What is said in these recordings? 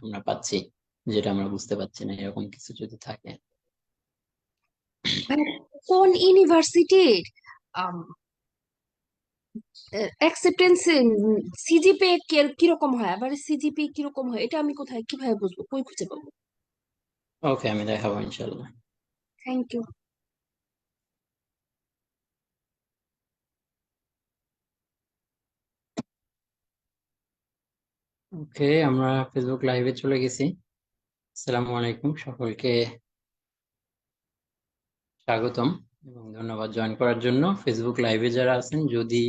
আমরা পাচ্ছি যেটা আমরা বুঝতে পারছি না, এরকম কিছু যদি থাকে। মানে কোন ইউনিভার্সিটির অ্যাকসেপ্টেন্স সিজিপি কিরকম হয়, আবার সিজিপি কিরকম হয়, এটা আমি কোথায় কিভাবে বুঝবো, কই খুঁজে পাবো? ওকে, আমি দেখাবো ইনশাল্লাহ। Thank you. ওকে, আমরা ফেসবুক লাইভে চলে গেছি। আসসালামু আলাইকুম সকলকে, স্বাগতম এবং ধন্যবাদ জয়েন করার জন্য। ফেসবুক লাইভে যারা আছেন, যদি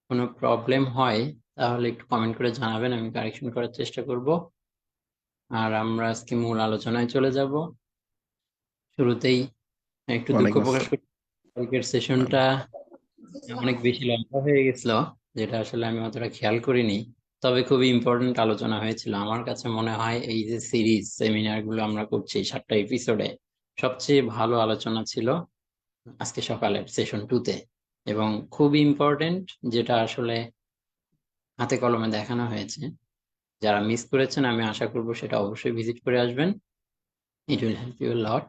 কোনো প্রবলেম হয় তাহলে একটু কমেন্ট করে জানাবেন, আমি কারেকশন করার চেষ্টা করব। আর আমরা আজকে মূল আলোচনায় চলে যাব। শুরুতেই একটু দুঃখ ওয়ালাইকুম প্রকাশ আসসালাম। করি, কালকের সেশনটা অনেক বেশি লম্বা হয়ে গেছিল, যেটা আসলে আমি অতটা খেয়াল করিনি। তবে খুবই ইম্পর্টেন্ট আলোচনা হয়েছিল। আমার কাছে মনে হয় এই যে সিরিজ সেমিনার গুলো আমরা করছি 7টা এপিসোডে, সবচেয়ে ভালো আলোচনা ছিল আজকে সকালের সেশন 2-তে। এবং খুবই ইম্পর্টেন্ট, যেটা আসলে হাতে কলমে দেখানো হয়েছে। যারা মিস করেছেন আমি আশা করব সেটা অবশ্যই ভিজিট করে আসবেন। It will help you lot.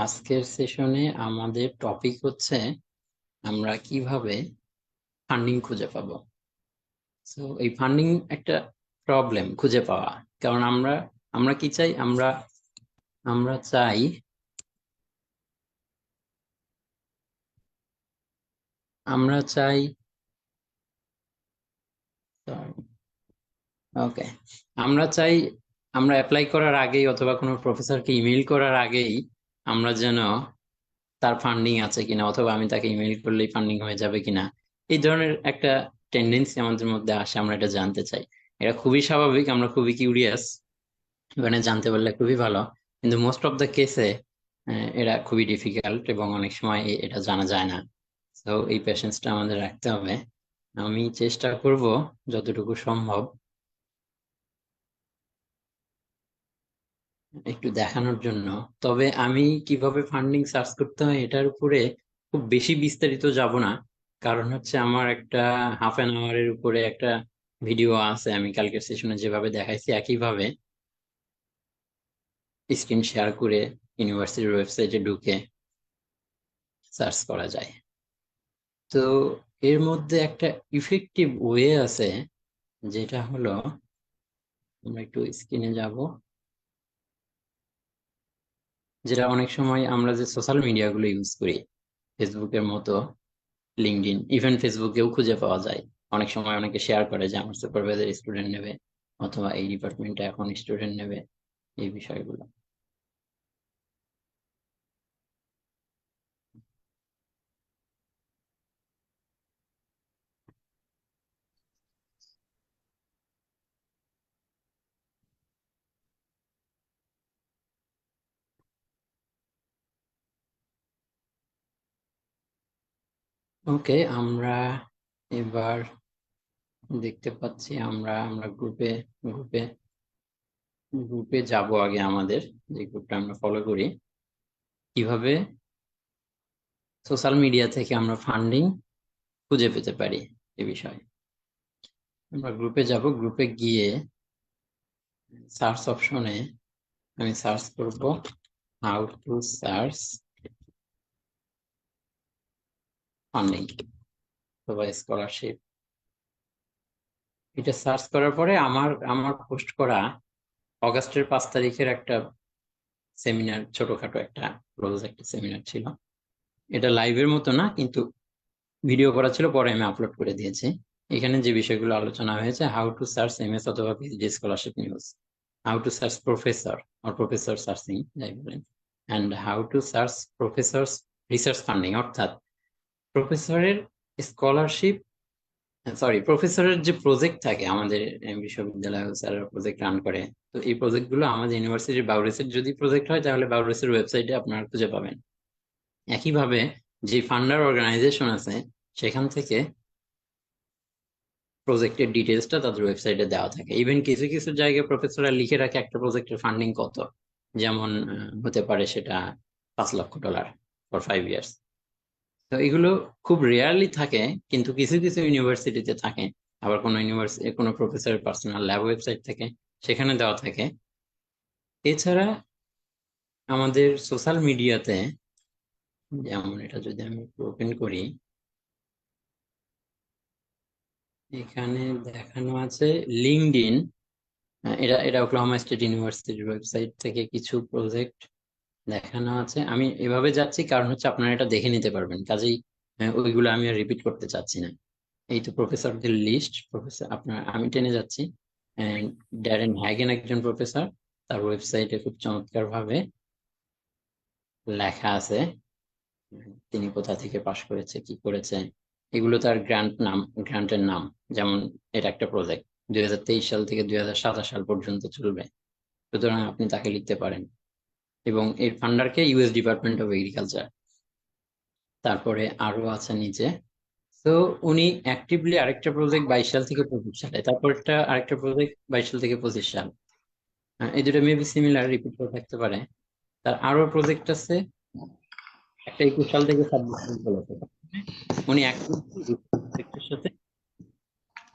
আজকের সেশনে আমাদের টপিক হচ্ছে আমরা কিভাবে ফান্ডিং খুঁজে পাবো। তো এই ফান্ডিং একটা প্রবলেম খুঁজে পাওয়া, কারণ আমরা আমরা কি চাই, আমরা আমরা চাই আমরা চাই ওকে, আমরা চাই আমরা অ্যাপ্লাই করার আগেই অথবা কোনো প্রফেসরকে ইমেল করার আগেই আমরা যেন তার ফান্ডিং আছে কিনা, অথবা আমি তাকে ইমেল করলেই ফান্ডিং হয়ে যাবে কিনা, এই ধরনের একটা টেন্ডেন্সি আমাদের মধ্যে আসে। আমরা এটা জানতে চাই, এটা খুবই স্বাভাবিক, আমরা খুবই কিউরিয়াস, মানে জানতে পারলে খুবই ভালো। কিন্তু মোস্ট অফ দ্য কেসে এটা খুবই ডিফিকাল্ট এবং অনেক সময় এটা জানা যায় না। তো এই পেশেন্সটা আমাদের রাখতে হবে। আমি চেষ্টা করব যতটুকু সম্ভব একটু দেখানোর জন্য। তবে আমি কিভাবে ফান্ডিং সার্চ করতে হয় এটার উপরে খুব বেশি বিস্তারিত যাব না, কারণ হচ্ছে আমার একটা হাফ অ্যান আওয়ারের উপরে একটা ভিডিও আছে। আমি কালকের সেশনে যেভাবে দেখাইছি একইভাবে স্ক্রিন শেয়ার করে ইউনিভার্সিটির ওয়েবসাইটে ঢুকে সার্চ করা যায়। তো এর মধ্যে একটা ইফেক্টিভ ওয়ে আছে, যেটা হলো, আমরা একটু স্ক্রিনে যাব, যেটা অনেক সময় আমরা যে সোশ্যাল মিডিয়াগুলো ইউজ করি, ফেসবুকের মতো, লিঙ্কডইন, ইভেন ফেসবুকেও খুঁজে পাওয়া যায়। অনেক সময় অনেকে শেয়ার করে যে আমার সুপারভাইজার স্টুডেন্ট নেবে, অথবা এই ডিপার্টমেন্টে এখন স্টুডেন্ট নেবে, এই বিষয়গুলো। ওকে, আমরা এবার দেখতে পাচ্ছি, আমরা আমরা গ্রুপে গ্রুপে যাব। আগে আমাদের যে গ্রুপটা আমরা ফলো করি, কিভাবে সোশ্যাল মিডিয়া থেকে আমরা ফান্ডিং খুঁজে পেতে পারি এ বিষয়ে। আমরা গ্রুপে যাব, গ্রুপে গিয়ে সার্চ অপশনে আমি সার্চ করব হাউ টু সার্চ ফান্ডিং অথবা স্কলারশিপ। এটা সার্চ করার পরে আমার আমার পোস্ট করা অগাস্টের 5 তারিখের একটা সেমিনার, ছোটখাটো একটা ক্লোজ একটা সেমিনার ছিল। এটা লাইভের মতো না, কিন্তু ভিডিও করা ছিল, পরে আমি আপলোড করে দিয়েছি। এখানে যে বিষয়গুলো আলোচনা হয়েছে: হাউ টু সার্চ এমএস অথবা PhD scholarship news, how to search professor or professor searching, যাই বলেন, and how to search professor research funding, অর্থাৎ প্রফেসরের স্কলারশিপ, সরি, প্রফেসরের যে প্রজেক্ট থাকে আমাদের বিশ্ববিদ্যালয়ে, স্যাররা প্রজেক্ট রান করে। তো এই প্রজেক্ট গুলো আমাদের ইউনিভার্সিটির বাউরেসের যদি প্রজেক্ট হয় তাহলে বাউরেসের ওয়েবসাইটে আপনারা খুঁজে পাবেন। একইভাবে যে ফান্ডার অর্গানাইজেশন আছে সেখান থেকে প্রজেক্টের ডিটেলসটা তাদের ওয়েবসাইটে দেওয়া থাকে। ইভেন কিছু কিছু জায়গায় প্রফেসররা লিখে রাখে একটা প্রজেক্টের ফান্ডিং কত, যেমন হতে পারে সেটা $5 লক্ষ ফর 5 ইয়ার্স। তো এগুলো খুব রেয়ারলি থাকে, কিন্তু কিছু কিছু ইউনিভার্সিটিতে থাকে। আবার কোনো ইউনিভার্সিটি কোনো প্রফেসরের পার্সোনাল ল্যাব ওয়েবসাইট থেকে সেখানে দেওয়া থাকে। এছাড়া আমাদের সোশ্যাল মিডিয়াতে, যেমন এটা যদি আমি ওপেন করি, এখানে দেখানো আছে লিঙ্কডইন। এটা এটা ওকলাহোমা স্টেট ইউনিভার্সিটির ওয়েবসাইট থেকে কিছু প্রজেক্ট দেখানো আছে। আমি এভাবে যাচ্ছি কারণ হচ্ছে আপনারা এটা দেখে নিতে পারবেন, কাজেই ওইগুলো আমি আর রিপিট করতে চাচ্ছি না। এই তো প্রফেসরদের লিস্ট, প্রফেসর আপনার আমি টেনে যাচ্ছি। ড্যারেন হ্যাগেন একজন প্রফেসর, তার ওয়েবসাইটে খুব চমৎকার ভাবে লেখা আছে তিনি কোথা থেকে পাশ করেছে, কি করেছে, এগুলো তার গ্রান্টের নাম। যেমন এটা একটা প্রজেক্ট 2023 সাল থেকে 2027 সাল পর্যন্ত চলবে, সুতরাং আপনি তাকে লিখতে পারেন। এবং এর ফান্ডারকে ইউএস ডিপার্টমেন্ট অফ এগ্রিকালচার। তারপরে আরো আছে নিচে। তো উনি অ্যাক্টিভলি আরেকটা প্রজেক্ট 22 সাল থেকে 25 সালে, তারপর একটা আরেকটা প্রজেক্ট 22 সাল থেকে 25 সাল। এই দুটো মেবি সিমিলার, রিপিট করে থাকতে পারে। তার আরো প্রজেক্ট আছে একটা 21 সাল থেকে 26 সাল পর্যন্ত। উনি অ্যাক্টিভলি প্রজেক্টের সাথে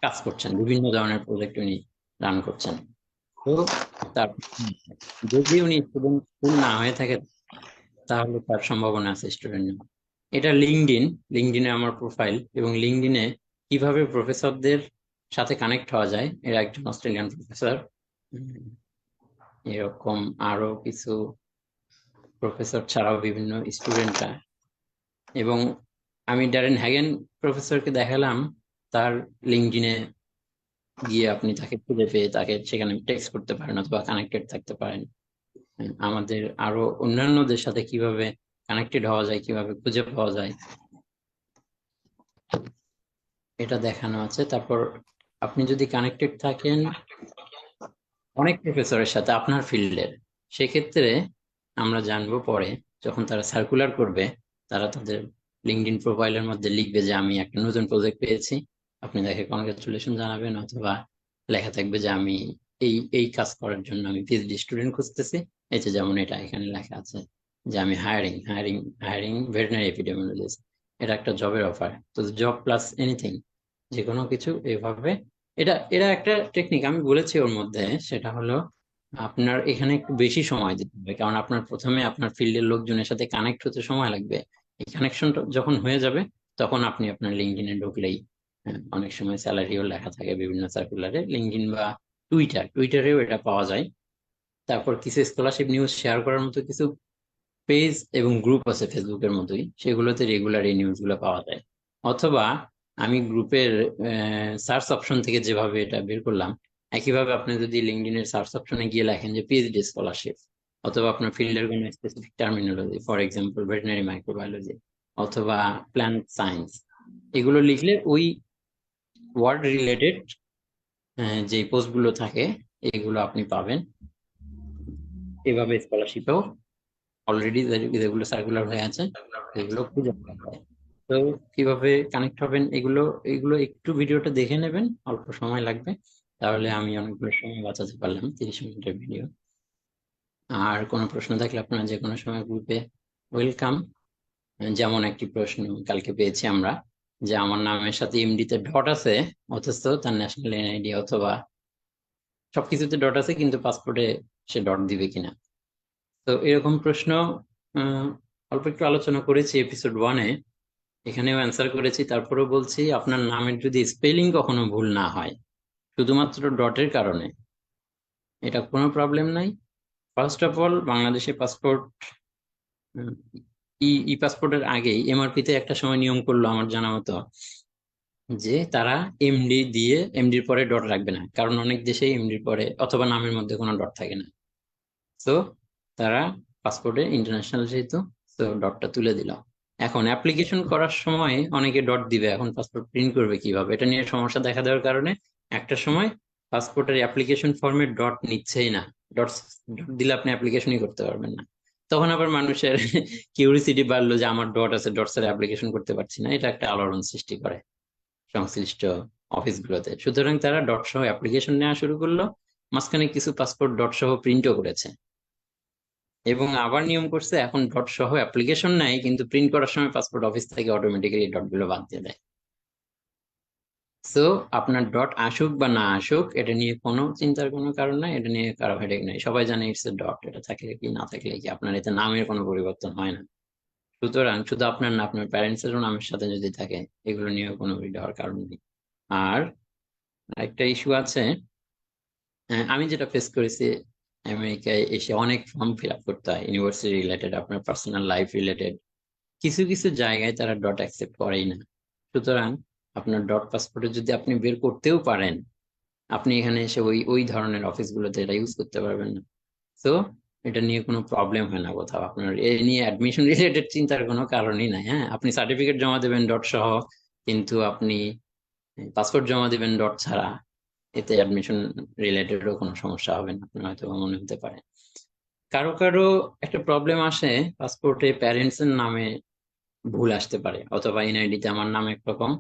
কাজ করছেন, বিভিন্ন ধরনের প্রজেক্ট উনি রান করছেন। তো তার যদি উনি স্টুডেন্ট ফুল না হয়ে থাকে তাহলে তার সম্ভাবনা আছে স্টুডেন্ট। এটা লিঙ্কডইন, লিঙ্কডইনে আমার প্রোফাইল, এবং লিঙ্কডইনে কিভাবে প্রফেসরদের সাথে কানেক্ট হওয়া যায়, এরা একজন অস্ট্রেলিয়ান প্রফেসর। এরকম আরো কিছু প্রফেসর ছাড়াও বিভিন্ন স্টুডেন্টরা। এবং আমি ড্যারেন হ্যাগেন প্রফেসরকে দেখালাম, তার লিঙ্কডইনে গিয়ে আপনি তাকে খুঁজে পেয়ে তাকে সেখানে টেক্সট করতে পারেন অথবা কানেক্টেড থাকতে পারেন। আমাদের আরো অন্যান্যদের সাথে কিভাবে কানেক্টেড হওয়া যায়, কিভাবে খুঁজে পাওয়া যায়, এটা দেখানো আছে। তারপর আপনি যদি কানেক্টেড থাকেন অনেক প্রফেসরের সাথে আপনার ফিল্ডের, সেক্ষেত্রে আমরা জানবো পরে যখন তারা সার্কুলার করবে, তারা তাদের লিঙ্কডইন প্রোফাইলের মধ্যে লিখবে যে আমি একটা নতুন প্রজেক্ট পেয়েছি, আপনি তাকে কনগ্রাচুলেশন জানাবেন, অথবা লেখা থাকবে যে আমি এই এই কাজ করার জন্য আমি পিএইচডি স্টুডেন্ট খুঁজতেছি। এই যে যেমন এটা এখানে লেখা আছে যে আমি হায়ারিং ভেটেরিনারি এপিডেমিওলজিস্ট, এটা একটা জবের অফার। তো জব প্লাস এনিথিং, যে কোনো কিছু এভাবে। এটা এটা একটা টেকনিক আমি বলেছি ওর মধ্যে, সেটা হলো আপনার এখানে একটু বেশি সময় দিতে হবে, কারণ আপনার প্রথমে আপনার ফিল্ডের লোকজনের সাথে কানেক্ট হতে সময় লাগবে। এই কানেকশনটা যখন হয়ে যাবে তখন আপনি আপনার লিঙ্কডইনে ঢুকলেই অনেক সময় স্যালারিও লেখা থাকে বিভিন্ন সার্কুলারে, লিঙ্কডইন বা টুইটারেও এটা পাওয়া যায়। তারপর কিছু স্কলারশিপ নিউজ শেয়ার করার মতো কিছু পেজ এবং গ্রুপ আছে ফেসবুকের মতোই, সেগুলোতে রেগুলার এই নিউজ গুলো পাওয়া যায়। অথবা আমি গ্রুপের সার্চ অপশন থেকে যেভাবে এটা বের করলাম, একইভাবে আপনি যদি লিঙ্কডইনের সার্চ অপশনে গিয়ে লেখেন যে পিএইচডি স্কলারশিপ, অথবা আপনার ফিল্ডের কোনো specific terminology, for example veterinary microbiology অথবা প্ল্যান্ট সায়েন্স, এগুলো লিখলে ওই ওয়ার্ড রিলেটেড যে পোস্টগুলো থাকে এগুলো আপনি পাবেন। এভাবে স্কলারশিপেও অলরেডি যেগুলো সার্কুলার হয়ে আছে এগুলো খুঁজে পাওয়া যায়। তো কিভাবে কানেক্ট হবেন এগুলো এগুলো একটু ভিডিওটা দেখে নেবেন, অল্প সময় লাগবে, তাহলে আমি অনেকগুলো সময় বাঁচাতে পারলাম, 30 মিনিটের ভিডিও। আর কোনো প্রশ্ন থাকলে আপনারা যে কোনো সময় গ্রুপে ওয়েলকাম। যেমন একটি প্রশ্ন কালকে পেয়েছি আমরা, যে আমার নামের সাথে এমডি তে ডট আছে অথচ তার ন্যাশনাল এনআইডি অথবা সবকিছুতে ডট আছে কিন্তু পাসপোর্টে সে ডট দিবে কিনা। তো এরকম প্রশ্ন আহ, অল্প একটু আলোচনা করেছি এপিসোড 1-এ, এখানেও অ্যান্সার করেছি। তারপরেও বলছি, আপনার নামের যদি স্পেলিং কখনো ভুল না হয় শুধুমাত্র ডটের কারণে, এটা কোনো প্রবলেম নাই। ফার্স্ট অফ অল বাংলাদেশে পাসপোর্ট, ই ই পাসপোর্টের আগেই এমআরপি তে একটা সময় নিয়ম করলো আমার জানা মতো, যে তারা এমডি দিয়ে এমডির পরে ডট রাখবে না, কারণ অনেক দেশে এমডির পরে অথবা নামের মধ্যে কোনো ডট থাকে না। তো তারা পাসপোর্টে ইন্টারন্যাশনাল যেহেতু, তো ডটটা তুলে দিল। এখন অ্যাপ্লিকেশন করার সময় অনেকে ডট দিবে, এখন পাসপোর্ট প্রিন্ট করবে কিভাবে, এটা নিয়ে সমস্যা দেখা দেওয়ার কারণে একটা সময় পাসপোর্টের অ্যাপ্লিকেশন ফর্মে ডট নিচ্ছেই না। ডট দিলে আপনি অ্যাপ্লিকেশনই করতে পারবেন না। তখন আবার মানুষের কিউরিসিটি বাড়লো যে আমার ডট আছে, ডট ছাড়া অ্যাপ্লিকেশন করতে পারছি না, এটা একটা আলোড়ন সৃষ্টি করে সংশ্লিষ্ট অফিসগুলোতে। সুতরাং তারা ডট সহ অ্যাপ্লিকেশন নেওয়া শুরু করলো, মাঝখানে কিছু পাসপোর্ট ডট সহ প্রিন্টও করেছে, এবং আবার নিয়ম করছে এখন ডট সহ অ্যাপ্লিকেশন নাই কিন্তু প্রিন্ট করার সময় পাসপোর্ট অফিস থেকে অটোমেটিক্যালি ডট গুলো বাদ দিয়ে দেয়। সো আপনার ডট আসুক বা না আসুক, এটা নিয়ে কোনো চিন্তার কোনো কারণ নাই, এটা নিয়ে কারো হেডেক নাই, সবাই জানে ইটস এ ডট, এটা থাকলে কি না থাকলে কি, আপনার এতে নামের কোনো পরিবর্তন হয় না। সুতরাং শুধু আপনার না, আপনার প্যারেন্টস এরও নামের সাথে যদি থাকে, এগুলো নিয়ে কোনো worried হওয়ার কারণ নেই। আর একটা ইস্যু আছে, আমি যেটা ফেস করেছি, আমেরিকায় এসে অনেক ফর্ম ফিল আপ করতে হয় ইউনিভার্সিটি রিলেটেড, আপনার পার্সোনাল লাইফ রিলেটেড, কিছু কিছু জায়গায় তারা ডট অ্যাকসেপ্ট করেই না। সুতরাং আপনার ডট পাসপোর্টে যদি আপনি বের করতেও পারেন, আপনি এখানে এসে ওই ওই ধরনের অফিসগুলোতে এটা ইউজ করতে পারবেন না। তো এটা নিয়ে কোনো প্রবলেম হয় না কোথাও, আপনার এ নিয়ে অ্যাডমিশন রিলেটেড চিন্তার কোনো কারণই নাই। হ্যাঁ, আপনি সার্টিফিকেট জমা দেবেন ডট সহ, কিন্তু আপনি পাসপোর্ট জমা দিবেন ডট ছাড়া, এতে অ্যাডমিশন রিলেটেডও কোনো সমস্যা হবে না, আপনার হয়তো মনে হতে পারে। কারো কারো একটা প্রবলেম আসে, পাসপোর্টে প্যারেন্টস এর নামে ভুল আসতে পারে, অথবা এনআইডি তে আমার নাম একরকম,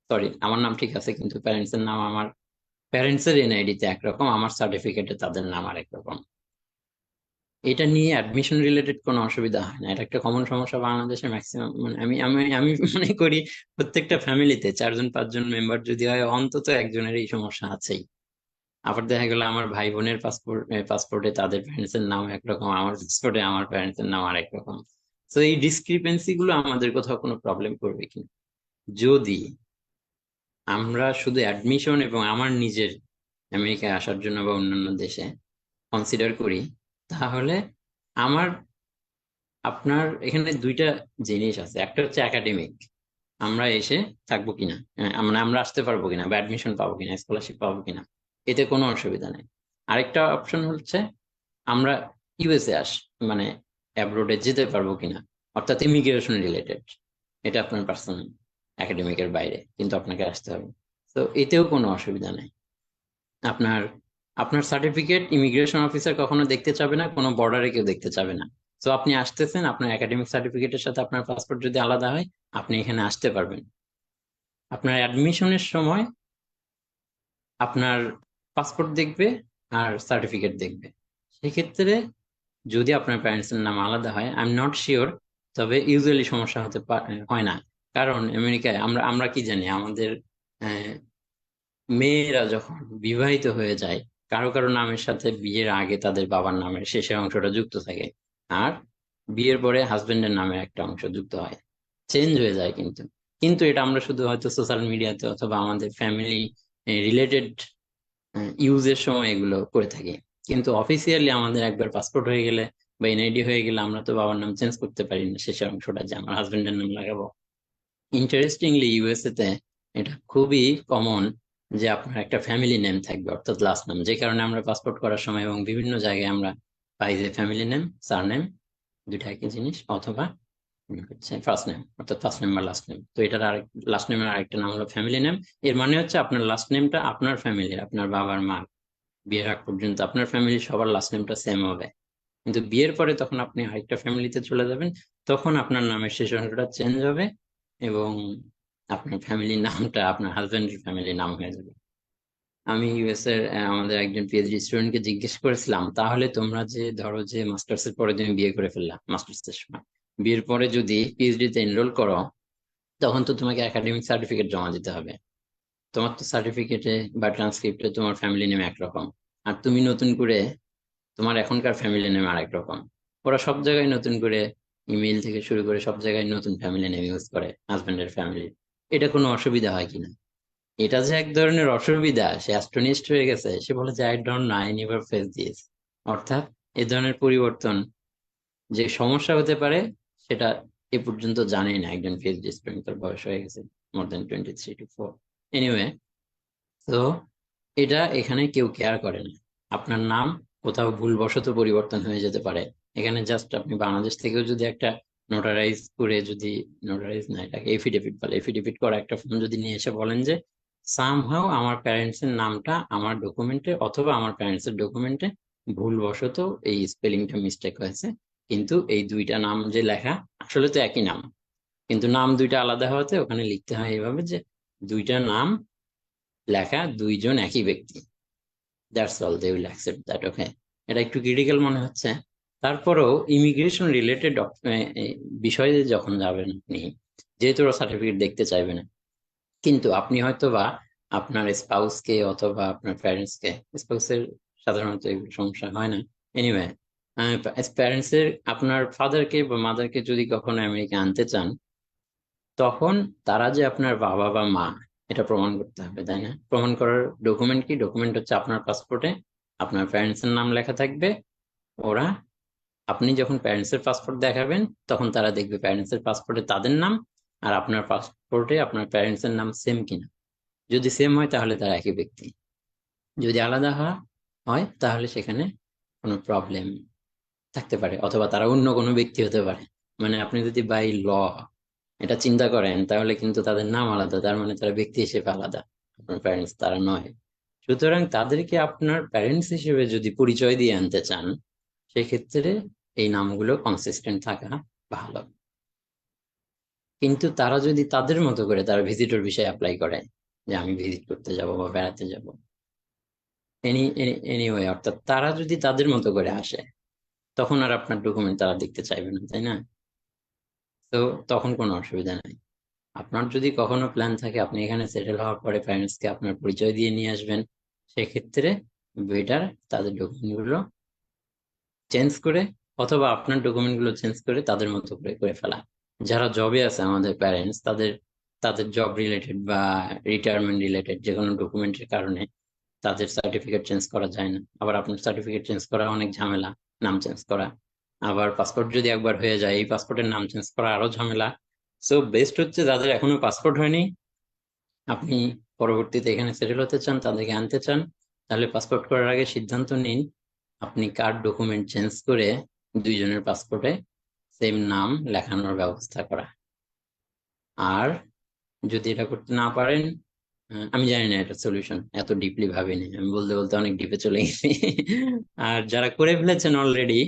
সরি আমার নাম ঠিক আছে কিন্তু প্যারেন্টস এর নাম, আমার প্যারেন্টস এর এনআইডি তে একরকম, আমার সার্টিফিকেটে তাদের নাম আরেক রকম। এটা নিয়ে অ্যাডমিশন রিলেটেড কোনো অসুবিধা হয় না, এটা একটা কমন সমস্যা বাংলাদেশের ম্যাক্সিমাম, মানে আমি আমি আমি মনে করি প্রত্যেকটা ফ্যামিলিতে 4-5 জন মেম্বার যদি হয়, অন্তত একজনের এই সমস্যা আছেই। আবার দেখা গেল আমার ভাই বোনের পাসপোর্টে তাদের প্যারেন্টস এর নাম একরকম, আমার পাসপোর্টে আমার প্যারেন্টস এর নাম আরেক রকম। তো এই ডিসক্রিপেন্সি গুলো আমাদের কোথাও কোনো প্রবলেম করবে কি? যদি আমরা শুধু অ্যাডমিশন এবং আমার নিজের আমেরিকায় আসার জন্য বা অন্যান্য দেশে কনসিডার করি, তাহলে আমার আপনার এখানে দুইটা জিনিস আছে, একটা হচ্ছে একাডেমিক, আমরা এসে থাকবো কিনা, মানে আমরা আসতে পারবো কিনা বা অ্যাডমিশন পাবো কিনা, স্কলারশিপ পাবো কিনা, এতে কোনো অসুবিধা নেই। আরেকটা অপশন হচ্ছে আমরা ইউএসএ মানে অ্যাব্রোডে যেতে পারবো কিনা, অর্থাৎ ইমিগ্রেশন রিলেটেড। এটা আপনার পার্সোনাল একাডেমিকের বাইরে, কিন্তু আপনাকে আসতে হবে। তো এতেও কোনো অসুবিধা নেই। আপনার আপনার সার্টিফিকেট ইমিগ্রেশন অফিসার কখনো দেখতে চাবে না, কোনো বর্ডারে কেউ দেখতে চাবে না। তো আপনি আসতেছেন, আপনার একাডেমিক সার্টিফিকেটের সাথে আপনার পাসপোর্ট যদি আলাদা হয়, আপনি এখানে আসতে পারবেন। আপনার অ্যাডমিশনের সময় আপনার পাসপোর্ট দেখবে আর সার্টিফিকেট দেখবে। সেক্ষেত্রে যদি আপনার প্যারেন্টস এর নাম আলাদা হয়, আই এম নট শিওর, তবে ইউজুয়ালি সমস্যা হয় না। কারণ আমেরিকায় আমরা আমরা কি জানি, আমাদের মেয়েরা যখন বিবাহিত হয়ে যায়, কারো কারো নামের সাথে বিয়ের আগে তাদের বাবার নামের শেষের অংশটা যুক্ত থাকে, আর বিয়ের পরে হাজবেন্ডের নামে একটা অংশ যুক্ত হয়, চেঞ্জ হয়ে যায়। কিন্তু কিন্তু এটা আমরা শুধু হয়তো সোশ্যাল মিডিয়াতে অথবা আমাদের ফ্যামিলি রিলেটেড ইউজের সময় এগুলো করে থাকি। কিন্তু অফিসিয়ালি আমাদের একবার পাসপোর্ট হয়ে গেলে বা এনআইডি হয়ে গেলে, আমরা তো বাবার নাম চেঞ্জ করতে পারি না, শেষের অংশটা যে আমার হাজবেন্ডের নাম লাগাবো। ইন্টারেস্টিংলি ইউএসএ তে এটা খুবই কমন যে আপনার একটা ফ্যামিলি নেম থাকবে, অর্থাৎ লাস্ট নাম, যে কারণে আমরা পাসপোর্ট করার সময় এবং বিভিন্ন জায়গায় আমরা পাই যে ফ্যামিলি নেম, সার নেম, দুইটা একই জিনিস, অথবা হচ্ছে ফার্স্ট নেম, অর্থাৎ ফার্স্ট নেম বা লাস্ট নেম। তো এটার আরেক লাস্ট নেমের আরেকটা নাম হলো ফ্যামিলি নেম। এর মানে হচ্ছে আপনার লাস্ট নেমটা আপনার ফ্যামিলির, আপনার বাবার মা বিয়ের আগ পর্যন্ত আপনার ফ্যামিলির সবার লাস্ট নেমটা সেম হবে। কিন্তু বিয়ের পরে তখন আপনি আরেকটা ফ্যামিলিতে চলে যাবেন, তখন আপনার নামের শেষ অংশটা চেঞ্জ হবে, এবং আপনার ফ্যামিলির নামটা আপনার হাজবেন্ডের ফ্যামিলির নাম হয়ে যাবে। আমি ইউএস এর আমাদের একজন পিএইচডি স্টুডেন্টকে জিজ্ঞেস করেছিলাম, তাহলে তোমরা যে ধরো যে মাস্টার্স এর পরে তুমি বিয়ে করে ফেললা, মাস্টার্স এর সময় বিয়ের পরে যদি পিএইচডি তে এনরোল করো, তখন তো তোমাকে একাডেমিক সার্টিফিকেট জমা দিতে হবে। তোমার তো সার্টিফিকেটে বা ট্রান্সক্রিপ্টে তোমার ফ্যামিলি নেম একরকম, আর তুমি নতুন করে তোমার এখনকার ফ্যামিলি নেম আরেক রকম। ওরা সব জায়গায় নতুন করে, ইমেল থেকে শুরু করে সব জায়গায় নতুন ফ্যামিলি নেম ইউজ করে হাজবেন্ডের ফ্যামিলি। এটা কোনো অসুবিধা হয় কিনা? এটা যে এক ধরনের অসুবিধা, সে অ্যাস্টনিস্ট হয়ে গেছে, সে বলে যে I don't know, I never face this. অর্থাৎ এ ধরনের পরিবর্তন যে সমস্যা হতে পারে, সেটা এ পর্যন্ত জানেই না একজন পিএইচডি স্টুডেন্ট, তার বয়স হয়ে গেছে মোর দেন 23 to 4। এনিওয়ে, তো এটা এখানে কেউ কেয়ার করে না। আপনার নাম কোথাও ভুলবশত পরিবর্তন হয়ে যেতে পারে, এখানে জাস্ট আপনি বাংলাদেশ থেকেও যদি একটা নোটারাইজ করে, যদি নোটারাইজ না, এটাকে এফিডেভিট বলে, এফিডেভিট করা একটা ফর্ম যদি নিয়ে এসে বলেন যে সামহাও আমার প্যারেন্টস এর নামটা আমার ডকুমেন্টে অথবা আমার প্যারেন্টস এর ডকুমেন্টে ভুলবশত এই স্পেলিংটা মিস্টেক হয়েছে, কিন্তু এই দুইটা নাম যে লেখা, আসলে তো একই নাম, কিন্তু নাম দুইটা আলাদা হওয়াতে ওখানে লিখতে হয় এইভাবে যে দুইটা নাম লেখা দুইজন একই ব্যক্তি, that's all, they will accept that, okay. এটা একটু ক্রিটিক্যাল মনে হচ্ছে। তারপরেও ইমিগ্রেশন রিলেটেড বিষয়ে যখন যাবেন আপনি, যেহেতু ওরা সার্টিফিকেট দেখতে চাইবে না, কিন্তু আপনি হয়তো বা আপনার স্পাউসকে অথবা আপনার প্যারেন্টসকে, স্পাউসের সাধারণত এগুলো সমস্যা হয় না, এনিওয়ে প্যারেন্টস এর আপনার ফাদারকে বা মাদারকে যদি কখনো আমেরিকা আনতে চান, তখন তারা যে আপনার বাবা বা মা এটা প্রমাণ করতে হবে, তাই না? প্রমাণ করার ডকুমেন্ট কি? ডকুমেন্ট হচ্ছে আপনার পাসপোর্টে আপনার প্যারেন্টস এর নাম লেখা থাকবে। ওরা, আপনি যখন প্যারেন্টস এর পাসপোর্ট দেখাবেন, তখন তারা দেখবে প্যারেন্টস এর পাসপোর্টে তাদের নাম আর আপনার পাসপোর্টে আপনার প্যারেন্টস এর নাম সেম কিনা। যদি সেম হয় তাহলে তারা একই ব্যক্তি, যদি আলাদা হয় তাহলে সেখানে কোনো প্রবলেম থাকতে পারে, অথবা তারা অন্য কোনো ব্যক্তি হতে পারে। মানে আপনি যদি বাই ল এটা চিন্তা করেন, তাহলে কিন্তু তাদের নাম আলাদা, তার মানে তারা ব্যক্তি হিসেবে আলাদা, আপনার প্যারেন্টস তারা নয়। সুতরাং তাদেরকে আপনার প্যারেন্টস হিসেবে যদি পরিচয় দিয়ে আনতে চান, সেক্ষেত্রে এই নামগুলো কনসিস্টেন্ট থাকা ভালো। কিন্তু তারা যদি তাদের মতো করে তারা ভিজিটর বিষয়ে অ্যাপ্লাই করে, যে আমি ভিজিট করতে যাব বা বেড়াতে যাব, এনিওয়ে, অর্থাৎ তারা যদি তাদের মতো করে আসে, তখন আর আপনার ডকুমেন্ট তারা দেখতে চাইবে না, তাই না? তো তখন কোনো অসুবিধা নাই। আপনার যদি কখনো প্ল্যান থাকে আপনি এখানে সেটেল হওয়ার পরে প্যারেন্টস কে আপনার পরিচয় দিয়ে নিয়ে আসবেন, সেক্ষেত্রে বেটার তাদের ডকুমেন্ট গুলো চেঞ্জ করে, অথবা আপনার ডকুমেন্ট গুলো চেঞ্জ করে তাদের মতো করে করে ফেলা। যারা জবে আছে আমাদের প্যারেন্টস, তাদের তাদের জব রিলেটেড বা রিটায়ারমেন্ট রিলেটেড যে কোনো ডকুমেন্টের কারণে তাদের সার্টিফিকেট চেঞ্জ করা যায় না। আবার আপনার সার্টিফিকেট চেঞ্জ করা অনেক ঝামেলা, নাম চেঞ্জ করা। আবার পাসপোর্ট যদি একবার হয়ে যায়, এই পাসপোর্টের নাম চেঞ্জ করা আরো ঝামেলা। সো বেস্ট হচ্ছে যাদের এখনো পাসপোর্ট হয়নি, আপনি পরবর্তীতে এখানে সেটেল হতে চান, তাদেরকে আনতে চান, তাহলে পাসপোর্ট করার আগে সিদ্ধান্ত নিন আপনি কার ডকুমেন্ট চেঞ্জ করে দুইজনের পাসপোর্টে সেম নাম লেখানোর ব্যবস্থা করা। আর যদি এটা করতে না পারেন, আমি জানি না এটা সলিউশন, এত ডিপলি ভাবিনি, আমি বলতে বলতে অনেক ডিপে চলে গেছি। আর যারা করে ফেলেছেন অলরেডি,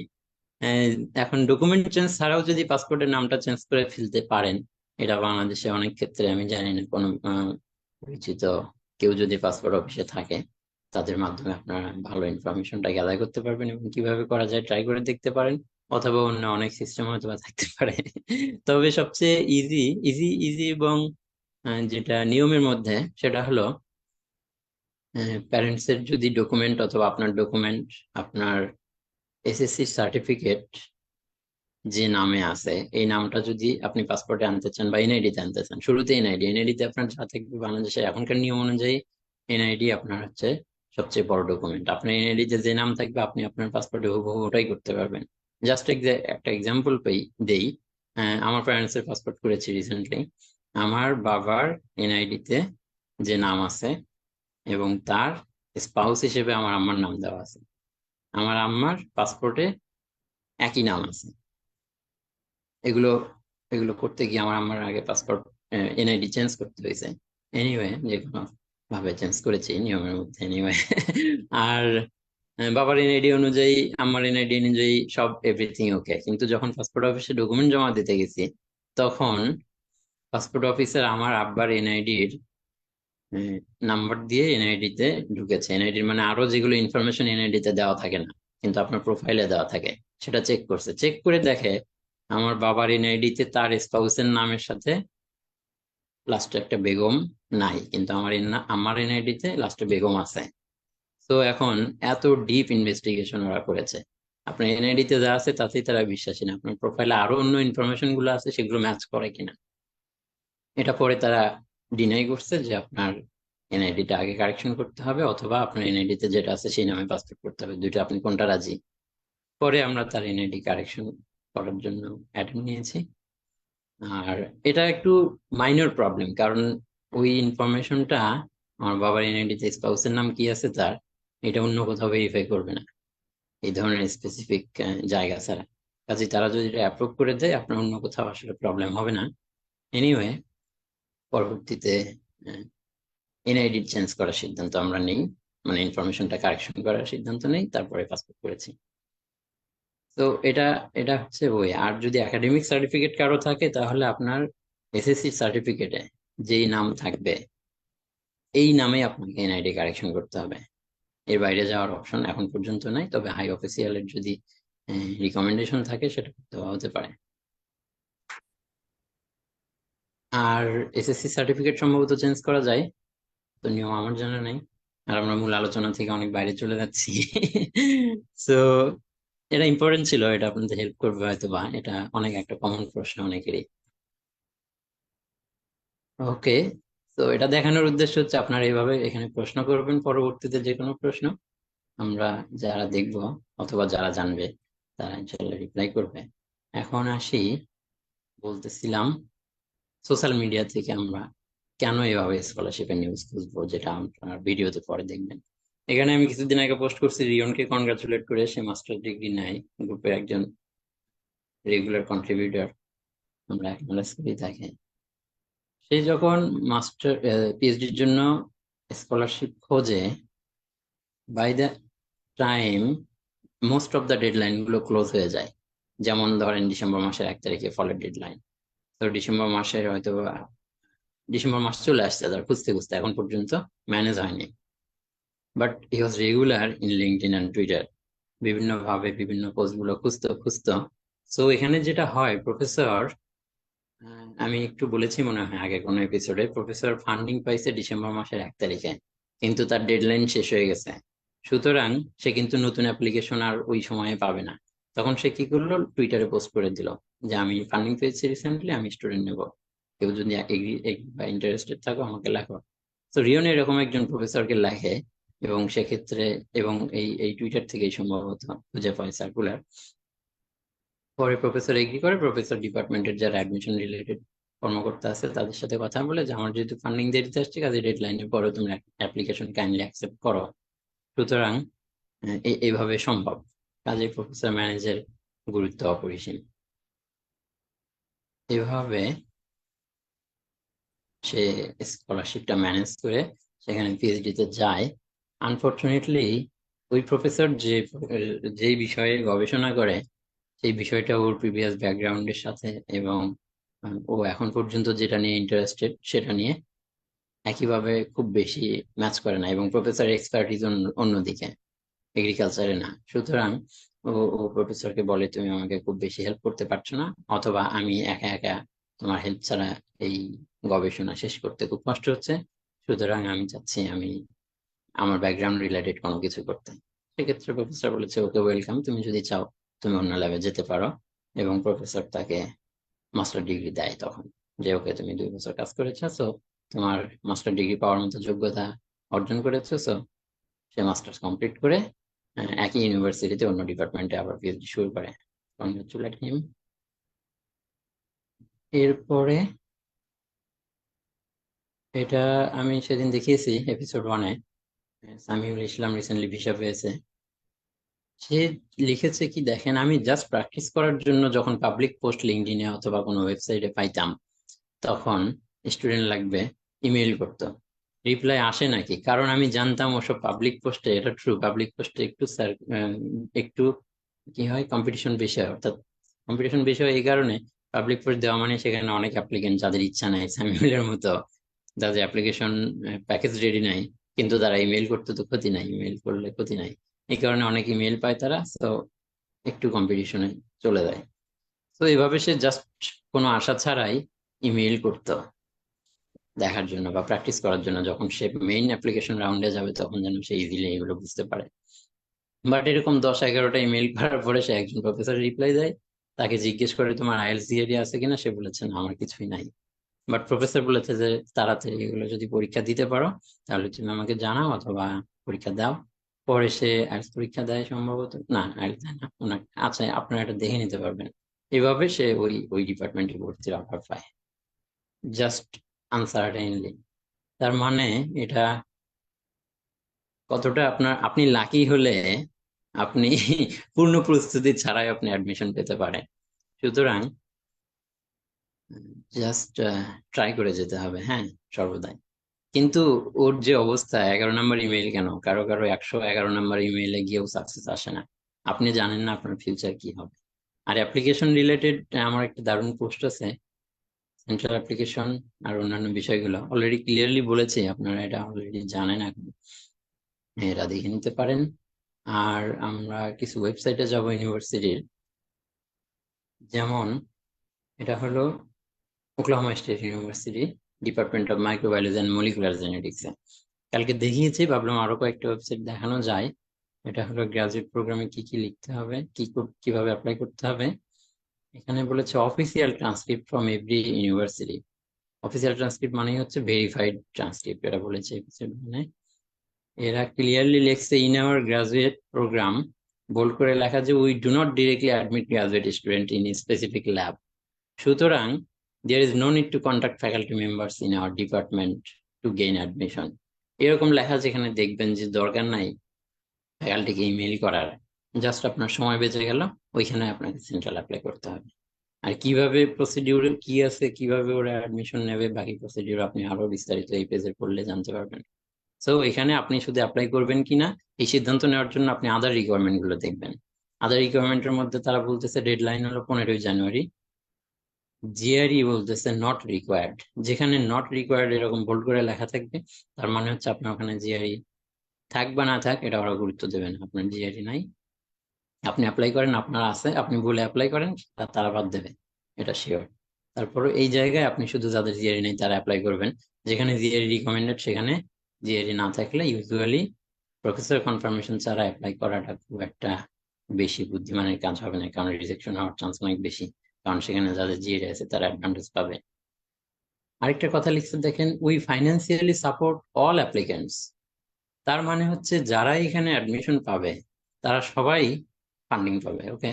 এখন ডকুমেন্ট চেঞ্জ ছাড়াও যদি পাসপোর্টের নামটা চেঞ্জ করে ফেলতে পারেন, এটা বাংলাদেশে অনেক ক্ষেত্রে আমি জানি না কোনো পরিচিত কেউ যদি পাসপোর্ট অফিসে থাকে, তাদের মাধ্যমে আপনারা ভালো ইনফরমেশনটা গ্যাদার করতে পারবেন এবং কিভাবে করা যায় ট্রাই করে দেখতে পারেন। অথবা অন্য অনেক সিস্টেম হয়তো বা থাকতে পারে। তবে সবচেয়ে ইজি ইজি ইজি এবং যেটা নিয়মের মধ্যে, সেটা হলো প্যারেন্টস এর যদি ডকুমেন্ট অথবা আপনার ডকুমেন্ট, আপনার এসএসসি সার্টিফিকেট যে নামে আছে, এই নামটা যদি আপনি পাসপোর্টে আনতে চান বা এনআইডি তে আনতে চান, শুরুতে এনআইডি, এনআইডি তে আপনার যা থাকবে বাংলাদেশের এখনকার নিয়ম অনুযায়ী, এনআইডি আপনার হচ্ছে সবচেয়ে বড় ডকুমেন্ট। আপনার এনআইডি তে যে নাম থাকবে আপনি আপনার পাসপোর্টে হুবহু ওটাই করতে পারবেন। জাস্ট একটা এক্সাম্পল দেই। আমার প্যারেন্টস এর পাসপোর্ট করেছি রিসেন্টলি। আমার বাবার এনআইডি তে যে নাম আছে এবং তার স্পাউস হিসেবে আমার আম্মার নাম দেওয়া আছে, আমার আম্মার পাসপোর্টে একই নাম আছে। এগুলো এগুলো করতে গিয়ে আমার আগে পাসপোর্ট এনআইডি চেঞ্জ করতে হয়েছে। এনিওয়ে, যে কোনো ভাবে চেঞ্জ করেছি নিয়মের মধ্যে, এনিওয়ে। আর বাবার এনআইডি অনুযায়ী, আমার এনআইডি অনুযায়ী সব এভরিথিং ওকে, কিন্তু যখন পাসপোর্ট অফিসে ডকুমেন্ট জমা দিতে গেছি, তখন পাসপোর্ট অফিসার আমার আব্বার এনআইডির নাম্বার দিয়ে এনআইডি তে ঢুকেছে। এনআইডির মানে আরো যেগুলো ইনফরমেশন এনআইডি তে দেওয়া থাকে না কিন্তু আপনার প্রোফাইলে দেওয়া থাকে, সেটা চেক করছে। চেক করে দেখে আমার বাবার এনআইডি তে তার স্পাউসের নামের সাথে লাস্টে একটা বেগম নাই, কিন্তু আমার এনআইডি তে লাস্টে বেগম আছে। তো এখন এত ডিপ ইনভেস্টিগেশন ওরা করেছে, আপনার এনআইডি তে যা আছে তাতেই তারা বিশ্বাসী না, আপনার প্রোফাইলে আরো অন্য ইনফরমেশন গুলো আছে সেগুলো ম্যাচ করে কিনা। এটা পরে তারা ডিনাই করছে যে আপনার এনআইডি টা আগে কারেকশন করতে হবে, অথবা আপনার এনআইডি তে যেটা আছে সেই নামে পাসপোর্ট করতে হবে, দুইটা আপনি কোনটা রাজি। পরে আমরা তার এনআইডি কারেকশন করার জন্য অ্যাটেম্প নিয়েছি। আর এটা একটু মাইনর প্রবলেম, কারণ ওই ইনফরমেশনটা আমার বাবার এনআইডি তে স্পাউসের নাম কি আছে তার, এটা অন্য কোথাও ভেরিফাই করবে না এই ধরনের স্পেসিফিক জায়গা ছাড়া। কাজে তারা যদি এটা অ্যাপ্রুভ করে দেয়, আপনার অন্য কোথাও আসলে প্রবলেম হবে না। এনিওয়ে, পরবর্তীতে এনআইডি চেঞ্জ করার সিদ্ধান্ত আমরা নেই, মানে ইনফরমেশনটা কারেকশন করার সিদ্ধান্ত নেই, তারপরে পাসপোর্ট করেছি। তো এটা এটা হচ্ছে ওই। আর যদি একাডেমিক সার্টিফিকেট কারো থাকে, তাহলে আপনার এসএসসি সার্টিফিকেটে যেই নাম থাকবে এই নামে আপনাকে এনআইডি কারেকশন করতে হবে। এর বাইরে যাওয়ার অপশন এখন পর্যন্ত নাই, তবে হাই অফিসিয়ালের যদি রিকমেন্ডেশন থাকে সেটা করতে হতে পারে। আর এসএসসি সার্টিফিকেট সম্ভবত চেঞ্জ করা যায়, তো নিয়ম আমার জানা নাই। আর আমরা মূল আলোচনা থেকে অনেক বাইরে চলে যাচ্ছি। সো এটা ইম্পর্টেন্ট ছিল, এটা আপনাদের হেল্প করবে হয়তো, বা এটা অনেক একটা কমন প্রশ্ন অনেকেরই। ওকে, তো এটা দেখানোর উদ্দেশ্য হচ্ছে আপনারা এইভাবে এখানে প্রশ্ন করবেন, পরবর্তীতে যে কোনো প্রশ্ন আমরা যারা দেখব অথবা যারা জানবে তারা ইনশাল্লাহ রিপ্লাই করবে। এখন আসি, বলতেছিলাম সোশ্যাল মিডিয়া থেকে আমরা কেন এভাবে স্কলারশিপের নিউজ খুঁজবো, যেটা আপনার ভিডিওতে পরে দেখবেন। এখানে আমি কিছুদিন আগে পোস্ট করছি রিয়নকে কনগ্রাচুলেট করে, সে মাস্টার ডিগ্রি নেয়, গ্রুপের একজন রেগুলার কন্ট্রিবিউটর, আমরা অ্যাকনোলেজ করি তাকে। সে যখন মাস্টার পিএইচডির জন্য স্কলারশিপ খোঁজে, by the time most of the deadline গুলো ক্লোজ হয়ে যায়। যেমন ধরেন ডিসেম্বর মাসের 1 তারিখে ফলের ডেডলাইন, তো ডিসেম্বর মাসের হয়তো ডিসেম্বর মাস চলে আসছে, তার খুঁজতে খুঁজতে এখন পর্যন্ত ম্যানেজ হয়নি। But he was regular in LinkedIn and Twitter, বিভিন্ন ভাবে বিভিন্ন পোস্ট গুলো খুঁজতো খুঁজতো। সো এখানে যেটা হয়, প্রফেসর, আমি একটু বলেছি মনে হয় আগে কোনো এপিসোডে, প্রফেসর ফান্ডিং পাইছে ডিসেম্বর মাসের 1 তারিখে, কিন্তু তার ডেডলাইন শেষ হয়ে গেছে। সুতরাং সে কিন্তু নতুন অ্যাপ্লিকেশন আর ওই সময়ে পাবে না। তখন সে কি করলো, টুইটারে পোস্ট করে দিল যে আমি ফান্ডিং পেয়েছি রিসেন্টলি, আমি স্টুডেন্ট নেব, কেউ যদি এগ্রি বা ইন্টারেস্টেড থাকো আমাকে লেখো। তো রিয়ন এরকম একজন প্রফেসরকে লেখে, এবং সেক্ষেত্রে এবং এই এই টুইটার থেকেই সম্ভবত খুঁজে পায় সার্কুলার। পরে প্রফেসর এগ্রি করে, প্রফেসর ডিপার্টমেন্টের যারা অ্যাডমিশন রিলেটেড কর্মকর্তা আছে তাদের সাথে কথা বলে যে আমার যেহেতু ফান্ডিং দেরিতে আসছে, কাজে ডেডলাইনের পরে তুমি অ্যাপ্লিকেশন কাইন্ডলি অ্যাকসেপ্ট করো। সুতরাং এইভাবে সম্ভব। কাজে প্রফেসর ম্যানেজের গুরুত্ব অপরিসীম। এভাবে সে স্কলারশিপটা ম্যানেজ করে সেখানে পিএইচডি তে যায়। আনফরচুনেটলি ওই প্রফেসর যে বিষয়ে গবেষণা করে, সেই বিষয়টা ওর প্রিভিয়াস ব্যাকগ্রাউন্ডের সাথে এবং ও এখন পর্যন্ত যেটা নিয়ে ইন্টারেস্টেড সেটা নিয়ে একইভাবে খুব বেশি ম্যাচ করে না, এবং প্রফেসর এক্সপার্টিজ অন্যদিকে, এগ্রিকালচারে না। সুতরাং ও প্রফেসরকে বলে তুমি আমাকে খুব বেশি হেল্প করতে পারছো না, অথবা আমি একা একা তোমার হেল্প ছাড়া এই গবেষণা শেষ করতে খুব কষ্ট হচ্ছে, সুতরাং আমি চাচ্ছি আমি আমার ব্যাকগ্রাউন্ড রিলেটেড কোনো কিছু করতে। সেক্ষেত্রে প্রফেসর বলেছে ওকে ওয়েলকাম, তুমি যদি চাও তুমি অন্য ল্যাবে যেতে পারো। এবং প্রফেসর তাকে মাস্টার ডিগ্রি দেয় তখন, যে ওকে তুমি 2 বছর কাজ করেছো, সো তোমার মাস্টার ডিগ্রি পাওয়ার মতো যোগ্যতা অর্জন করেছো। সো সে মাস্টার্স কমপ্লিট করে একই ইউনিভার্সিটিতে অন্য ডিপার্টমেন্টে আবার পিএইচডি শুরু করে। কংগ্রেচুলেট হিম। এরপরে এটা আমি সেদিন দেখিয়েছি এপিসোড 1-এ, সামিউল ইসলাম রিসেন্টলি ভিসা পেয়েছে। সে লিখেছে কি দেখেন, আমি জাস্ট প্র্যাকটিস করার জন্য যখন পাবলিক পোস্ট লিঙ্কডইনে অথবা কোনো ওয়েবসাইটে পাইতাম, তখন স্টুডেন্ট লাগবে ইমেইল করতো, রিপ্লাই আসে নাকি, কারণ আমি জানতাম ওসব পাবলিক পোস্টে, এটা ট্রু, পাবলিক পোস্টে একটু স্যার একটু কি হয়, কম্পিটিশন বেশি হয়। অর্থাৎ কম্পিটিশন বেশি হয় এই কারণে, পাবলিক পোস্ট দেওয়া মানে সেখানে অনেক অ্যাপ্লিকেন্ট যাদের ইচ্ছা নাই, স্যামুয়েলের মতো যাদের অ্যাপ্লিকেশন প্যাকেজ রেডি নাই, কিন্তু তারা ইমেল করতে তো ক্ষতি নাই, ইমেল করলে ক্ষতি নাই, এই কারণে অনেক ইমেল পায় তারা। তো একটু কম্পিটিশনে চলে যায়। তো এইভাবে সে জাস্ট কোনো আশা ছাড়াই ইমেইল করতো দেখার জন্য বা প্র্যাকটিস করার জন্য, যখন সে মেইন অ্যাপ্লিকেশন রাউন্ডে যাবে তখন যেন সে ইজিলি এগুলো বুঝতে পারে। বাট এরকম 10-11টা ইমেল করার পরে সে একজন প্রফেসর রিপ্লাই দেয়, তাকে জিজ্ঞেস করে তোমার আইএলটিএস জিআরই আছে কিনা, সে বলেছে না আমার কিছুই নাই। বাট প্রফেসর বলেছে যে তাড়াতাড়ি এগুলো যদি পরীক্ষা দিতে পারো তাহলে তুমি আমাকে জানাও, অথবা পরীক্ষা দাও। পরে সে আইএলটিএস পরীক্ষা দেয় সম্ভবত, না আইএলটিএস দেয় না, ওনাকে আচ্ছা আপনারা এটা দেখে নিতে পারবেন। এভাবে সে ওই ওই ডিপার্টমেন্টে ভর্তির অফার পায়, জাস্ট আনসার্টেনলি। তার মানে এটা কতটা আপনার, আপনি লাকি হলে আপনি পূর্ণ প্রস্তুতি ছাড়াই আপনি অ্যাডমিশন পেতে পারেন। সুতরাং জাস্ট ট্রাই করে যেতে হবে, হ্যাঁ, সর্বদাই। কিন্তু ওর যে অবস্থা, 11 নম্বর ইমেল কেন, কারো কারো 111 নম্বর ইমেইলে গিয়েও সাকসেস আসে না। আপনি জানেন না আপনার ফিউচার কি হবে। আর অ্যাপ্লিকেশন রিলেটেড আমার একটা দারুণ পোস্ট আছে, সেন্ট্রাল অ্যাপ্লিকেশন আর অন্যান্য বিষয়গুলো অলরেডি ক্লিয়ারলি বলেছি, আপনারা এটা অলরেডি জানেন এখন, এরা দেখে নিতে পারেন। আর আমরা কিছু ওয়েবসাইটে যাব ইউনিভার্সিটির, যেমন এটা হলো Oklahoma state university, department of microbiology and molecular genetics. কালকে দেখিয়েছি, ভাবলাম আরো কয়েকটা ওয়েবসাইট দেখানো যায়। এটা হলো গ্রাজুয়েট প্রোগ্রামে কি কি লিখতে হবে, কিভাবে অ্যাপ্লাই করতে হবে। এখানে বলেছে official transcript from every university. Official transcript মানে হচ্ছে ভেরিফাইড ট্রান্সক্রিপ্ট, এটা বলেছে মানে এরা ক্লিয়ারলি লিখছে in our graduate program, bold করে লেখা যে we do not directly admit graduate student in specific lab. সুতরাং there is no need to contact faculty members in our department to gain admission. এরকম লেখা যেখানে দেখবেন যে দরকার নাই ফ্যাকাল্টিকে ইমেল করার, জাস্ট আপনার সময় বেঁচে গেল, ওইখানে আপনাকে সেন্ট্রাল অ্যাপ্লাই করতে হবে। আর কিভাবে প্রসিডিউর কি আছে, কিভাবে ওরা অ্যাডমিশন নেবে, বাকি প্রসিডিউর আপনি আরো বিস্তারিত এই পেজে পড়লে জানতে পারবেন। সো এখানে আপনি শুধু অ্যাপ্লাই করবেন কিনা এই সিদ্ধান্ত নেওয়ার জন্য আপনি আদার রিকোয়ারমেন্ট গুলো দেখবেন। আদার রিকোয়ারমেন্টের মধ্যে তারা বলতেছে ডেডলাইন হলো 15ই জানুয়ারি। জিআরই বলতেছে নট রিকোয়ার্ড। যেখানে নট রিকোয়ার্ড এরকম বোল্ড করে লেখা থাকবে, তার মানে হচ্ছে আপনার ওখানে জিআরই থাক বা না থাক এটা ওরা গুরুত্ব দেবে না, আপনার জিআরই নাই, আপনি অ্যাপ্লাই করেন, আপনার আছে, আপনি বলে অ্যাপ্লাই করেন, তারা বাদ দেবে, এটা শিওর। তারপরে এই জায়গায় আপনি শুধু যাদের জিআরই নেই তারা অ্যাপ্লাই করবেন। যেখানে জিআরই রিকমেন্ডেড সেখানে, জিআরই না থাকলে ইউজুয়ালি প্রফেসর কনফার্মেশন ছাড়া অ্যাপ্লাই করাটা খুব একটা বেশি বুদ্ধিমানের কাজ হবে না, কারণ রিজেকশন হওয়ার চান্স অনেক বেশি, কারণ সেখানে যাদের জিআরই আছে তারা অ্যাডভান্টেজ পাবে। আরেকটা কথা লিখছে দেখেন, we financially support all applicants. তার মানে হচ্ছে যারা এখানে অ্যাডমিশন পাবে তারা সবাই ফান্ডিং পাবে। ওকে,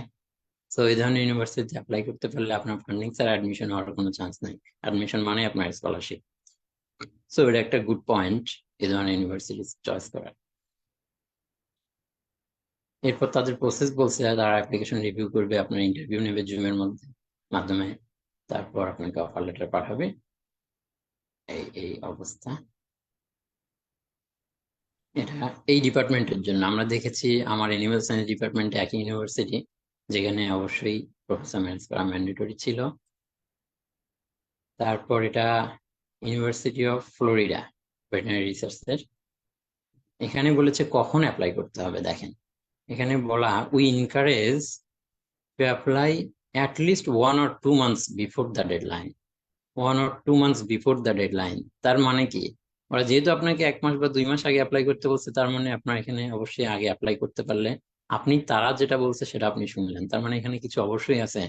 তো এই ধরনের ইউনিভার্সিটিতে অ্যাপ্লাই করতে পারলে আপনার ফান্ডিং ছাড়া অ্যাডমিশন হওয়ার কোনো চান্স নাই। অ্যাডমিশন মানে আপনার স্কলারশিপ। সো এটা একটা গুড পয়েন্ট এই ধরনের ইউনিভার্সিটি চয়েস করার। এরপর তাদের প্রসেস বলছে, তারা অ্যাপ্লিকেশন রিভিউ করবে, আপনার ইন্টারভিউ নেবে জুমের মাধ্যমে, তারপর আপনাকে অফার লেটার পাঠাবে। এই এই অবস্থা। এটা এই ডিপার্টমেন্টের জন্য আমরা দেখেছি আমার এনিমেল সায়েন্স ডিপার্টমেন্টে একই ইউনিভার্সিটি, যেখানে অবশ্যই প্রফেসর ম্যানেজ করা ম্যান্ডেটরি ছিল। তারপর এটা ইউনিভার্সিটি অফ ফ্লোরিডা ভেটেরিনারি রিসার্চের। এখানে বলেছে কখন অ্যাপ্লাই করতে হবে, দেখেন এখানে বলা we encourage to apply at least 1 or 2 months before the deadline. 1 or 2 months before the deadline তার মানে কি, ওরা যেহেতু আপনাকে 1 মাস বা 2 মাস আগে অ্যাপ্লাই করতে বলছে, তার মানে আপনার এখানে অবশ্যই আগে অ্যাপ্লাই করতে পারলে আপনি তারা যেটা বলছে সেটা আপনি শুনলেন, তার মানে এখানে কিছু অবশ্যই আছে।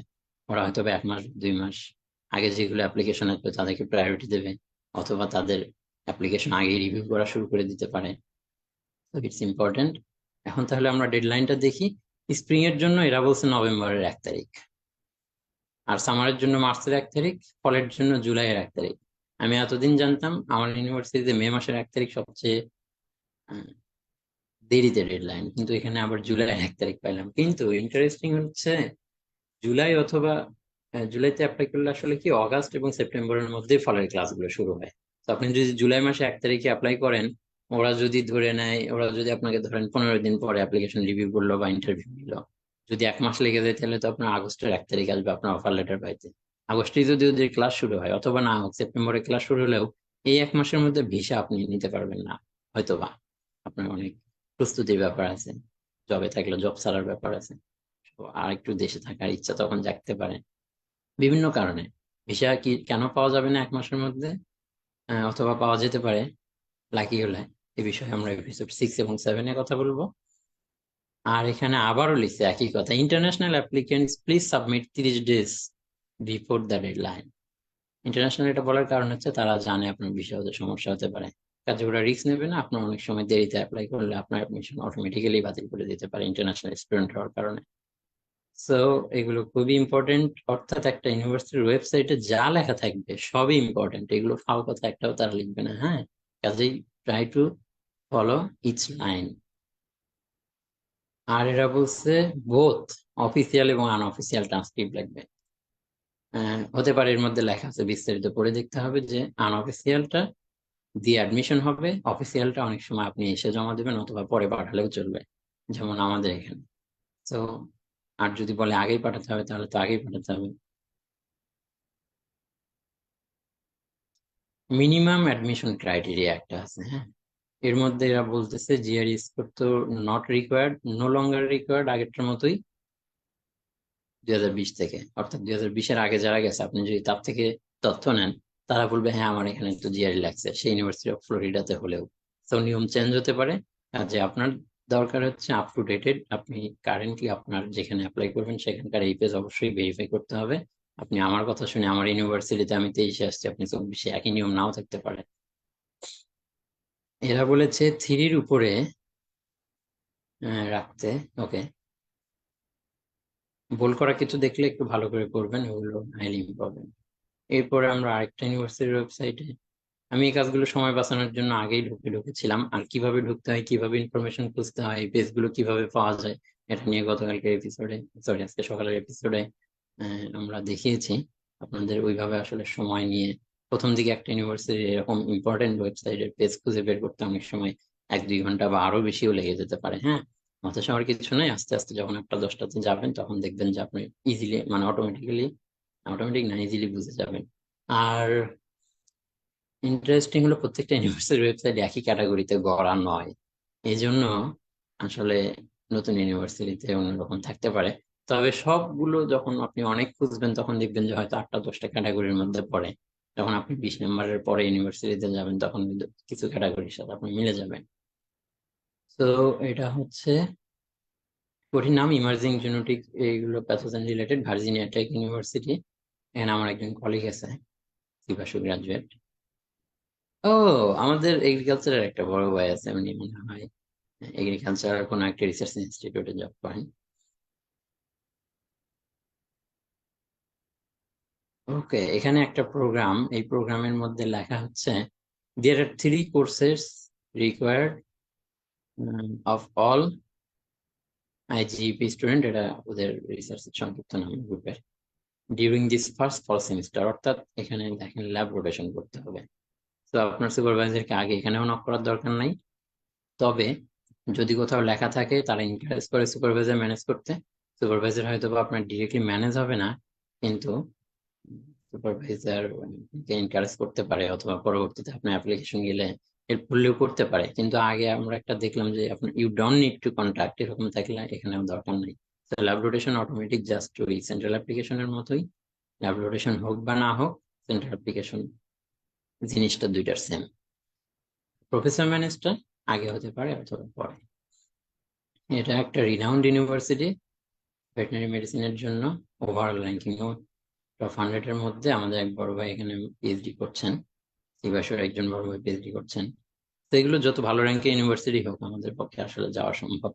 ওরা হয়তো 1 মাস 2 মাস আগে যেগুলো অ্যাপ্লিকেশন আসবে তাদেরকে প্রায়োরিটি দেবে, অথবা তাদের অ্যাপ্লিকেশন আগে রিভিউ করা শুরু করে দিতে পারে। তো ইটস ইম্পর্টেন্ট। এখন তাহলে আমরা ডেডলাইনটা দেখি। স্প্রিং এর জন্য এরা বলছে নভেম্বরের 1 তারিখ, আর সামারের জন্য মার্চের 1 তারিখ, ফলের জন্য জুলাইয়ের 1 তারিখ। আমি এতদিন জানতাম আমার ইউনিভার্সিটিতে মে মাসের 1 তারিখ সবচেয়ে আহ, দেরিতে ডেডলাইন, কিন্তু এখানে আবার জুলাইয়ের 1 তারিখ পাইলাম। কিন্তু ইন্টারেস্টিং হচ্ছে জুলাই অথবা জুলাইতে অ্যাপ্লাই করলে আসলে কি অগাস্ট এবং সেপ্টেম্বরের মধ্যে ফলের ক্লাসগুলো শুরু হয়। তো আপনি যদি জুলাই মাসে 1 তারিখে অ্যাপ্লাই করেন, ওরা যদি ধরে নেয়, ওরা যদি আপনাকে ধরেন 15 দিন পরে অ্যাপ্লিকেশন রিভিউ করলো বা ইন্টারভিউ নিল, যদি 1 মাস লেগে যায় তাহলে তো আপনার আগস্টের 1 তারিখ আসবে আপনার অফার লেটার পাইতে। আগস্টে যদি ওদের ক্লাস শুরু হয়, অথবা না হোক সেপ্টেম্বরে ক্লাস শুরু হলেও এই 1 মাসের মধ্যে ভিসা আপনি নিতে পারবেন না হয়তোবা। আপনার অনেক প্রস্তুতির ব্যাপার আছে, জবে থাকলে জব ছাড়ার ব্যাপার আছে, তো আর একটু দেশে থাকার ইচ্ছা তখন জাগতে পারে বিভিন্ন কারণে। ভিসা কি কেন পাওয়া যাবে না 1 মাসের মধ্যে, অথবা পাওয়া যেতে পারে লাকি হলে, এ বিষয়ে আমরা এপিসোড 6 এবং 7-এ কথা বলবো। আর এখানে আবারও লিখছে একই কথা, international applicants please submit 30 days before the deadline. International এটা বলার কারণ হচ্ছে তারা জানে আপনার বিষয়ে ওদের সমস্যা হতে পারে, কাজে ওরা রিস্ক নেবে না আপনার অনেক সময় দেরিতে অ্যাপ্লাই করলে আপনার অ্যাডমিশন অটোমেটিক্যালি বাতিল করে দিতে পারে ইন্টারন্যাশনাল স্টুডেন্ট হওয়ার কারণে। সো এগুলো খুবই ইম্পর্টেন্ট, অর্থাৎ একটা ইউনিভার্সিটির ওয়েবসাইটে যা লেখা থাকবে সবই ইম্পর্টেন্ট, এগুলো ফাও কথা একটাও তারা লিখবে না। হ্যাঁ, কাজেই try to follow each line. আর এরা বলছে বোথ অফিসিয়াল এবং আনঅফিসিয়াল ট্রান্সক্রিপ্ট লাগবে। হতে পারে এর মধ্যে লেখা আছে, বিস্তারিত পড়ে দেখতে হবে যে আনঅফিসিয়ালটা দিয়ে অ্যাডমিশন হবে, অফিসিয়ালটা অনেক সময় আপনি এসে জমা দেবেন অথবা পরে পাঠালেও চলবে, যেমন আমাদের এখানে। তো আর যদি বলে আগেই পাঠাতে হবে তাহলে তো আগেই পাঠাতে হবে। মিনিমাম অ্যাডমিশন ক্রাইটেরিয়া একটা আছে, হ্যাঁ, এর মধ্যে এরা বলতেছে জিআরই স্কোর তো not required, no longer required, আগেরটার মতোই 2020 থেকে, অর্থাৎ 2020-এর আগে যারা গেছে আপনি যদি তার থেকে তথ্য নেন, তারা বলবে হ্যাঁ আমার এখানে তো জিআরই লাগছে, সেই ইউনিভার্সিটি অফ ফ্লোরিডাতে হলেও। তো নিয়ম চেঞ্জ হতে পারে। আর যে আপনার দরকার হচ্ছে আপ টু ডেটেড, আপনি কারেন্টলি আপনার যেখানে অ্যাপ্লাই করবেন সেখানকার এই পেজ অবশ্যই ভেরিফাই করতে হবে। আপনি আমার কথা শুনে আমার ইউনিভার্সিটিতে আমি 23-এ আসছি, আপনি 24-এ, একই নিয়ম নাও থাকতে পারে। এরা বলেছে 3-র উপরে রাখতে। ওকে, ভুল করা কিছু দেখলে একটু ভালো করে করবেন, এগুলো হাইলি ইম্পর্টেন্ট। এরপরে আমরা আরেকটা ইউনিভার্সিটির ওয়েবসাইটে, আমি এই কাজগুলো সময় বাঁচানোর জন্য আগেই ঢুকেছিলাম, আর কিভাবে ঢুকতে হয়, কিভাবে ইনফরমেশন খুঁজতে হয়, পেজগুলো কিভাবে পাওয়া যায়, এটা নিয়ে গতকালকের এপিসোডে, সরি আজকে সকালের এপিসোডে আমরা দেখিয়েছি আপনাদের। ওইভাবে আসলে সময় নিয়ে প্রথম দিকে একটা ইউনিভার্সিটির এরকম ইম্পর্টেন্ট ওয়েবসাইটের পেজ খুঁজে বের করতে অনেক সময় 1-2 ঘন্টা বা আরো বেশিও লেগে যেতে পারে। হ্যাঁ, হতাশ হওয়ার কিছু নাই, আস্তে আস্তে যখন একটা 10টাতে যাবেন তখন দেখবেন যে আপনি ইজিলি, মানে অটোমেটিক না, ইজিলি বুঝে যাবেন। আর ইন্টারেস্টিং হলো প্রত্যেকটা ইউনিভার্সিটির ওয়েবসাইট একই ক্যাটাগরিতে গড়া নয়, এই জন্য আসলে নতুন ইউনিভার্সিটিতে অন্যরকম থাকতে পারে। তবে সবগুলো যখন আপনি অনেক খুঁজবেন তখন দেখবেন যে হয়তো 8টা 10টা ক্যাটাগরির মধ্যে পড়ে। যখন আপনি 20 নম্বরের পরে ইউনিভার্সিটিতে যাবেন তখন কিন্তু কিছু ক্যাটাগরির সাথে আপনি মিলে যাবেন। তো এটা হচ্ছে কঠিন নাম, ইমার্জিং জেনেটিক, এইগুলো pathogen related, Virginia Tech University. এখানে আমার একজন কলিগ আছে, সিভাসু গ্রাজুয়েট। ও, আমাদের এগ্রিকালচারের একটা বড় ভাই আছে, উনি মনে হয় এগ্রিকালচার কোনো একটা রিসার্চ ইনস্টিটিউটে জব করেন। ওকে, এখানে একটা প্রোগ্রাম, এই প্রোগ্রামের মধ্যে লেখা হচ্ছে there are 3 courses required of all IGP student, এটা ওদের রিসার্চ সংক্ষিপ্ত নাম গ্রুপের, during this first fall semester. অর্থাৎ এখানে দেখেন ল্যাব রোটেশন করতে হবে। তো আপনার সুপারভাইজারকে আগে এখানেও নক করার দরকার নাই। তবে যদি কোথাও লেখা থাকে তারা এনকারেজ করে সুপারভাইজার ম্যানেজ করতে, সুপারভাইজার হয়তো বা আপনার ডিরেক্টলি ম্যানেজ হবে না, কিন্তু সুপারভাইজার এনকারেজ করতে পারে, অথবা পরবর্তীতে আপনার অ্যাপ্লিকেশন গেলে হেল্প করলেও করতে পারে। কিন্তু আগে আমরা একটা দেখলাম যে আপনার you don't need to contact, এরকম থাকলে এখানেও দরকার নেই। তো ল্যাব রোটেশন অটোমেটিক, জাস্ট ওই সেন্ট্রাল অ্যাপ্লিকেশনের মতোই। ল্যাব রোটেশন হোক বা না হোক, সেন্ট্রাল অ্যাপ্লিকেশন জিনিসটা দুইটার সেম। প্রফেসর ম্যানেজটা আগে হতে পারে অথবা পরে। এটা একটা রিনাউন্ড ইউনিভার্সিটি ভেটেনারি মেডিসিনের জন্য। ওভারঅল র্যাঙ্কিং টপ 100-এর মধ্যে আমাদের এক বড় ভাই এখানে পিএইচডি করছেন, শিবাসের একজন বড় ভাই পিএইচডি করছেন। তো এগুলো যত ভালো র্যাঙ্কের ইউনিভার্সিটি হোক আমাদের পক্ষে আসলে যাওয়া সম্ভব।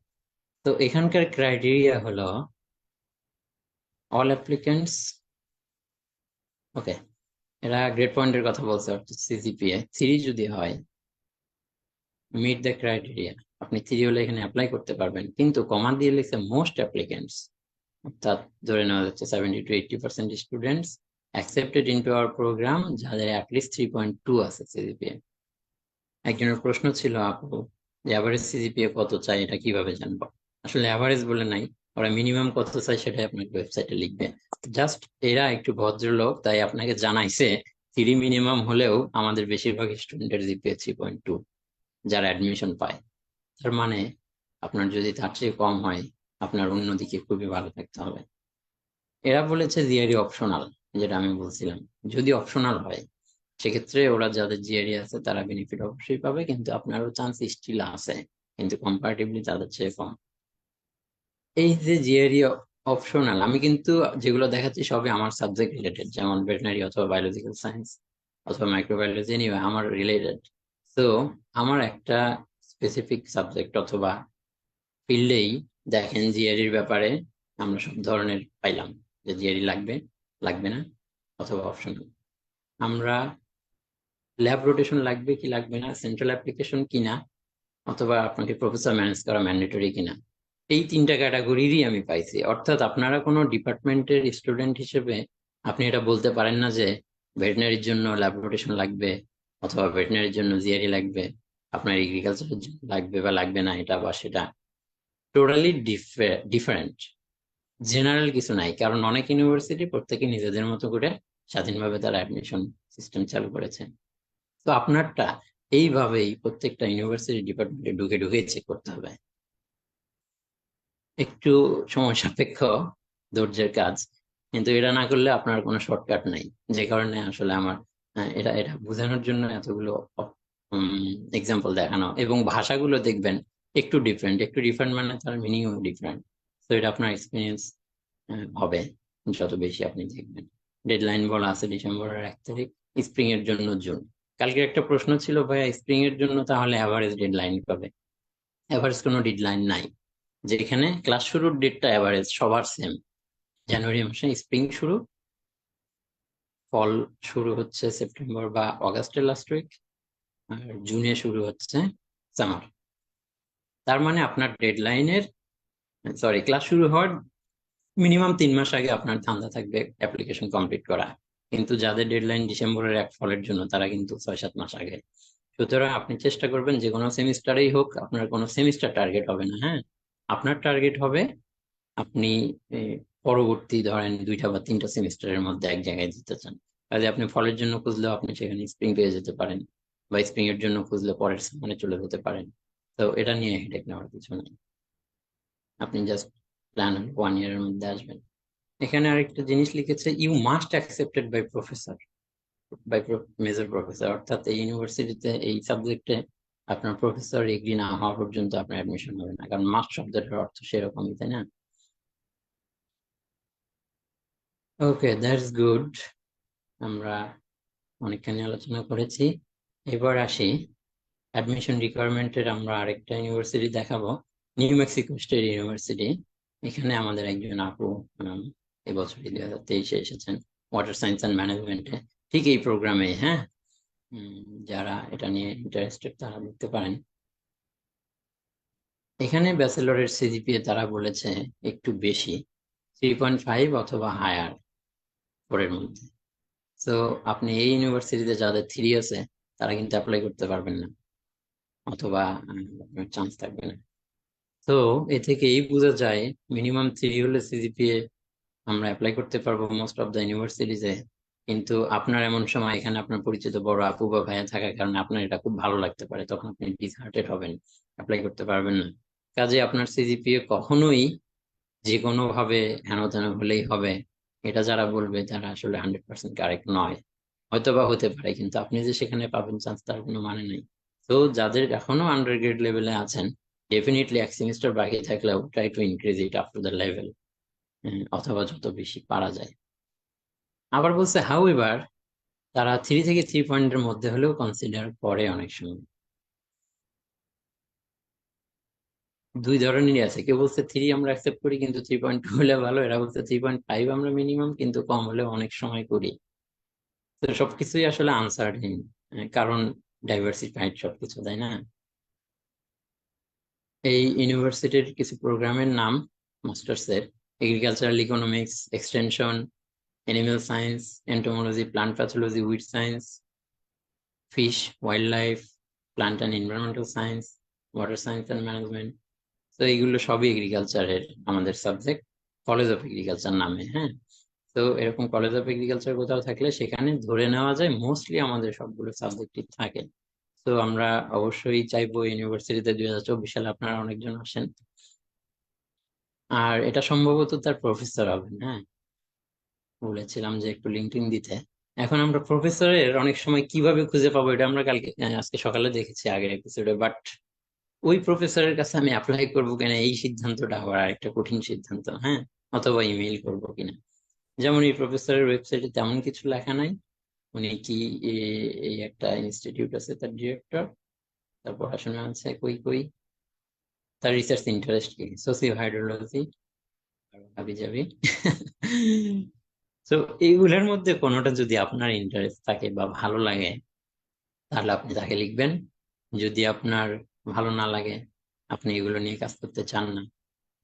তো এখানকার ক্রাইটেরিয়া হলো অল অ্যাপ্লিকেন্টস। ওকে, এরা গ্রেড পয়েন্টের কথা বলছে, অর্থাৎ সিজিপিএ 3 যদি হয়, মিট দ্য ক্রাইটেরিয়া, আপনি 3 হলে এখানে অ্যাপ্লাই করতে পারবেন। কিন্তু কমা দিয়ে লিখছে মোস্ট অ্যাপ্লিকেন্টস, অর্থাৎ ধরে নেওয়া যাচ্ছে 70-80% students accepted into our program যাদের অ্যাটলিস্ট 3.2 আছে সিজিপিএ। একজনের প্রশ্ন ছিল আপু, যে অ্যাভারেজ সিজিপিএ কত চাই, এটা কিভাবে জানবো? আসলে অ্যাভারেজ বলে নাই, ওরা মিনিমাম কত চাই সেটাই আপনাকে ওয়েবসাইটে লিখবে। জাস্ট এরা একটু ভদ্রলোক, তাই আপনাকে জানাইছে 3 মিনিমাম হলেও আমাদের বেশিরভাগ স্টুডেন্টের জিপিএ 3.2 যারা অ্যাডমিশন পায়। তার মানে আপনার যদি তার চেয়ে কম হয়, আপনার অন্যদিকে খুবই ভালো থাকতে হবে। এরা বলেছে জিআরই অপশনাল, যেটা আমি বলছিলাম, যদি অপশনাল হয় সেক্ষেত্রে ওরা যাদের জিআরই আছে তারা বেনিফিট অবশ্যই পাবে, কিন্তু আপনারও চান্স স্টিল আছে, কিন্তু কম্পারেটিভলি তাদের চেয়ে কম। এই যে জিআরই অপশনাল, আমি কিন্তু যেগুলো দেখাচ্ছি সবই আমার সাবজেক্ট রিলেটেড, যেমন ভেটেনারি অথবা বায়োলজিক্যাল সায়েন্স অথবা মাইক্রোবায়োলজি, এনিওয়ে আমার রিলেটেড। তো আমার একটা স্পেসিফিক সাবজেক্ট অথবা ফিল্ডেই দেখেন জিআরইর ব্যাপারে আমরা সব ধরনের পাইলাম, যে জিআরই লাগবে, লাগবে না, অথবা অপশনাল। আমরা ল্যাব রোটেশন লাগবে কি লাগবে না, সেন্ট্রাল অ্যাপ্লিকেশন কিনা, অথবা আপনাকে প্রফেসর ম্যানেজ করা ম্যান্ডেটরি কিনা, এই 3টা ক্যাটাগরিরই আমি পাইছি। অর্থাৎ আপনারা কোনো ডিপার্টমেন্টের স্টুডেন্ট হিসেবে আপনি এটা বলতে পারেন না যে ভেটেনারির জন্য ল্যাব রোটেশন লাগবে অথবা ভেটেনারির জন্য জিআরই লাগবে, আপনার এগ্রিকালচারের জন্য লাগবে বা লাগবে না, এটা বা সেটা টোটালি ডিফারেন্ট। জেনারেল কিছু নাই, কারণ অনেক ইউনিভার্সিটি প্রত্যেকে নিজেদের মতো করে স্বাধীনভাবে তারা অ্যাডমিশন সিস্টেম চালু করেছে। তো আপনারটা এইভাবেই প্রত্যেকটা ইউনিভার্সিটি ডিপার্টমেন্টে ঢুকে ঢুকে চেক করতে হবে। একটু সময় সাপেক্ষ, ধৈর্যের কাজ, কিন্তু এটা না করলে আপনার কোনো শর্টকাট নাই, যে কারণে আসলে আমার এটা এটা বোঝানোর জন্য এতগুলো এক্সাম্পল দেখানো, এবং ভাষাগুলো দেখবেন একটু ডিফারেন্ট মানে তার মিনিংও ডিফারেন্ট। তো এটা আপনার এক্সপিরিয়েন্স হবে যত বেশি আপনি দেখবেন। ডেডলাইন বলা আছে ডিসেম্বরের 1 তারিখ, স্প্রিং এর জন্য জুন। কালকে একটা প্রশ্ন ছিল, ভাইয়া স্প্রিং এর জন্য তাহলে অ্যাভারেজ ডেডলাইন কবে? অ্যাভারেজ কোনো ডেডলাইন নাই, যেখানে ক্লাস শুরুর ডেটটা অ্যাভারেজ সবার সেম। জানুয়ারি মাসে স্প্রিং শুরু, ফল শুরু হচ্ছে সেপ্টেম্বর বা অগাস্টের লাস্ট উইক, আর জুনে শুরু হচ্ছে সামার। তার মানে আপনার ডেডলাইনের, সরি, ক্লাস শুরু হওয়ার মিনিমাম 3 মাস আগে আপনার ধান্দা থাকবে অ্যাপ্লিকেশন কমপ্লিট করা। কিন্তু যাদের ডেডলাইন ডিসেম্বরের 1 ফলের জন্য, তারা কিন্তু 6-7 মাস আগে। সুতরাং আপনি চেষ্টা করবেন যে কোনো সেমিস্টারেই হোক, আপনার কোনো সেমিস্টার টার্গেট হবে না, হ্যাঁ। আপনার টার্গেট হবে আপনি এ, পরবর্তী ধরেন 2টা বা 3টা সেমিস্টারের মধ্যে এক জায়গায় যেতে চান। কাজে আপনি ফলের জন্য খুঁজলেও আপনি সেখানে স্প্রিং পেয়ে যেতে পারেন, বা স্প্রিং এর জন্য খুঁজলে পরের মানে চলে যেতে পারেন। তো এটা নিয়ে হেডেক নেওয়ার কিছু নেই, আপনি জাস্ট প্ল্যান 1 ইয়ারের মধ্যে আসবেন। এখানে আরেকটা জিনিস লিখেছে, you must accepted by professor, by major professor, অর্থাৎ এই ইউনিভার্সিটিতে এই সাবজেক্টে আপনার প্রফেসর এগ্রি না হওয়া পর্যন্ত আপনার অ্যাডমিশন হবে না, কারণ মাস্ট শব্দটার অর্থ সেরকমই, তাই না? ওকে, দ্যাটস গুড। আমরা অনেকখানি আলোচনা করেছি। এবার আসি অ্যাডমিশন রিকোয়ারমেন্টের, আমরা আরেকটা ইউনিভার্সিটি দেখাবো, নিউ মেক্সিকো স্টেট ইউনিভার্সিটি। এখানে আমাদের একজন আপু এবছরই 2023-এ এসেছেন ওয়াটার সায়েন্স অ্যান্ড ম্যানেজমেন্টে, ঠিক এই প্রোগ্রামে, হ্যাঁ। যারা এটা নিয়ে ইন্টারেস্টেড তারা দেখতে পারেন। এখানে ব্যাচেলরের সিজিপিএ তারা বলেছে একটু বেশি, 3.5 অথবা হায়ার, 4-এর মধ্যে। তো আপনি এই ইউনিভার্সিটিতে যাদের 3 আছে, তারা কিন্তু অ্যাপ্লাই করতে পারবেন না, অথবা আপনার চান্স থাকবে না। তো এ থেকে এই বোঝা যায় মিনিমাম 3 হলে সিজিপিএ আমরা অ্যাপ্লাই করতে পারবো মোস্ট অফ দ্য ইউনিভার্সিটিজে। কিন্তু আপনার এমন সময় এখানে আপনার পরিচিত বড় আপু বা ভাইয়া থাকার কারণে আপনার এটা খুব ভালো লাগতে পারে, তখন আপনি ডিসহার্টেড হবেন, অ্যাপ্লাই করতে পারবেন না। কাজে আপনার সিজিপিএ কখনোই যে কোনো ভাবে হেন তেন হলেই হবে, এটা যারা বলবে তারা আসলে 100% কারেক্ট নয়। হয়তো বা হতে পারে, কিন্তু আপনি যে সেখানে পাবেন চান্স, তার কোনো মানে নেই। তো যাদের এখনো আন্ডার গ্রেড লেভেলে আছেন, ডেফিনেটলি 1 সেমিস্টার বাকি থাকলেও try to increase it up to the level, অথবা যত বেশি পারা যায়। আবার বলছে হাউ এভার, তারা 3 থেকে 3 পয়েন্টের মধ্যে হলেও কনসিডার করে অনেক সময়। দুই ধরনেরই আছে, কেউ বলছে 3 আমরা অ্যাকসেপ্ট করি কিন্তু 3.2 হলে ভালো, এরা বলছে 3.5 আমরা মিনিমাম কিন্তু কম হলে অনেক সময় করি। তো সবকিছুই আসলে আনসার্টেন, কারণ ডাইভার্সিফাইড সবকিছু, তাই না? এই ইউনিভার্সিটির কিছু প্রোগ্রামের নাম মাস্টার্স এর: agricultural economics, extension, animal science, entomology, plant pathology, weed science, fish, wild life, plant and environmental science, water science and management. তো এইগুলো সবই এগ্রিকালচারের আমাদের সাবজেক্ট, কলেজ অফ এগ্রিকালচার নামে, হ্যাঁ। তো এরকম কলেজ অফ এগ্রিকালচার কোথাও থাকলে সেখানে ধরে নেওয়া যায় মোস্টলি আমাদের সবগুলো সাবজেক্টই থাকে। তো আমরা অবশ্যই চাইবো ইউনিভার্সিটিতে 2024 সালে আপনারা অনেকজন আসেন। আর এটা সম্ভবত তার প্রফেসর হবেন, হ্যাঁ, বলেছিলাম যে একটু লিঙ্কডইন দিতে। এখন আমরা প্রফেসরের অনেক সময় কিভাবে খুঁজে পাবো, এটা আমরা কালকে আজকে সকালে দেখেছি আগের এপিসোডে, বাট ওই প্রফেসরের কাছে আমি অ্যাপ্লাই করবো কিনা এই সিদ্ধান্তটা আবার আরেকটা কঠিন সিদ্ধান্ত, হ্যাঁ। অথবা ইমেইল করবো কিনা। যেমন এই প্রফেসরের ওয়েবসাইটে তেমন কিছু লেখা নাই, উনি কি এই একটা ইনস্টিটিউট আছে তার ডিরেক্টর, তার পড়াশোনা আছে কই কই, তার রিসার্চ ইন্টারেস্ট কি, সোসিও হাইড্রোলজি, হাবি যাবি। তো এইগুলোর মধ্যে কোনোটা যদি আপনার ইন্টারেস্ট থাকে বা ভালো লাগে, তাহলে আপনি তাকে লিখবেন। যদি আপনার ভালো না লাগে, আপনি এগুলো নিয়ে কাজ করতে চান না,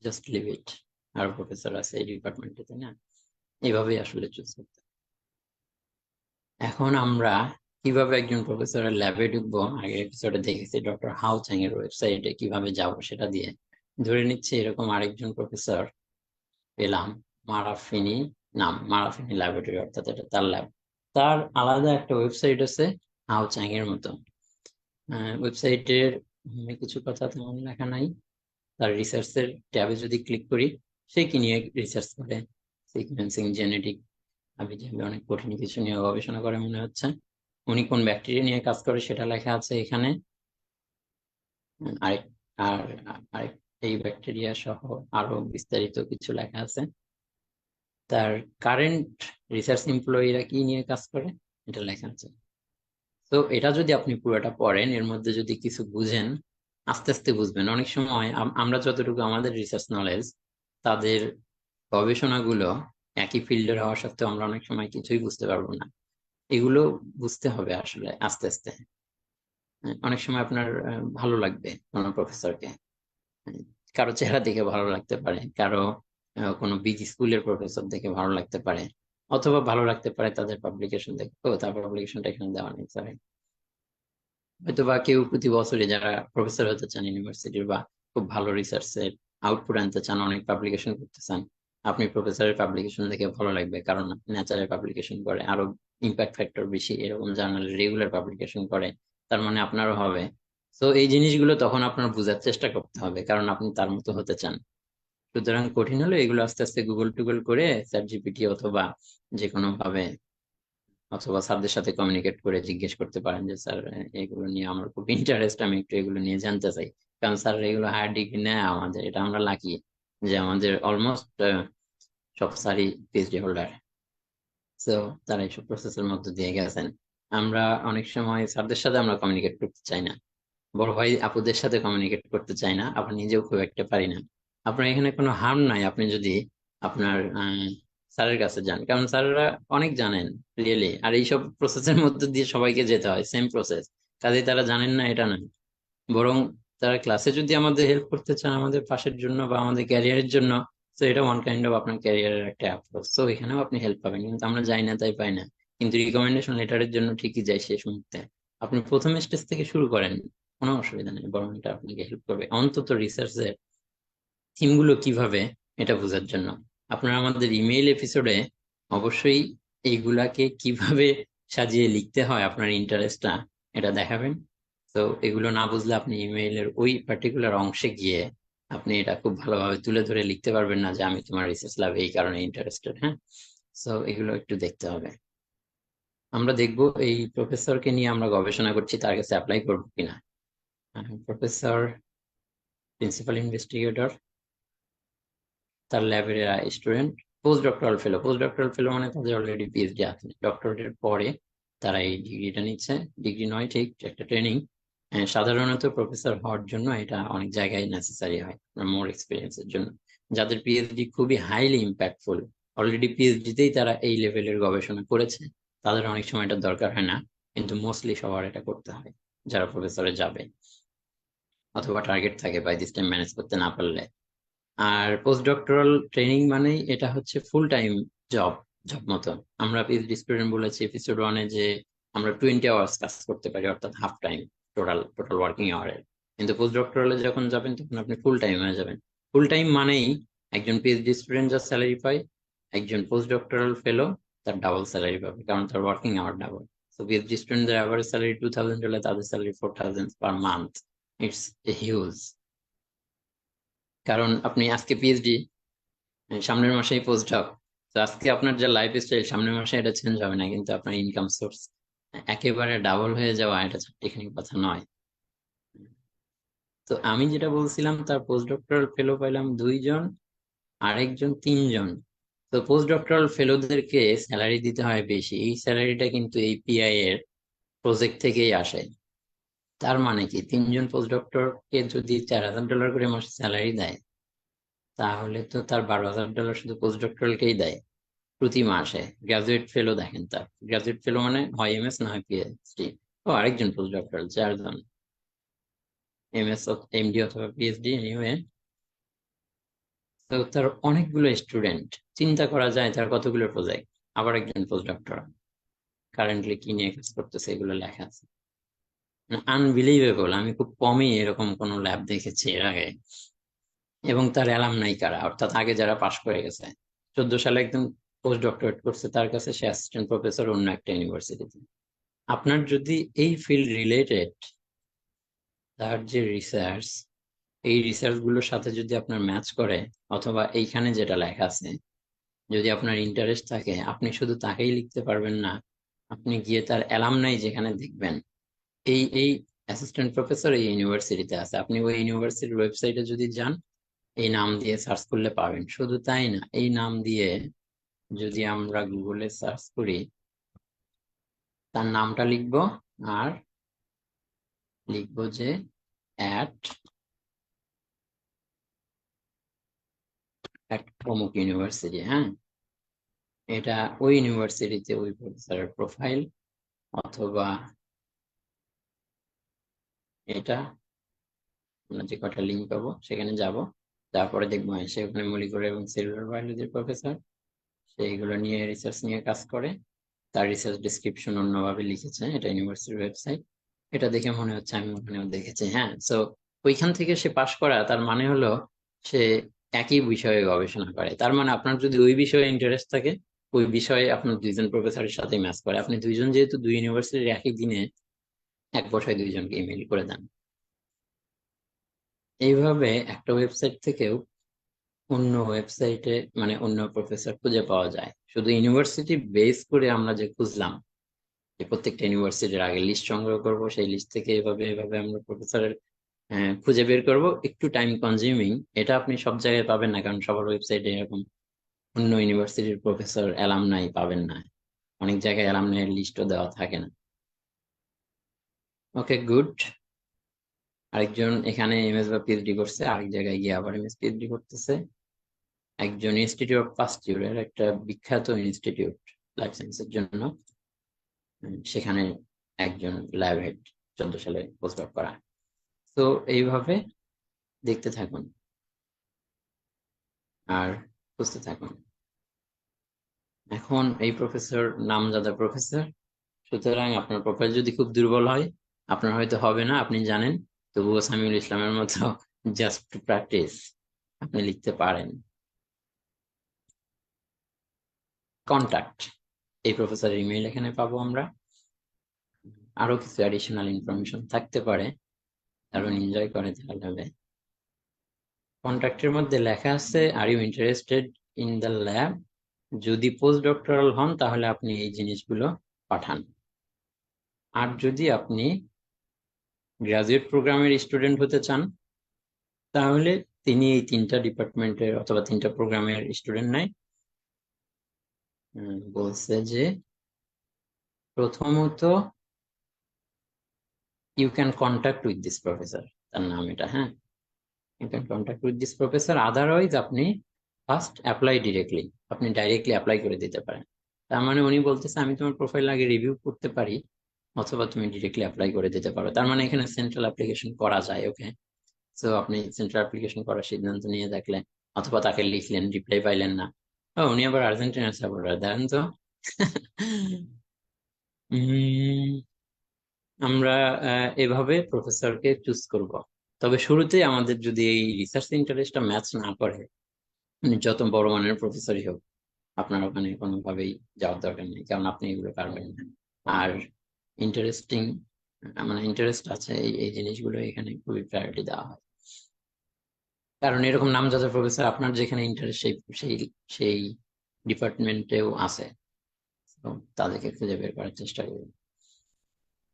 জাস্ট লিভ ইট। আর প্রফেসর আছে এই ডিপার্টমেন্টে, তাই না? এইভাবেই আসলে চুজ করতে হয়। এখন আমরা কিভাবে একজন প্রফেসরের ল্যাবে ঢুকবো, আগের এপিসোডে দেখেছি ডক্টর হাউ চ্যাং এর ওয়েবসাইটে কিভাবে যাব সেটা দিয়ে। ধরে নিচ্ছে এরকম আরেকজন প্রফেসর পেলাম, মারাফিনি, নাম মারাফিনি ল্যাবরেটরি, অর্থাৎ এটা তার ল্যাব। তার আলাদা একটা ওয়েবসাইট আছে হাউ চ্যাং এর মতো। ওয়েবসাইটের কিছু কথা তেমন লেখা নাই। তার রিসার্চের ট্যাবে যদি ক্লিক করি, সে কি নিয়ে রিসার্চ করে, সিকোয়েন্সিং, জেনেটিক, হাবিজাবি অনেক কঠিন কিছু নিয়ে গবেষণা করে মনে হচ্ছে। উনি কোন ব্যাকটেরিয়া নিয়ে কাজ করে সেটা লেখা আছে এখানে। আরেক আর আরেক এই ব্যাকটেরিয়া সহ আরো বিস্তারিত কিছু লেখা আছে। তার কারেন্ট রিসার্চ এমপ্লয়িরা কি নিয়ে কাজ করে এটা লেখা আছে। তো এটা যদি আপনি পুরোটা পড়েন, এর মধ্যে যদি কিছু বুঝেন, আস্তে আস্তে বুঝবেন। অনেক সময় আমরা যতটুকু আমাদের রিসার্চ নলেজ, তাদের গবেষণাগুলো একই ফিল্ডের হওয়া সত্ত্বেও আমরা অনেক সময় কিছুই বুঝতে পারবো না। এগুলো বুঝতে হবে আসলে আস্তে আস্তে। অনেক সময় আপনার ভালো লাগবে কোনো প্রফেসরকে, কারো চেহারা দেখে ভালো লাগতে পারে, কারো কোনো বিগ স্কুলের প্রফেসর দেখে ভালো লাগতে পারে, অথবা ভালো লাগতে পারে তাদের পাবলিকেশন দেখে, ও তার পাবলিকেশনটা এখানে দেওয়া নেই, সরি। হয়তো বা কেউ প্রতি বছরে যারা প্রফেসর হতে চান ইউনিভার্সিটির, বা খুব ভালো রিসার্চের আউটপুট আনতে চান, অনেক পাবলিকেশন করতে চান, আপনি প্রফেসরের পাবলিকেশন দেখে ভালো লাগবে, কারণ ন্যাচারাল পাবলিকেশন করে, আরো ইম্প্যাক্ট ফ্যাক্টর বেশি, এরকম জার্নালে রেগুলার পাবলিকেশন করে, তার মানে আপনারও হবে। তো এই জিনিসগুলো তখন আপনার বোঝার চেষ্টা করতে হবে, কারণ আপনি তার মতো হতে চান। সুতরাং কঠিন হলে এগুলো আস্তে আস্তে গুগল টুগল করে, চ্যাট জিপিটি অথবা যে কোনো ভাবে, অথবা স্যারদের সাথে কমিউনিকেট করে জিজ্ঞেস করতে পারেন যে স্যার, এগুলো নিয়ে আমার খুব ইন্টারেস্ট, আমি একটু এগুলো নিয়ে জানতে চাই। কারণ স্যার এগুলো হায়ার ডিগ্রি নেয় আমাদের, এটা আমরা লাকি যে আমাদের অলমোস্ট সব স্যারই পিএইচডি হোল্ডার। তো তারা এইসব প্রসেসের মধ্যে দিয়ে গেছেন। আমরা অনেক সময় স্যারদের সাথে আমরা কমিউনিকেট করতে চাই না, বড় ভাই আপুদের সাথে কমিউনিকেট করতে চাই না, আবার নিজেও খুব একটা পারি না। আপনার এখানে কোনো হার্ম নাই আপনি যদি আপনার স্যারের কাছে যান, কারণ স্যাররা অনেক জানেন রিয়েলি, আর এইসব প্রসেসের মধ্যে দিয়ে সবাইকে যেতে হয়, সেম প্রসেস। কাজেই তারা জানেন না এটা না, বরং তারা ক্লাসে যদি আমাদের হেল্প করতে চান, আমাদের পাশের জন্য বা আমাদের ক্যারিয়ারের জন্য, তো এটা ওয়ান কাইন্ড অফ আপনার ক্যারিয়ারের একটা অ্যাপ্রোচ। তো এখানেও আপনি হেল্প পাবেন, কিন্তু আমরা যাই না তাই পাই না। কিন্তু রিকমেন্ডেশন লেটারের জন্য ঠিকই যাই শেষ মুহূর্তে। আপনি প্রথম স্টেজ থেকে শুরু করেন, কোনো অসুবিধা নেই, বরং এটা আপনাকে হেল্প করবে অন্তত রিসার্চের থিমগুলো কিভাবে, এটা বোঝার জন্য। আপনারা আমাদের ইমেইল এপিসোডে অবশ্যই এইগুলাকে কিভাবে সাজিয়ে লিখতে হয়, আপনার ইন্টারেস্টটা এটা দেখাবেন। তো এগুলো না বুঝলে আপনি ইমেইলের ওই পার্টিকুলার অংশে গিয়ে আপনি এটা খুব ভালোভাবে তুলে ধরে লিখতে পারবেন না যে আমি তোমার রিসার্চ ল্যাবে এই কারণে ইন্টারেস্টেড। হ্যাঁ, তো এগুলো একটু দেখতে হবে। আমরা দেখবো এই প্রফেসরকে নিয়ে আমরা গবেষণা করছি, তার কাছে অ্যাপ্লাই করবো কিনা। প্রফেসর, প্রিন্সিপাল ইনভেস্টিগেটর, তার ল্যাবের স্টুডেন্ট, পোস্ট ডক্টরাল ফেলো। পোস্ট ডক্টরাল ফেলো মানে তাদের অলরেডি পিএইচডি আছে, ডক্টরেটের পরে তারা এই ডিগ্রিটা নিচ্ছে। ডিগ্রি নয় ঠিক, একটা ট্রেনিং। সাধারণত প্রফেসর হওয়ার জন্য এটা অনেক জায়গায় নেসেসারি হয়, মোর এক্সপিরিয়েন্সের জন্য। যাদের পিএইচডি খুবই হাইলি ইম্প্যাক্টফুল, অলরেডি পিএইচডি তেই তারা এই লেভেলের গবেষণা করেছে, তাদের অনেক সময় এটা দরকার হয় না, কিন্তু মোস্টলি সবার এটা করতে হয় যারা প্রফেসরে যাবে, অথবা টার্গেট থাকে বাই দিস টাইম ম্যানেজ করতে না পারলে। আর পোস্ট ডক্টরাল ট্রেনিং মানে এটা হচ্ছে ফুল টাইম জব, জব মতো। আমরা পিএইচডি স্টুডেন্ট বলেছি এপিসোড ওয়ানে যে আমরা 20 আওয়ার্স কাজ করতে পারি, অর্থাৎ half time total total working আওয়ারের। কিন্তু পোস্ট ডক্টরালে যখন যাবেন তখন আপনি ফুল টাইম হয়ে যাবেন। ফুল টাইম মানেই একজন পিএইচডি স্টুডেন্ট যা স্যালারি পায়, একজন পোস্ট ডক্টরাল ফেলো তার ডাবল স্যালারি পাবে, কারণ তার ওয়ার্কিং আওয়ার ডাবল। তো পিএইচডি স্টুডেন্টদের অ্যাভারেজ স্যালারি 2000 হলে তাদের salary 4000 per month. It's a huge. কারণ আপনি আজকে পিএইচডি, সামনের মাসেই পোস্ট ডক, তো আজকে আপনার যে লাইফ স্টাইল সামনের মাসে এটা চেঞ্জ হবে না, কিন্তু আপনার ইনকাম সোর্স একেবারে ডাবল হয়ে যাওয়া এটা চারটিখানি কথা নয়। তো আমি যেটা বলছিলাম, তার পোস্ট ডক্টরাল ফেলো পাইলাম 2 জন, আরেকজন 3 জন। তো পোস্ট ডক্টরাল ফেলোদেরকে স্যালারি দিতে হয় বেশি, এই স্যালারিটা কিন্তু এই পিআই এর প্রজেক্ট থেকেই আসে। তার মানে কি, 3 জন পোস্ট ডক্টরকে যদি $4000 করে মাসে স্যালারি দেয়, তাহলে তো তার $12,000 শুধু পোস্ট ডক্টরালকেই দেয় প্রতি মাসে। গ্রাজুয়েট ফেলো দেখেন, তার গ্রাজুয়েট ফেলো মানে হয় এমএস না হয় পিএইচডি। ও আরেকজন পোস্ট ডক্টরাল, 4 জন, এমএস, এমডি অথবা পিএইচডি এনিওয়ে। তো তার অনেকগুলো স্টুডেন্ট, চিন্তা করা যায় তার কতগুলো প্রজেক্ট। আবার একজন পোস্ট ডক্টর কারেন্টলি কি নিয়ে কাজ করতেছে এগুলো লেখা আছে। আনবিলিভেবল, আমি খুব কমই এরকম কোন ল্যাব দেখেছি এর আগে। এবং তার অ্যালামনাই কারা, অর্থাৎ আগে যারা পাশ করে গেছে। 14 সালে একদম পোস্ট ডক্টরেট করছে, তার কাছে সে অ্যাসিস্ট্যান্ট প্রফেসর অন্য একটা ইউনিভার্সিটিতে। আপনার যদি এই ফিল্ড রিলেটেড, তার যে রিসার্চ, এই রিসার্চ গুলোর সাথে যদি আপনার ম্যাচ করে, অথবা এইখানে যেটা লেখা আছে যদি আপনার ইন্টারেস্ট থাকে, আপনি শুধু তাকেই লিখতে পারবেন না, আপনি গিয়ে তার অ্যালামনাই যেখানে দেখবেন এই অ্যাসিস্ট্যান্ট প্রফেসর এই ইউনিভার্সিটিতে আছে, আপনি ওই ইউনিভার্সিটির ওয়েবসাইটে যদি যান, এই নাম দিয়ে সার্চ করলে পাবেন। শুধু তাই না, এই নাম দিয়ে যদি আমরা গুগলে সার্চ করি, তার নামটা লিখবো আর লিখবো যে অ্যাট অমুক ইউনিভার্সিটি, হ্যাঁ, এটা ওই ইউনিভার্সিটিতে ওই প্রফেসরের প্রোফাইল, অথবা এটা আমরা যে কটা লিঙ্ক পাবো সেখানে যাব, তারপরে দেখবো সে ওখানে মলিকুলার এবং সেলুলার বায়োলজির প্রফেসর, সেইগুলো নিয়ে রিসার্চ নিয়ে কাজ করে। তার রিসার্চ ডিসক্রিপশন অন্যভাবে লিখেছে, এটা ইউনিভার্সিটির ওয়েবসাইট, এটা দেখে মনে হচ্ছে আমি ওখানেও দেখেছি, হ্যাঁ। সো ওইখান থেকে সে পাশ করা, তার মানে হলো সে একই বিষয়ে গবেষণা করে। তার মানে আপনার যদি ওই বিষয়ে ইন্টারেস্ট থাকে, ওই বিষয়ে আপনার দুইজন প্রফেসরের সাথে ম্যাচ করে, আপনি দুইজন যেহেতু দুই ইউনিভার্সিটির একই দিনে এক বসায় দুইজনকে ইমেল করে দেন। এইভাবে একটা ওয়েবসাইট থেকেও অন্য ওয়েবসাইটে মানে অন্য প্রফেসর খুঁজে পাওয়া যায়। শুধু ইউনিভার্সিটি বেস করে আমরা যে খুঁজলাম, যে প্রত্যেকটা ইউনিভার্সিটির আগে লিস্ট সংগ্রহ করব, সেই লিস্ট থেকে এভাবে এভাবে আমরা প্রফেসরের খুঁজে বের করব, একটু টাইম কনজিউমিং। এটা আপনি সব জায়গায় পাবেন না, কারণ সবার ওয়েবসাইটে এরকম অন্য ইউনিভার্সিটির প্রফেসর অ্যালামনাই পাবেন না। অনেক জায়গায় অ্যালামনাই লিস্টও দেওয়া থাকে না। ওকে, গুড। আরেকজন এখানে এমএস বা পিএইচডি করছে, আরেক জায়গায় গিয়ে আবার এমএস পিএইচডি করতেছে। একজন ইনস্টিটিউট অফ পাস্টিউরের, একটা বিখ্যাত ইনস্টিটিউট লাইফ সায়েন্সের জন্য, সেখানে একজন ল্যাব হেড 14 সালে পোস্ট ডক করা। তো এইভাবে দেখতে থাকুন আর বুঝতে থাকুন। এখন এই প্রফেসর নামজাদা প্রফেসর, সুতরাং আপনার প্রোফাইল যদি খুব দুর্বল হয়, আপনার হয়তো হবে না, আপনি জানেন, তবুও সামিউল ইসলামের মতো জাস্ট টু প্র্যাকটিস আপনি লিখতে পারেন। কন্টাক্ট, এই প্রফেসরের ইমেইল এখানে পাবো আমরা। আরো কিছু অ্যাডিশনাল ইনফরমেশন থাকতে পারে, কারণ এনজয় করে তাহলে হবে। কন্ট্রাক্টের মধ্যে লেখা আছে, are you interested in the lab? যদি পোস্ট ডক্টরাল হন তাহলে আপনি এই জিনিসগুলো পাঠান। আর যদি আপনি গ্রাজুয়েট প্রোগ্রামের স্টুডেন্ট হতে চান, তাহলে তিনি এই 3টা ডিপার্টমেন্টের অথবা 3টা প্রোগ্রামের স্টুডেন্ট নেয়। বলছে যে প্রথমত you can contact with this professor, তার নাম এটা, হ্যাঁ। You can contact with this professor, otherwise আপনি ফার্স্ট অ্যাপ্লাই ডিরেক্টলি, আপনি ডাইরেক্টলি অ্যাপ্লাই করে দিতে পারেন। তার মানে উনি বলতেছে আমি তোমার প্রোফাইল আগে রিভিউ করতে পারি, অথবা তুমি ডিরেক্টলি অ্যাপ্লাই করে দিতে পারো। তার মানে এখানে সেন্ট্রাল অ্যাপ্লিকেশন করা যায়, ওকে। তো আপনি সেন্ট্রাল অ্যাপ্লিকেশন করার সিদ্ধান্ত নিয়ে দেখলেন, অথবা তাকে লিখলেন, রিপ্লাই পাইলেন না। ও, উনি আবার আর্জেন্টিনার সাপোর্টার, দেখেন তো। আমরা এভাবে প্রফেসরকে চুজ করব। তবে শুরুতে আমাদের যদি এই রিসার্চ ইন্টারেস্টটা ম্যাচ না করে, যত বড় মানের প্রফেসরই হোক, আপনার ওখানে কোনোভাবেই যাওয়ার দরকার নেই, কারণ আপনি এগুলো পারবেন না। আর ইন্টারেস্টিং মানে ইন্টারেস্ট আছে এই এই জিনিসগুলো এখানে খুবই প্রায়োরিটি দেওয়া হয়, কারণ এরকম নামজাদা প্রফেসর আপনার যেখানে ইন্টারেস্ট সেই সেই সেই ডিপার্টমেন্টেও আছে। তো তাদেরকে খুঁজে বের করার চেষ্টা করবেন।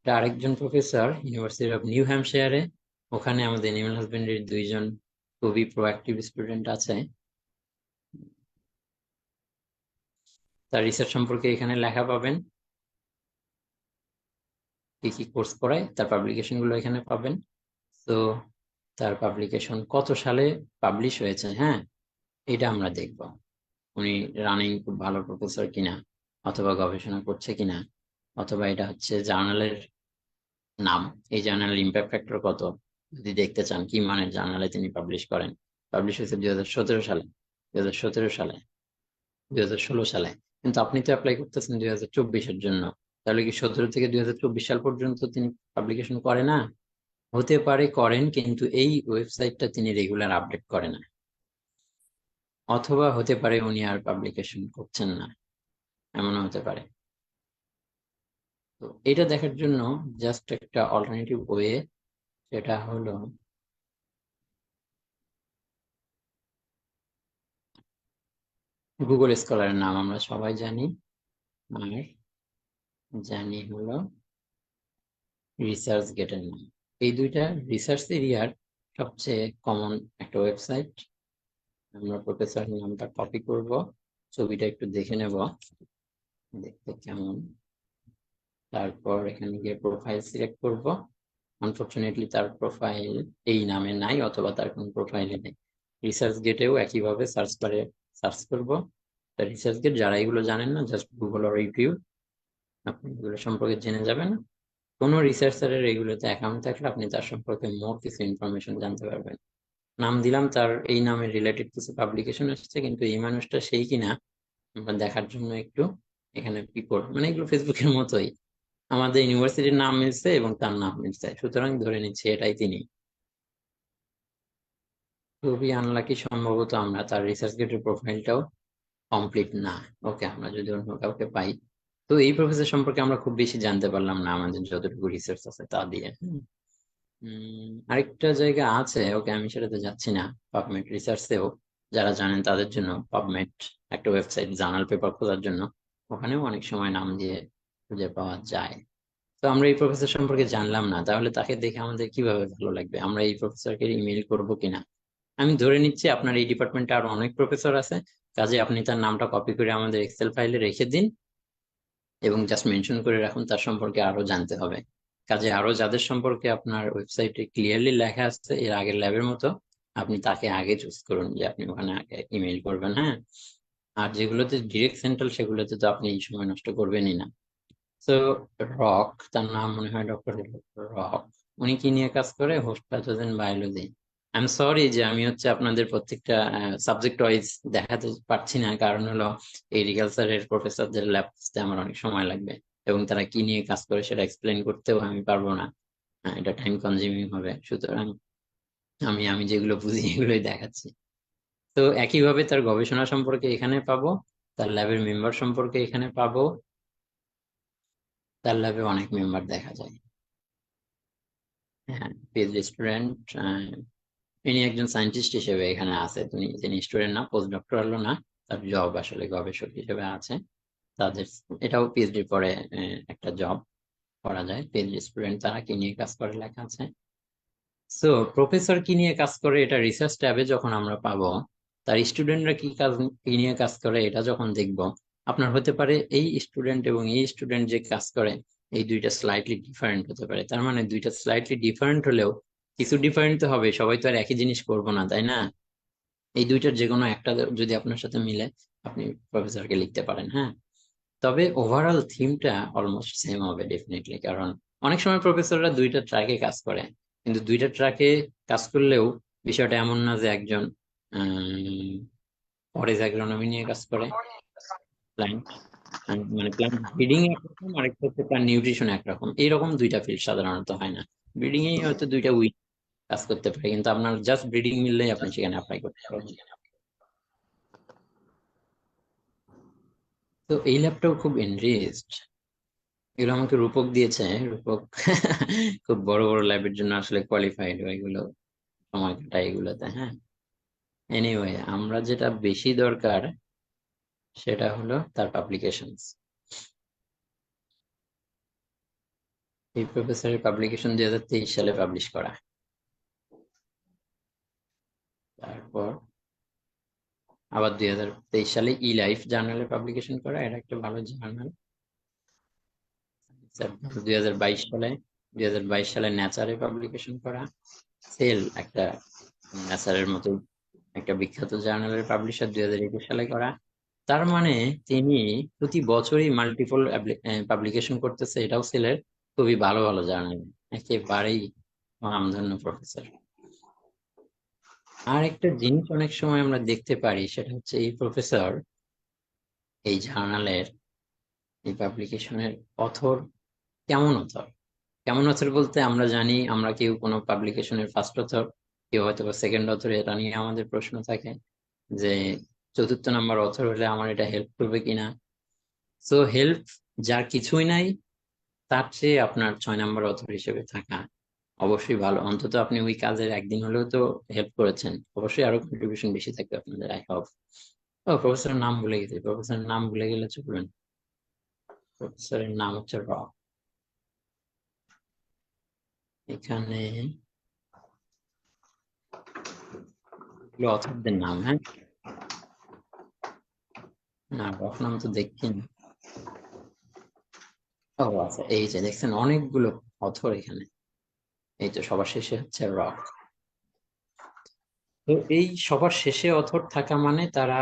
এটা আরেকজন প্রফেসর ইউনিভার্সিটি অফ নিউ হ্যাম্পশায়ারে, ওখানে আমাদের এনিম্যাল হাজবেন্ডারির 2জন খুবই প্রোঅ্যাক্টিভ স্টুডেন্ট আছে। তার রিসার্চ সম্পর্কে এখানে লেখা পাবেন, কি কি কোর্স করায়, তার পাবলিকেশন গুলো এখানে পাবেন। তো তার পাবলিকেশন কত সালে পাবলিশ হয়েছে, হ্যাঁ, এটা আমরা দেখব। উনি রানিং খুব ভালো প্রফেসর কিনা, অথবা গবেষণা করছে কিনা, অথবা এটা হচ্ছে জার্নালের নাম, এই জার্নালের ইম্প্যাক্ট ফ্যাক্টর কত, যদি দেখতে চান কি মানের জার্নালে তিনি পাবলিশ করেন। পাবলিশ হয়েছে 2017 সালে, 2017 সালে, 2016 সালে। কিন্তু আপনি তো অ্যাপ্লাই করতেছেন 2024-এর জন্য, তাহলে কি 17 থেকে 2024 সাল পর্যন্ত তিনি পাবলিকেশন করে না? হতে পারে করেন, কিন্তু এই ওয়েবসাইটটা তিনি রেগুলার আপডেট করে না, অথবা হতে পারে উনি আর পাবলিকেশন করছেন না, এমনও হতে পারে। তো এটা দেখার জন্য জাস্ট একটা অল্টারনেটিভ ওয়ে, সেটা হলো গুগল স্কলারের নাম আমরা সবাই জানি, আর জানি হলো রিসার্চ গেটের নাম। এই দুইটা রিসার্চ এরিয়ার সবচেয়ে কমন একটা ওয়েবসাইট। আমরা প্রফেসর নামটা কপি করব, ছবিটা একটু দেখে নেব দেখতে কেমন। তারপর এখানে গিয়ে প্রোফাইল সিলেক্ট করব। আনফরচুনেটলি তার প্রোফাইল এই নামে নাই, অথবা তার কোনো প্রোফাইলে নেই। রিসার্চ গেটেও একইভাবে সার্চ বারে সার্চ করব। রিসার্চ গেট, যারা এগুলো জানেন না, জাস্ট গুগল আর ইউটিউব, আপনি এগুলো সম্পর্কে জেনে যাবেন। কোনো রিসার্চারের এগুলোতে অ্যাকাউন্ট থাকলে আপনি তার সম্পর্কে মোর কিছু ইনফরমেশন জানতে পারবেন। নাম দিলাম, তার এই নামে রিলেটেড কিছু পাবলিকেশন আসছে, কিন্তু এই মানুষটা সেই কিনা আমরা দেখার জন্য একটু এখানে পিপল, মানে এগুলো ফেসবুকের মতোই, আমাদের ইউনিভার্সিটির নাম মিলছে এবং তার নাম মিলছে, সুতরাং ধরে নিচ্ছি এটাই তিনি। খুবই আনলাকি, সম্ভবত আমরা তার রিসার্চ গেটের প্রোফাইলটাও কমপ্লিট না। ওকে, আমরা যদি অন্য কাউকে পাই। তো এই প্রফেসর সম্পর্কে আমরা খুব বেশি জানতে পারলাম না, আমাদের যতটুকু রিসার্চ আছে তা দিয়ে। আরেকটা জায়গা আছে, ওকে আমি সেটাতে যাচ্ছি না। পাবমেড রিসার্চেও যারা জানেন তাদের জন্য পাবমেড একটা ওয়েবসাইট, জার্নাল পেপার খোঁজার জন্য। ওখানেও অনেক সময় নাম দিয়ে খুঁজে পাওয়া যায়। তো আমরা এই প্রফেসর সম্পর্কে জানলাম না, তাহলে তাকে দেখে আমাদের কিভাবে ভালো লাগবে? আমরা এই প্রফেসরকে ইমেল করব কিনা? আমি ধরে নিচ্ছি আপনার এই ডিপার্টমেন্টে আরো অনেক প্রফেসর আছে, কাজে আপনি তার নামটা কপি করে আমাদের এক্সেল ফাইলে রেখে দিন এবং জাস্ট মেনশন করে রাখুন তার সম্পর্কে আরো জানতে হবে। কাজে আরো যাদের সম্পর্কে আপনার ওয়েবসাইটে ক্লিয়ারলি লেখা আছে এর আগের ল্যাবের মতো, আপনি তাকে আগে চুজ করুন যে আপনি ওখানে আগে ইমেল করবেন, হ্যাঁ। আর যেগুলোতে ডিরেক্ট সেন্ট্রাল, সেগুলোতে তো আপনি সময় নষ্ট করবেনই না। তো রক, তার নাম মনে হয় ডক্টর রক। উনি কি নিয়ে কাজ করে? Host pathogen biology. I am sorry যে আমি হচ্ছে আপনাদের প্রত্যেকটা সাবজেক্ট ওয়াইজ দেখাতে পারছি না, কারণ হলো এগ্রিকালচারের প্রফেসরদের ল্যাব বুঝতে আমার অনেক সময় লাগবে, এবং তারা কি নিয়ে কাজ করে সেটা এক্সপ্লেন করতেও আমি পারবো না। এটা টাইম কনজিউমিং হবে, সুতরাং আমি আমি যেগুলো বুঝি এগুলোই দেখাচ্ছি। তো একইভাবে তার গবেষণা সম্পর্কে এখানে পাবো, তার ল্যাবের মেম্বার সম্পর্কে এখানে পাবো। তার ল্যাবে অনেক মেম্বার দেখা যায়। হ্যাঁ, পিএইচডি স্টুডেন্ট। ইনি একজন সায়েন্টিস্ট হিসেবে এখানে আছে, তিনি স্টুডেন্ট না, পোস্ট ডক্টরালও না, তার জব আসলে গবেষক হিসেবে আছে। তাদের এটাও পিএইচডি পরে একটা জব করা যায়। পিএইচডি স্টুডেন্ট তারা কি নিয়ে কাজ করে লেখা আছে। সো প্রফেসর কি নিয়ে কাজ করে এটা রিসার্চ ট্যাবে যখন আমরা পাবো, তার স্টুডেন্টরা কি নিয়ে কাজ করে এটা যখন দেখব, আপনার হতে পারে এই স্টুডেন্ট এবং এই স্টুডেন্ট যে কাজ করে এই দুইটা স্লাইটলি ডিফারেন্ট হতে পারে। তার মানে দুইটা স্লাইটলি ডিফারেন্ট হলেও কিছু ডিফারেন্ট তো হবে, সবাই তো আর একই জিনিস করবো না, তাই না? এই দুইটার যে কোনো একটা যদি আপনার সাথে মিলে, আপনি প্রফেসরকে লিখতে পারেন, হ্যাঁ। তবে ওভারঅল থিমটা অলমোস্ট সেম হবে ডেফিনেটলি, কারণ অনেক সময় প্রফেসররা দুইটা ট্র্যাকে কাজ করে, কিন্তু দুইটা ট্র্যাকে কাজ করলেও বিষয়টা এমন না যে একজন ফরেস্ট অ্যাগ্রোনমি নিয়ে কাজ করে, প্ল্যান্ট মানে প্ল্যান্ট ব্রিডিং একরকম, আরেকটা হচ্ছে প্ল্যান্ট নিউট্রিশন একরকম, এইরকম দুইটা ফিল্ড সাধারণত হয় না। ব্রিডিং এই হয়তো দুইটা উইক কাজ করতে পারে, কিন্তু আপনার জাস্ট ব্রিডিং মিললেই আপনি সেখানে অ্যাপ্লাই করতে পারেন। তো এই ল্যাবটাও খুব এনরিচড। এগুলো আমাকে রূপক দিয়েছে, রূপক খুব বড় বড় ল্যাবের জন্য আসলে কোয়ালিফাইড এগুলো, সময় কাটায় এগুলোতে, হ্যাঁ। এনিওয়ে, আমরা যেটা বেশি দরকার সেটা হলো তার পাবলিকেশনস। এই প্রফেসরের পাবলিকেশন 2023 সালে পাবলিশ করা। তারপর আবার 2023 সালে ই লাইফ জার্নালে পাবলিকেশন করা, এটা একটা ভালো জার্নাল। 2022 সালে 2022 সালে নেচারে পাবলিকেশন করা। সেল একটা নেচারের মতো একটা বিখ্যাত জার্নালের পাবলিশার 2021 সালে করা। তার মানে তিনি প্রতি বছরই মাল্টিপল পাবলিকেশন করতেছে, এটাও সেলের খুবই ভালো ভালো জার্নাল। একেবারেই নামধন্য প্রফেসর। আর একটা জিনিস অনেক সময় আমরা দেখতে পারি, সেটা হচ্ছে এই প্রফেসর এই জার্নালের, এই পাবলিকেশনের অথর কেমন অথর। কেমন অথর বলতে, আমরা জানি আমরা কেউ কোনো পাবলিকেশনের ফার্স্ট অথর, কেউ হয়তো বা সেকেন্ড অথর, এটা নিয়ে আমাদের প্রশ্ন থাকে যে চতুর্থ নাম্বার অথর হলে আমার এটা হেল্প করবে কিনা। সো হেল্প যার কিছুই নাই, তার চেয়ে আপনার 6 নাম্বার অথর হিসেবে থাকা অবশ্যই ভালো। অন্তত আপনি ওই কাজের একদিন হলেও তো হেল্প করেছেন, অবশ্যই আরো কন্ট্রিবিউশন বেশি থাকবে আপনাদের, আই হোপ। ও, প্রফেসরের নাম ভুলে গেছি, প্রফেসরের নাম ভুলে গেলে চলবে না। প্রফেসরের নাম হচ্ছে রক। এখানে অথরদের নাম, হ্যাঁ, না রক নাম তো দেখি না। ও আচ্ছা, এই যে দেখছেন অনেকগুলো অথর এখানে। এই তো সবার শেষে হচ্ছে রক। তো এই সবার শেষে অথর থাকা মানে তারা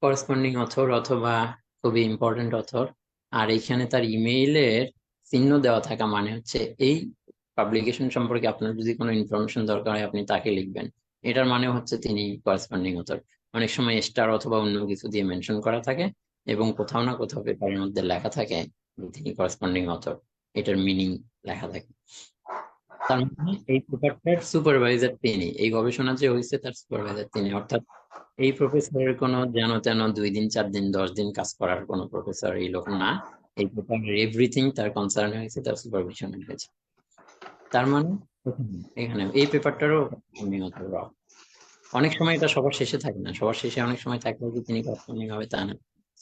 করেসপন্ডিং অথর অথবা খুবই ইম্পর্টেন্ট অথর। আর এইখানে তার ইমেইলের চিহ্ন দেওয়া থাকা মানে হচ্ছে এই পাবলিকেশন সম্পর্কে আপনার যদি কোনো ইনফরমেশন দরকার হয় আপনি তাকে লিখবেন। এটার মানে হচ্ছে তিনি করেসপন্ডিং অথর। অনেক সময় স্টার অথবা অন্য কিছু দিয়ে মেনশন করা থাকে এবং কোথাও না কোথাও পেপারের মধ্যে লেখা থাকে যে তিনি করেসপন্ডিং অথর, এটার মিনিং লেখা থাকে। তার মানে এই পেপারটার সুপারভাইজার তিনি, এই গবেষণা যে হয়েছে তার সুপারভাইজার তিনি, অর্থাৎ এই প্রফেসরের কোনো যেন তেন 2 দিন 4 দিন 10 দিন কাজ করার কোনো প্রফেসর এই লোক না। এই পেপারের এভরিথিং তার কনসার্ন হয়েছে, তার সুপারভিশন হয়েছে। তার মানে এখানে এই পেপারটারও অনিয়ত রক। অনেক সময় এটা সবার শেষে থাকে না, সবার শেষে অনেক সময় থাকলেও যে তিনি করেসপন্ডিং হবে তা না।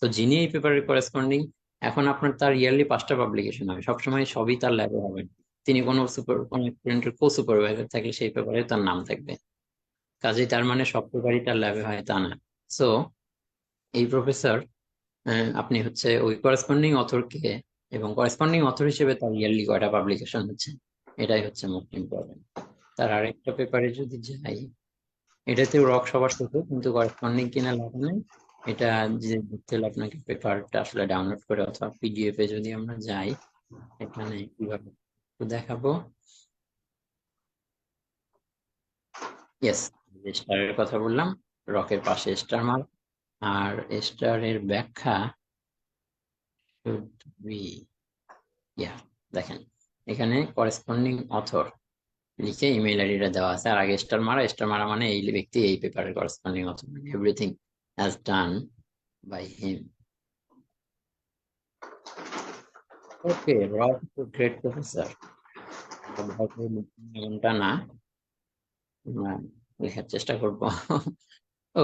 তো যিনি এই পেপারের করেসপন্ডিং, এখন আপনার তার ইয়ারলি 5টা পাবলিকেশন হবে, সবসময় সবই তার ল্যাবে হবে। তিনি কোনো স্টুডেন্টের কো সুপারভাইজার থাকলে সেই পেপারে তার নাম থাকবে। কাজেই তার মানে সব পেপারই তার ল্যাবে হয় তা না। সো এই প্রফেসর, আপনি হচ্ছে ওই করেসপন্ডিং অথরকে, এবং করেসপন্ডিং অথর হিসেবে তার ইয়ারলি কয়টা পাবলিকেশন হচ্ছে এটাই হচ্ছে মোস্ট ইম্পর্টেন্ট। তার আরেকটা পেপারে যদি যাই, এটাতে রক সবার শেষে কিন্তু করেসপন্ডিং কিনা লেখা নেই। এটা যে দেখতে হলে আপনাকে পেপারটা আসলে ডাউনলোড করে অথবা পিডিএফ এ যদি আমরা যাই, এখানে কিভাবে একটু দেখাবো। ইয়েস, স্টারের কথা বললাম, রকের পাশে স্টার মার্ক, আর স্টারের ব্যাখ্যা should be, ইয়া, দেখেন এখানে করেসপন্ডিং অথর লিখে ইমেল আইডিটা দেওয়া আছে, আর আগে স্টার মারা, স্টার মারা মানে এই ব্যক্তি এই পেপারের করেসপন্ডিং অথর, মানে everything has done by him. Okay, rock great professor, এমনটা না, আমরা লেখার চেষ্টা করব। ও,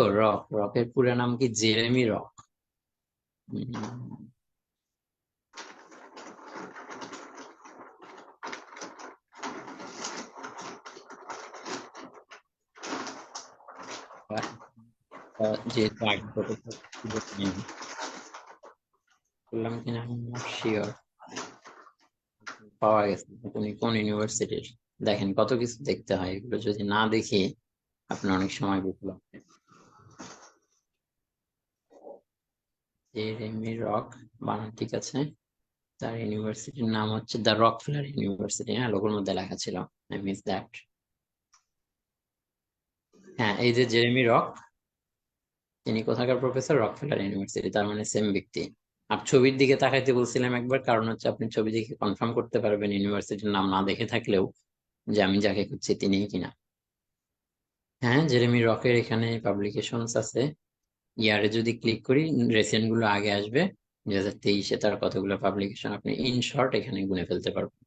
রকের পুরো নাম কি জেরেমি রক। উম, যেহেতু আগে প্রফেসর বললাম কিনা আমি নট শিওর, পাওয়া গেছে তুমি কোন ইউনিভার্সিটির। দেখেন কত কিছু দেখতে হয়, এগুলো যদি না দেখি আপনি অনেক সময় বুঝলো। জেরেমি রক, বানান ঠিক আছে। তার ইউনিভার্সিটির নাম হচ্ছে দ্য রকফেলার ইউনিভার্সিটি, হ্যাঁ লোগোর মধ্যে লেখা ছিল, আই মিস দ্যাট। হ্যাঁ, এই যে জেরেমি রক, তিনি কোথাকার প্রফেসর, রকফেলার ইউনিভার্সিটি, তার মানে সেম ব্যক্তি। আর ছবির দিকে তাকাইতে বলছিলাম একবার, কারণ হচ্ছে আপনি ছবি দেখে কনফার্ম করতে পারবেন ইউনিভার্সিটির নাম না দেখে থাকলেও যে আমি যাকে খুঁজছি তিনিই কিনা। হ্যাঁ, জেরেমি রকের এখানে পাবলিকেশনস আছে। ইয়ারে যদি ক্লিক করি রিসেন্ট গুলো আগে আসবে, 2023-এ তার কতগুলো পাবলিকেশন আপনি ইন শর্ট এখানে গুনে ফেলতে পারবেন।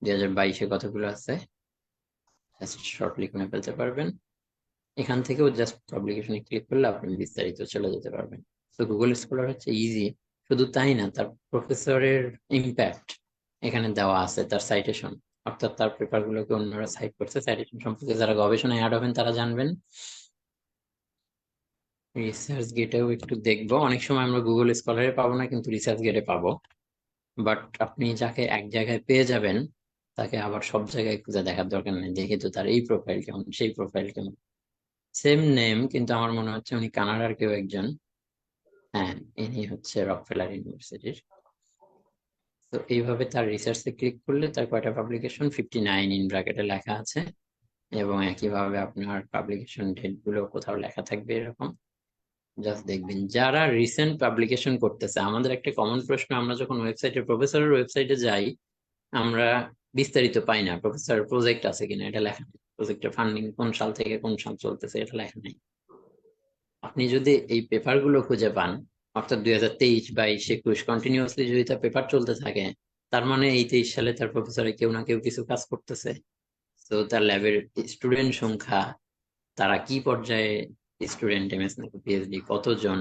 2022-এ কতগুলো আছে জাস্ট শর্টলি গুনে ফেলতে পারবেন। এখান থেকেও জাস্ট পাবলিকেশনে ক্লিক করলে আপনি বিস্তারিত চলে যেতে পারবেন। তো গুগল স্কলার হচ্ছে ইজি। শুধু তাই না, তার প্রফেসরের ইম্প্যাক্ট এখানে দেওয়া আছে, তার সাইটেশন, অর্থাৎ তার পেপার গুলোকে অন্যরা সাইট করছে, সাইটেশন সম্পর্কে যারা গবেষণায় অ্যাড হবেন তারা জানবেন। রিসার্চ গেটেও একটু দেখবো, অনেক সময় আমরা গুগল স্কলারে পাবো না কিন্তু রিসার্চ গেটে পাবো। বাট আপনি যাকে এক জায়গায় পেয়ে যাবেন তাকে আবার সব জায়গায় খুঁজে দেখার দরকার নেই, দেখে তো তার এই প্রোফাইল কেমন সেই প্রোফাইল কেমন, সেম নেম কিন্তু আমার মনে হচ্ছে উনি কানাডার কেউ একজন। হ্যাঁ, ইনি হচ্ছে রকফেলার ইউনিভার্সিটির। তো এইভাবে তার রিসার্চে ক্লিক করলে তার কয়টা পাবলিকেশন 59 ইন ব্র্যাকেটে লেখা আছে, এবং একইভাবে আপনার পাবলিকেশন ডেট গুলো কোথাও লেখা থাকবে এরকম। জাস্ট দেখবেন যারা রিসেন্ট পাবলিকেশন করতেছে, আমাদের একটা কমন প্রশ্ন, আমরা যখন ওয়েবসাইটে প্রফেসরের ওয়েবসাইটে যাই আমরা বিস্তারিত পাই না, প্রফেসর প্রজেক্ট আছে কিনা এটা লেখা নেই, প্রজেক্টের ফান্ডিং কোন সাল থেকে কোন সাল চলতেছে এটা লেখা নেই। আপনি যদি এই পেপার গুলো খুঁজে পান, অর্থাৎ 2023, 22, 21 কন্টিনিউয়াসলি যদি তার পেপার চলতে থাকে, তার মানে এই 23 সালে তার প্রফেসরে কেউ না কেউ কিছু কাজ করতেছে। তো তার ল্যাবের স্টুডেন্ট সংখ্যা, তারা কি পর্যায়ে স্টুডেন্ট, এমএস নাকি পিএইচডি কতজন,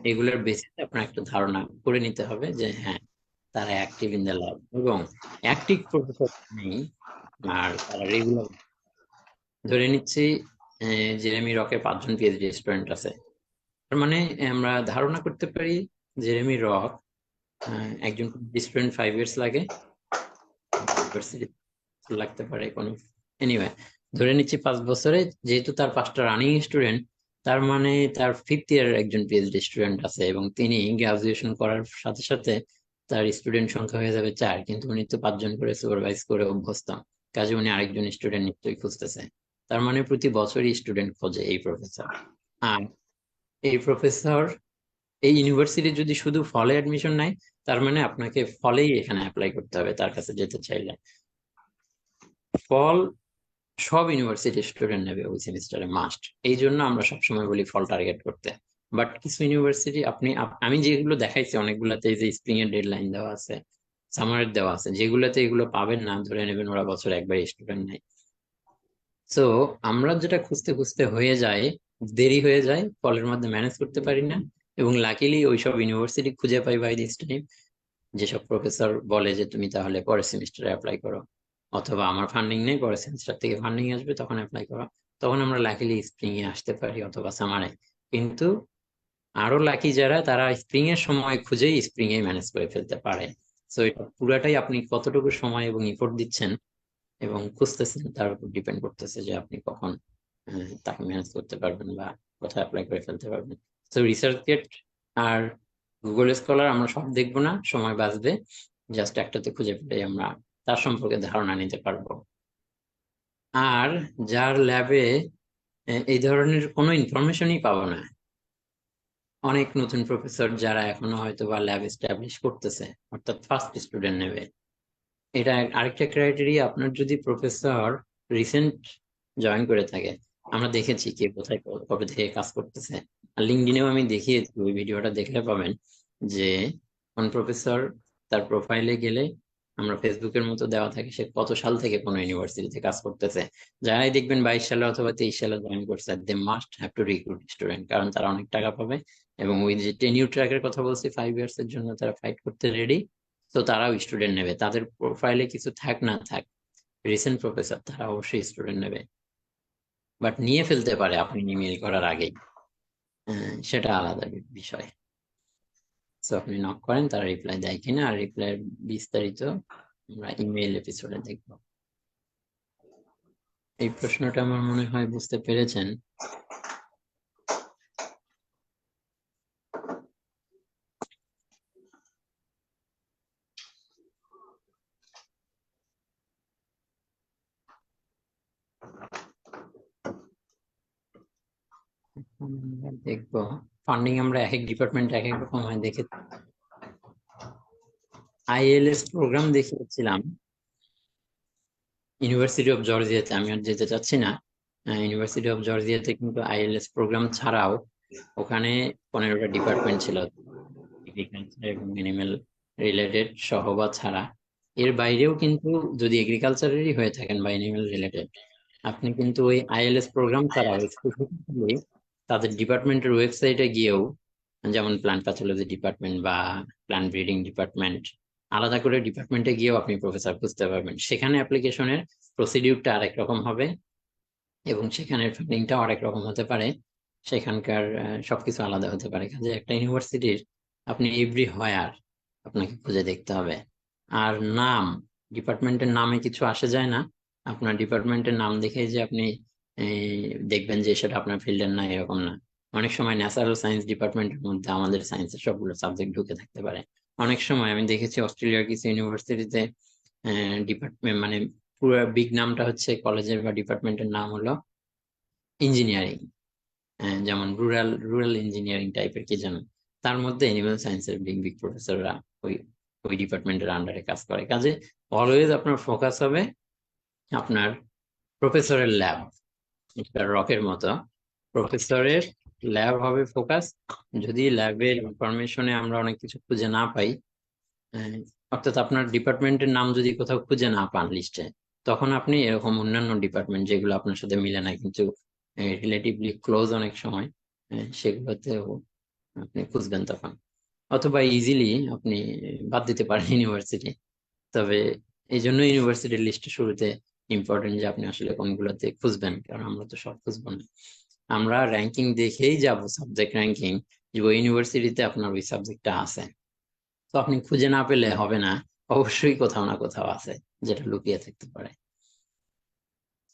এগুলোর বেসিসে আপনার একটা ধারণা করে নিতে হবে যে হ্যাঁ তারা অ্যাক্টিভ ইন দ্য ল্যাব, এবং অ্যাক্টিভ প্রফেসর নেই আর তারা রেগুলার। ধরে নিচ্ছি জেরেমি রকের 5 জন পিএইচডি স্টুডেন্ট আছে, তার মানে আমরা ধারণা করতে পারি জেরেমি রক একজন স্টুডেন্ট 5 ইয়ার্স লাগে, ইউনিভার্সিটি লাগতে পারে কোনো, এনিওয়ে ধরে নিচ্ছি 5 বছরে, যেহেতু তার 5টা রানিং স্টুডেন্ট, তার মানে তার 5th ইয়ার একজন পিএইচডি স্টুডেন্ট আছে, এবং তিনি গ্রাজুয়েশন করার সাথে সাথে তার স্টুডেন্ট সংখ্যা হয়ে যাবে 4, কিন্তু উনি তো 5 জন করে সুপারভাইজ করে অভ্যস্ত, কাজে উনি আরেকজন স্টুডেন্ট নিশ্চয়ই খুঁজতেছে। তার মানে প্রতি বছরই স্টুডেন্ট খোঁজে এই প্রফেসর। আর এই প্রফেসর এই ইউনিভার্সিটি যদি শুধু ফলে অ্যাডমিশন নেয়, তার মানে আপনাকে ফলেই এখানে অ্যাপ্লাই করতে হবে তার কাছে যেতে চাইলে। ফল সব ইউনিভার্সিটি স্টুডেন্ট নেবে ওই সেমিস্টারে মাস্ট, এই জন্য আমরা সবসময় বলি ফল টার্গেট করতে। বাট কিছু ইউনিভার্সিটি আমি যেগুলো দেখাইছি অনেকগুলোতে এই যে স্প্রিং এর ডেডলাইন দেওয়া আছে, সামারের দেওয়া আছে, যেগুলোতে এগুলো পাবেন না, ধরে নেবেন ওরা বছরে একবার স্টুডেন্ট নেয়। তো আমরা যেটা খুঁজতে খুঁজতে হয়ে যায়, দেরি হয়ে যায়, ফলের মধ্যে ম্যানেজ করতে পারি না, এবং লাকিলি ওইসব ইউনিভার্সিটি খুঁজে পাই বাই দিস টাইম, যেসব প্রফেসর বলে যে তুমি তাহলে পরের সেমিস্টারে অ্যাপ্লাই করো, অথবা আমার ফান্ডিং নেই, পরের সেমিস্টার থেকে ফান্ডিং আসবে তখন অ্যাপ্লাই করো। তখন আমরা লাকিলি স্প্রিং এ আসতে পারি অথবা সামারে। কিন্তু আরো লাকি যারা, তারা স্প্রিং এর সময় খুঁজেই স্প্রিং এ ম্যানেজ করে ফেলতে পারে। তো এটা পুরাটাই আপনি কতটুকু সময় এবং ইফোর্ট দিচ্ছেন এবং খুঁজতেছেন তার উপর ডিপেন্ড করতেছে যে আপনি কখন তাকে ম্যানেজ করতে পারবেন বা কোথায় অ্যাপ্লাই করে ফেলতে পারবেন। তো রিসার্চ গেট আর গুগল স্কলার আমরা সব দেখবো না, সময় বাঁচবে, জাস্ট একটাতে খুঁজে পেলে আমরা তার সম্পর্কে ধারণা নিতে পারবো। আর যার ল্যাবে এই ধরনের কোনো ইনফরমেশনই পাবো না, অনেক নতুন প্রফেসর যারা এখনো হয়তো বা ল্যাব এস্টাবলিশ করতেছে, অর্থাৎ ফার্স্ট স্টুডেন্ট নেবে। এটা আরেকটা ক্রাইটেরিয়া, আপনার যদি প্রফেসর রিসেন্ট জয়েন করে থাকে, আমরা দেখেছি কে কোথায় কবে থেকে কাজ করতেছে, আর লিঙ্কডইনেও আমি দেখিয়েছি, ওই ভিডিওটা দেখলে পাবেন যে কোন প্রফেসর, তার প্রোফাইলে গেলে আমরা ফেসবুকের মতো দেওয়া থাকে সে কত সাল থেকে কোনো ইউনিভার্সিটিতে কাজ করতেছে। যারাই দেখবেন 22 সালে অথবা 23 সালে জয়েন করছে, they must have to recruit student, কারণ তারা অনেক টাকা পাবে, এবং ওই যে টেনিউর ট্র্যাকের কথা বলছি, 5 ইয়ার্স এর জন্য তারা ফাইট করতে রেডি। তো তারাও স্টুডেন্ট নেবে, তাদের প্রোফাইলে কিছু থাক না থাক, রিসেন্ট প্রফেসর তারা অবশ্যই স্টুডেন্ট নেবে, বাট নিয়ে ফেলতে পারে আপনি ইমেল করার আগেই। সেটা আলাদা বিষয়। তো আপনি নক করেন, তারা রিপ্লাই দেয় কিনা, আর রিপ্লাইয়ের বিস্তারিত আমরা ইমেইল এপিসোডে দেখব। এই প্রশ্নটা আমার মনে হয় বুঝতে পেরেছেন। আমরা দেখবো ফান্ডিং, আমরা এক এক ডিপার্টমেন্ট এক এক রকম হয় দেখে। আইএলএস প্রোগ্রাম দেখিয়েছিলাম ইউনিভার্সিটি অফ জর্জিয়াতে, আমি আর যেতে চাচ্ছি না। ইউনিভার্সিটি অফ জর্জিয়াতে কিন্তু আইএলএস প্রোগ্রাম ছাড়াও ওখানে 15টা ডিপার্টমেন্ট ছিল, এগ্রিকালচার এবং এনিম্যাল রিলেটেড সহ বা ছাড়া। এর বাইরেও কিন্তু যদি এগ্রিকালচারেরই হয়ে থাকেন বা এনিম্যাল রিলেটেড, আপনি কিন্তু ওই আইএলএস প্রোগ্রাম ছাড়াও স্পেসিফিক্যালি তাদের ডিপার্টমেন্টের ওয়েবসাইটে গিয়েও, যেমন প্ল্যান্ট প্যাথোলজি ডিপার্টমেন্ট বা প্ল্যান্ট ব্রিডিং ডিপার্টমেন্ট, আলাদা করে ডিপার্টমেন্টে গিয়েও আপনি প্রফেসর খুঁজতে পারবেন। সেখানে অ্যাপ্লিকেশনের প্রসিডিউরটা আরেক রকম হবে, এবং সেখানের ফান্ডিংটা আরেক রকম হতে পারে, সেখানকার সবকিছু আলাদা হতে পারে। কাজে একটা ইউনিভার্সিটির আপনি এভরি হায়ার আপনাকে খুঁজে দেখতে হবে। আর নাম, ডিপার্টমেন্টের নামে কিছু আসে যায় না, আপনার ডিপার্টমেন্টের নাম দেখে যে আপনি দেখবেন যে সেটা আপনার ফিল্ডের না, এরকম না। অনেক সময় ন্যাচারাল সায়েন্স ডিপার্টমেন্টের মধ্যে আমাদের সায়েন্সের সবগুলো সাবজেক্ট ঢুকে থাকতে পারে। অনেক সময় আমি দেখেছি অস্ট্রেলিয়ার কিছু ইউনিভার্সিটিতে ডিপার্টমেন্ট মানে পুরো বিগ নামটা হচ্ছে কলেজের বা ডিপার্টমেন্টের নাম হলো ইঞ্জিনিয়ারিং, যেমন রুরাল রুরাল ইঞ্জিনিয়ারিং টাইপের কি যেন, তার মধ্যে এনিম্যাল সায়েন্সের বিগ বিগ প্রফেসররা ওই ওই ডিপার্টমেন্টের আন্ডারে কাজ করে। কাজে অলওয়েজ আপনার ফোকাস হবে আপনার প্রফেসরের ল্যাব, রকের মতো প্রফেসরের ল্যাব হবে ফোকাস। যদি ল্যাবের ইনফরমেশনে আমরা অনেক কিছু খুঁজে না পাই, আহ, অর্থাৎ আপনার ডিপার্টমেন্টের নাম যদি কোথাও খুঁজে না পান লিস্টে, তখন আপনি এরকম অন্যান্য ডিপার্টমেন্ট যেগুলো আপনার সাথে মিলে না কিন্তু রিলেটিভলি ক্লোজ অনেক সময়, সেগুলোতেও আপনি খুঁজবেন তখন। অথবা ইজিলি আপনি বাদ দিতে পারেন ইউনিভার্সিটি। তবে এই জন্য ইউনিভার্সিটির লিস্টে শুরুতে ইম্পর্টেন্ট যে আপনি আসলে কোনগুলোতে খুঁজবেন, কারণ আমরা তো সব খুঁজবো না। আমরা র্যাঙ্কিং দেখেই যাব, সাবজেক্ট র্যাঙ্কিং, যে ওই ইউনিভার্সিটিতে আপনার ওই সাবজেক্টটা আছে। তো আপনি খুঁজে না পেলে হবে না, অবশ্যই কোথাও না কোথাও আছে যেটা লুকিয়ে থাকতে পারে।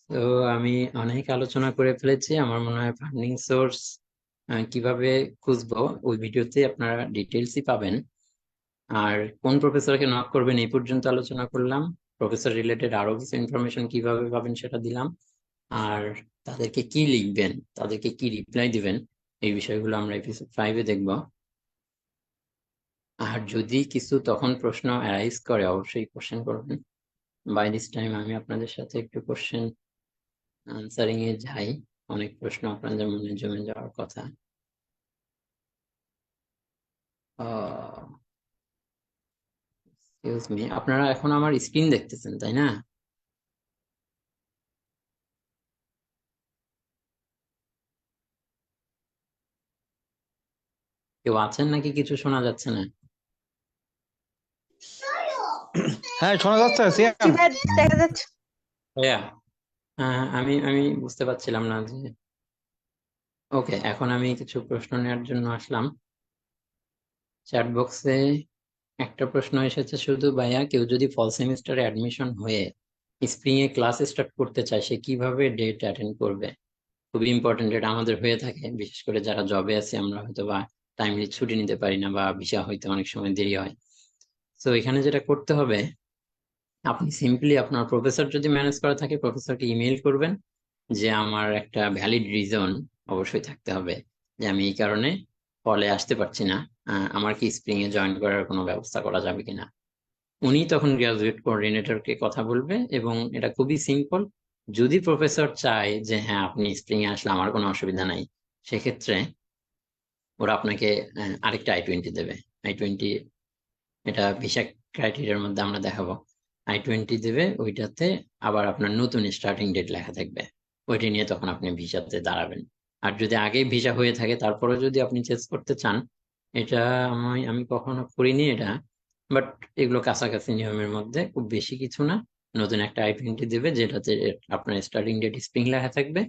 তো আমি অনেক আলোচনা করে ফেলেছি, আমার মনে হয় ফান্ডিং সোর্স কিভাবে খুঁজবো ওই ভিডিওতে আপনারা ডিটেলসই পাবেন। আর কোন প্রফেসরকে নক করবেন এই পর্যন্ত আলোচনা করলাম। প্রফেসর রিলেটেড আরো কিছু ইনফরমেশন কিভাবে পাবেন সেটা দিলাম। আর তাদেরকে কি লিখবেন, তাদেরকে কি রিপ্লাই দিবেন, এই বিষয়গুলো আমরা এপিসোড 5-এ দেখবো। আর যদি কিছু তখন প্রশ্ন অ্যারাইজ করে অবশ্যই কোশ্চেন করবেন। বাই দিস টাইম আমি আপনাদের সাথে একটু কোশ্চেন আনসারিং এ যাই। অনেক প্রশ্ন আপনাদের মনে জমে যাওয়ার কথা। এক্সকিউজ মি, আপনারা এখন আমার স্ক্রিন দেখতেছেন তাই না? কেউ আছেন নাকি কিছু শোনা যাচ্ছে না? হ্যাঁ, শোনা যাচ্ছে জি সিয়াম। ভাই, দেখা যাচ্ছে। ভাইয়া, আমি আমি বুঝতে পারছিলাম না যে, ওকে, এখন আমি কিছু প্রশ্ন নেওয়ার জন্য আসলাম। চ্যাট বক্সে একটা প্রশ্ন এসেছে শুধু, ভাইয়া কেউ যদি ফল সেমিস্টারে অ্যাডমিশন হয়ে স্প্রিং এ ক্লাস স্টার্ট করতে চায় সে কিভাবে ডেট অ্যাটেন্ড করবে? খুবই ইম্পর্টেন্ট, এটা আমাদের হয়ে থাকে, বিশেষ করে যারা জবে আছি আমরা হয়তো বা টাইমলি ছুটি নিতে পারি না, বা ভিসা হইতে অনেক সময় দেরি হয়। তো এখানে যেটা করতে হবে, আপনি সিম্পলি আপনার প্রফেসর যদি ম্যানেজ করা থাকে প্রফেসরকে ইমেল করবেন যে আমার একটা ভ্যালিড রিজন অবশ্যই থাকতে হবে, যে আমি এই কারণে ফলে আসতে পারছি না, আমার কি স্প্রিং এ জয়েন করার কোনো ব্যবস্থা করা যাবে কিনা। উনি তখন গ্রাজুয়েট কোঅর্ডিনেটরকে কথা বলবে, এবং এটা খুবই সিম্পল। যদি প্রফেসর চায় যে হ্যাঁ আপনি স্প্রিং এ আসলে আমার কোনো অসুবিধা নাই, সেক্ষেত্রে ওরা আপনাকে আরেকটা I-20 দেবে। I-20, এটা ভিসা ক্রাইটেরিয়ার মধ্যে আমরা দেখাবো। I-20 দেবে, ওইটাতে আবার আপনার নতুন স্টার্টিং ডেট লেখা থাকবে, ওইটা নিয়ে তখন আপনি ভিসাতে দাঁড়াবেন। আর যদি আগেই ভিসা হয়ে থাকে তারপরে যদি আপনি চেঞ্জ করতে চান, এটা আমি আমি কখনো করিনি এটা, বাট এগুলো কাছাকাছি নিয়মের মধ্যে, খুব বেশি কিছু না। নতুন একটা I-20 দেবে যেটাতে আপনার স্টার্টিং ডেট স্প্রিং লেখা থাকবে,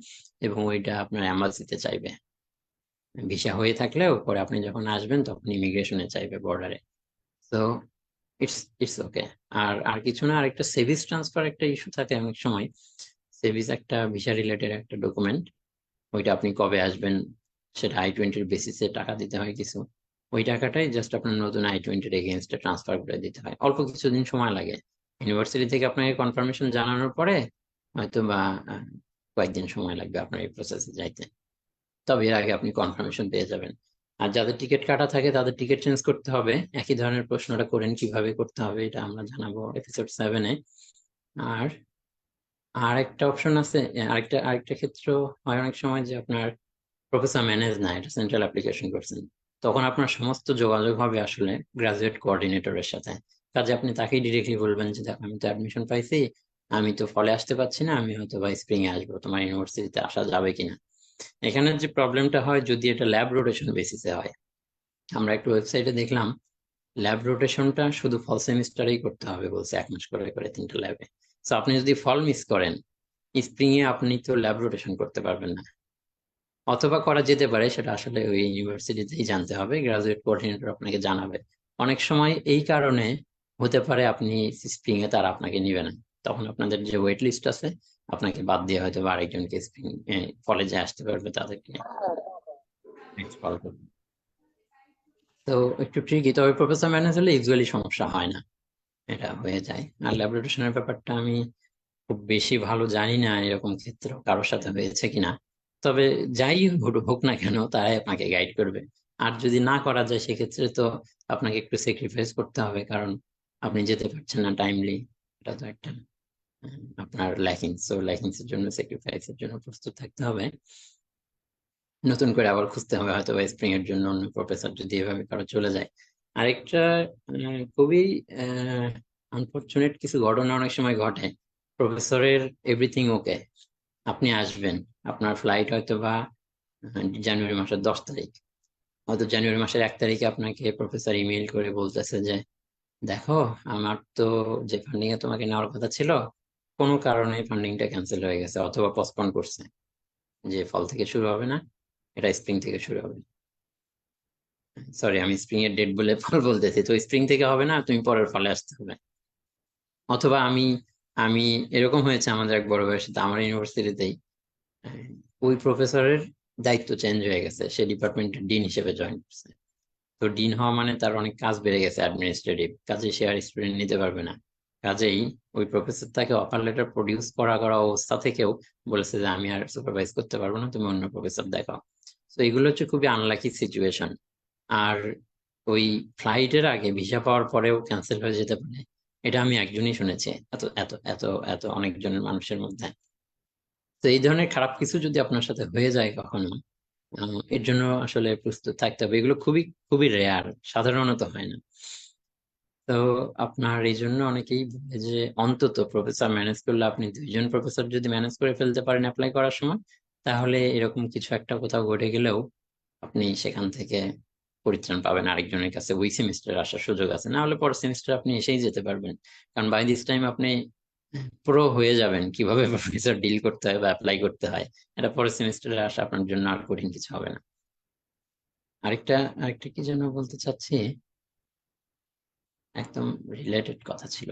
এবং ওইটা আপনার অ্যাম্বাসিতে চাইবে। ভিসা হয়ে থাকলেও পরে আপনি যখন আসবেন তখন ইমিগ্রেশনে চাইবে, বর্ডারে। তো ইটস ইটস ওকে। আর আর কিছু না, আর একটা সেভিস ট্রান্সফার একটা ইস্যু থাকে অনেক সময়। সেভিস একটা ভিসা রিলেটেড একটা ডকুমেন্ট, ওইটা আপনি কবে আসবেন সেটা I-20-র বেসিসে টাকা দিতে হয় কিছু, ওই টাকাটাই জাস্ট আপনার নতুন I-20-র এগেইনস্টে ট্রান্সফার করে দিতে হয়। অল্প কিছুদিন সময় লাগে, ইউনিভার্সিটি থেকে আপনাকে কনফার্মেশন জানানোর পরে হয়তো বা কয়েকদিন সময় লাগবে আপনার এই প্রসেসে যাইতে। তবে এর আগে আপনি কনফার্মেশন পেয়ে যাবেন। আর যাদের টিকিট কাটা থাকে তাদের টিকিট চেঞ্জ করতে হবে, একই ধরনের প্রশ্নটা করেন, কিভাবে করতে হবে এটা আমরা জানাবো এপিসোড 7-এ। আর আর একটা অপশন আছে, আরেকটা ক্ষেত্র হয় অনেক সময় যে আপনার প্রফেসর ম্যানেজ না, এটা সেন্ট্রাল অ্যাপ্লিকেশন করছেন, তখন আপনার সমস্ত যোগাযোগ হবে আসলে গ্রাজুয়েট কোঅর্ডিনেটরের সাথে। কাজে আপনি তাকেই ডিরেক্টলি বলবেন যে দেখো আমি তো অ্যাডমিশন পাইছি, আমি তো ফলে আসতে পারছি না, আমি হয়তো বা স্প্রিং এ আসবো, তোমার ইউনিভার্সিটিতে আসা যাবে কিনা। এখানে যে প্রবলেমটা হয় যদি এটা ল্যাব রোটেশন বেসিসে হয়, আমরা একটু ওয়েবসাইটে দেখলাম ল্যাব রোটেশনটা শুধু ফল সেমিস্টারেই করতে হবে বলছে, 1 মাস করে করে 3টা ল্যাবে। তো আপনি যদি ফল মিস করেন স্প্রিং এ আপনি তো ল্যাব রোটেশন করতে পারবেন না। অথবা করা যেতে পারে, সেটা আসলে ওই ইউনিভার্সিটিতেই জানতে হবে, গ্রাজুয়েট কোঅর্ডিনেটর আপনাকে জানাবে। অনেক সময় এই কারণে হতে পারে আপনি স্প্রিং এ তারা আপনাকে নিবে না, তখন আপনাদের যে ওয়েট লিস্ট আছে আপনাকে বাদ দিয়ে হয়তো বা আরেকজনকে স্প্রিং ফলে যে আসতে পারবে তাদেরকে নেক্সট ফল করবে। তো একটু ট্রিকি, তবে প্রফেসর ম্যানেজ হলে ইউজুয়ালি সমস্যা হয় না, এটা হয়ে যায়। আর ল্যাবরেটরির ব্যাপারটা আমি খুব বেশি ভালো জানি না এরকম ক্ষেত্র কারোর সাথে হয়েছে কিনা। তবে যাই হোক না কেন তারাই আপনাকে গাইড করবে। আর যদি না করা যায় সেক্ষেত্রে তো আপনাকে একটু স্যাক্রিফাইস করতে হবে, কারণ আপনি যেতে পারছেন না টাইমলি, এটা তো একটা আপনার ল্যাকিংস, তো ল্যাকিংস এর জন্য স্যাক্রিফাইসের জন্য প্রস্তুত থাকতে হবে। নতুন করে আবার খুঁজতে হবে হয়তো বা স্প্রিং এর জন্য অন্য প্রফেসর, যদি এভাবে কারো চলে যায়। আরেকটা খুবই আনফরচুনেট কিছু ঘটনা অনেক সময় ঘটে, প্রফেসরের এভরিথিং ওকে, আপনি আসবেন, আপনার ফ্লাইট হয়তো বা জানুয়ারি মাসের 10 তারিখ, হয়তো জানুয়ারি মাসের 1 তারিখে আপনাকে প্রফেসর ইমেল করে বলতেছে যে দেখো, আমার তো যে ফান্ডিং এ তোমাকে নেওয়ার কথা ছিল কোনো কারণে ফান্ডিংটা ক্যান্সেল হয়ে গেছে অথবা পসপন করছে, যে ফল থেকে শুরু হবে না, এটা স্প্রিং থেকে শুরু হবে। সরি, আমি স্প্রিং এর ডেট বলে ফল বলতেছি, তো স্প্রিং থেকে হবে না, তুমি পরের ফলে আসতে হবে। অথবা আমি আমি এরকম হয়েছে আমাদের এক বড় ভাইয়ের সাথে, আমার ইউনিভার্সিটিতেই ওই প্রফেসরের দায়িত্ব চেঞ্জ হয়ে গেছে, সে ডিপার্টমেন্টের ডিন হিসেবে জয়েন করছে। তো ডিন হওয়া মানে তার অনেক কাজ বেড়ে গেছে, অ্যাডমিনিস্ট্রেটিভ কাজে সে আর স্টুডেন্ট নিতে পারবে না। কাজেই ওই প্রফেসর তাকে অফার লেটার প্রডিউস করা করা অবস্থা থেকেও বলেছে যে আমি আর সুপারভাইজ করতে পারবো না, তুমি অন্য প্রফেসর দেখাও। তো এগুলো হচ্ছে খুবই আনলাকি সিচুয়েশন। আর ওই ফ্লাইটের আগে ভিসা পাওয়ার পরেও ক্যান্সেল হয়ে যেতে পারে, এটা আমি একজনই শুনেছি এত এত এত এত অনেকজনের মানুষের মধ্যে। তো এই ধরনের খারাপ কিছু যদি আপনার সাথে হয়ে যায় কখনো, এর জন্য আসলে প্রস্তুত থাকতে হবে। এগুলো খুবই খুবই রেয়ার, সাধারণত হয় না। তো আপনার এই জন্য অনেকেই বলে যে অন্তত প্রফেসর ম্যানেজ করলে, আপনি 2জন প্রফেসর যদি ম্যানেজ করে ফেলতে পারেন অ্যাপ্লাই করার সময়, তাহলে এরকম কিছু একটা কোথাও ঘটে গেলেও আপনি সেখান থেকে পরিত্রাণ পাবেন, আরেকজনের কাছে ওই সেমিস্টার আসার সুযোগ আছে। না হলে পরের সেমিস্টার আপনি এসেই যেতে পারবেন, কারণ বাই দিস টাইম আপনি প্রো হয়ে যাবেন কিভাবে প্রফেসর ডিল করতে হয় বা অ্যাপ্লাই করতে হয়। এটা পরের সেমিস্টারে আসা আপনার জন্য আর কঠিন কিছু হবে না। আরেকটা আরেকটা কি যেন বলতে চাচ্ছি, একদম রিলেটেড কথা ছিল।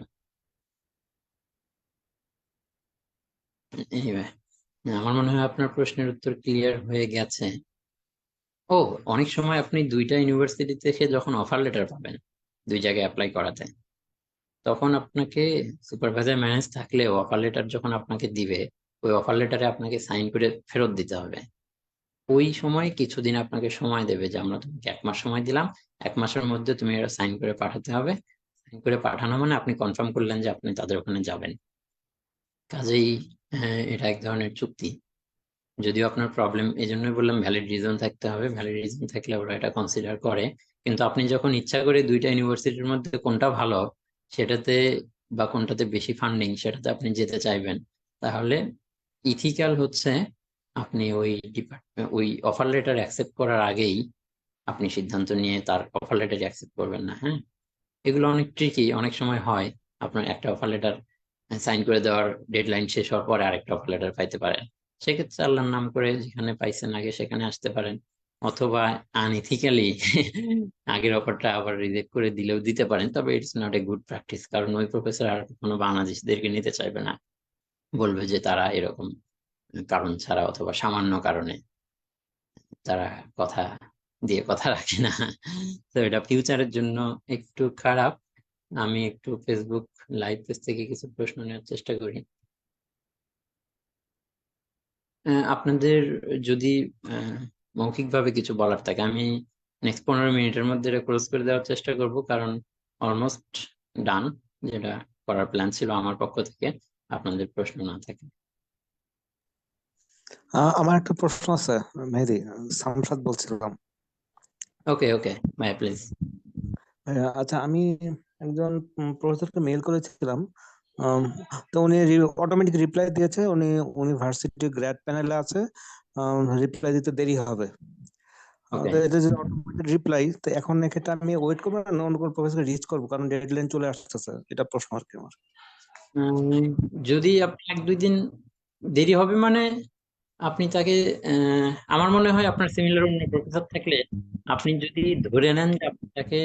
এনিওয়ে, আমার মনে হয় আপনার প্রশ্নের উত্তর ক্লিয়ার হয়ে গেছে। ও, অনেক সময় আপনি 2টা ইউনিভার্সিটি থেকে যখন অফার লেটার পাবেন 2 জায়গায় অ্যাপ্লাই করাতে, তখন আপনাকে সুপারভাইজার ম্যানেজ থাকলেও অফার লেটার যখন আপনাকে দিবে, ওই অফার লেটারে আপনাকে সাইন করে ফেরত দিতে হবে। ওই সময় কিছুদিন আপনাকে সময় দেবে, যে আমরা তোমাকে 1 মাস সময় দিলাম, 1 মাসের মধ্যে তুমি এটা সাইন করে পাঠাতে হবে। সাইন করে পাঠানো মানে আপনি কনফার্ম করলেন যে আপনি তাদের ওখানে যাবেন। কাজেই হ্যাঁ, এটা এক ধরনের চুক্তি। যদিও আপনার প্রবলেম, এই জন্যই বললাম ভ্যালিড রিজন থাকতে হবে, ভ্যালিড রিজন থাকলে ওরা এটা কনসিডার করে। কিন্তু আপনি যখন ইচ্ছা করে 2টা ইউনিভার্সিটির মধ্যে কোনটা ভালো সেটাতে, বা কোনটাতে বেশি ফান্ডিং সেটাতে আপনি যেতে চাইবেন, তাহলে ইথিক্যাল হচ্ছে আপনি ওই ডিপার্টমেন্ট ওই অফার লেটার অ্যাকসেপ্ট করার আগেই আপনি সিদ্ধান্ত নিয়ে তার অফার লেটার অ্যাকসেপ্ট করবেন না। হ্যাঁ, এগুলো অনেক ট্রিকি, অনেক সময় হয় আপনার একটা অফার লেটার সাইন করে দেওয়ার ডেডলাইন শেষ হওয়ার পরে আরেকটা অফার লেটার পাইতে পারেন। সেক্ষেত্রে আল্লাহর নাম করে যেখানে পাইছেন আগে সেখানে আসতে পারেন, অথবা আনইথিক্যালি আগের অফারটা আবার রিজেক্ট করে দিলেও দিতে পারেন। তবে it's not a good practice, কারণ ওই প্রফেসর আর কখনো বাংলাদেশিদেরকে নিতে চাইবে না, বলবে যে তারা এরকম কারণ ছাড়া অথবা সামান্য কারণে তারা কথা দিয়ে কথা রাখে না। তো এটা ফিউচারের জন্য একটু খারাপ। আমি একটু ফেসবুক লাইভ পেজ থেকে কিছু প্রশ্ন নেওয়ার চেষ্টা করি। আপনাদের যদি মৌখিকভাবে কিছু বলার থাকে, আমি নেক্সট 15 মিনিটের মধ্যে এটা ক্লোজ করে দেওয়ার চেষ্টা করব, কারণ অলমোস্ট ডান, যেটা করার প্ল্যান ছিল আমার পক্ষ থেকে, আপনাদের প্রশ্ন না থাকে। আমার একটা প্রশ্ন আছে মেহেদি। সামসাদ বলছিলাম। ওকে ওকে, ভাইয়া প্লিজ। আচ্ছা, আমি একজন প্রফেসরকে মেল করেছিলাম। আম, তো উনি অটোমেটিক রিপ্লাই দিয়েছে। উনি ইউনিভার্সিটি গ্র্যাড প্যানেলে আছে, রিপ্লাই দিতে দেরি হবে। ওকে, তো এটা যদি অটোমেটিক রিপ্লাই, তো এখন এক্ষেত্রে আমি ওয়েট করবো না অন্য কোনো প্রফেসরকে রিচ করবো, কারণ ডেডলাইন চলে আসতেছে, এটা প্রশ্ন আর কি আমার। যদি আপনি 1-2 দিন দেরি হবে মানে আপনি তাকে, আমার মনে হয় আপনার সিমিলার অন্য প্রফেসর থাকলে আপনি যদি ধরে নেন যে আপনি তাকে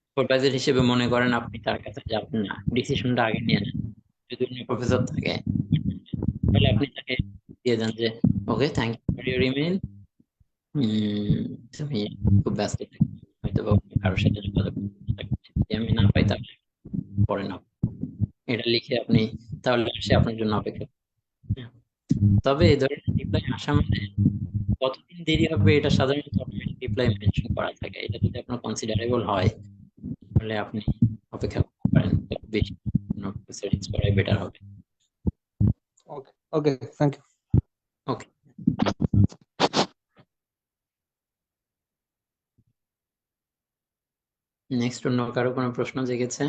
সুপারভাইজার হিসেবে মনে করেন, আপনি তার কাছে যাবেন না, ডিসিশনটা আগে নিয়ে নেন। যদি অন্য প্রফেসর থাকে তাহলে আপনি তাকে দিয়ে দেন যে okay, thank you for your email, তুমি খুব ব্যস্ত থাকো, হয়তো বা অন্য কারোর সাথে যোগাযোগ করতে চেষ্টা করছি। যদি আমি না পাই তাহলে পরে না, এটা লিখে আপনি, তাহলে সে আপনার জন্য অপেক্ষা করবে। হ্যাঁ। তবে এই ধরনের রিপ্লাই আসা মানে কতদিন দেরি হবে এটা সাধারণত অটোমেটিক রিপ্লাই মেনশন করা থাকে। এটা যদি আপনার কনসিডারেবল হয় তাহলে আপনি অপেক্ষা করতে পারেন, তবে বেশি সেটিংস করাই বেটার হবে। ওকে, ওকে, থ্যাংক ইউ। ওকে, নেক্সট অন্য কারো কোনো প্রশ্ন জেগেছে?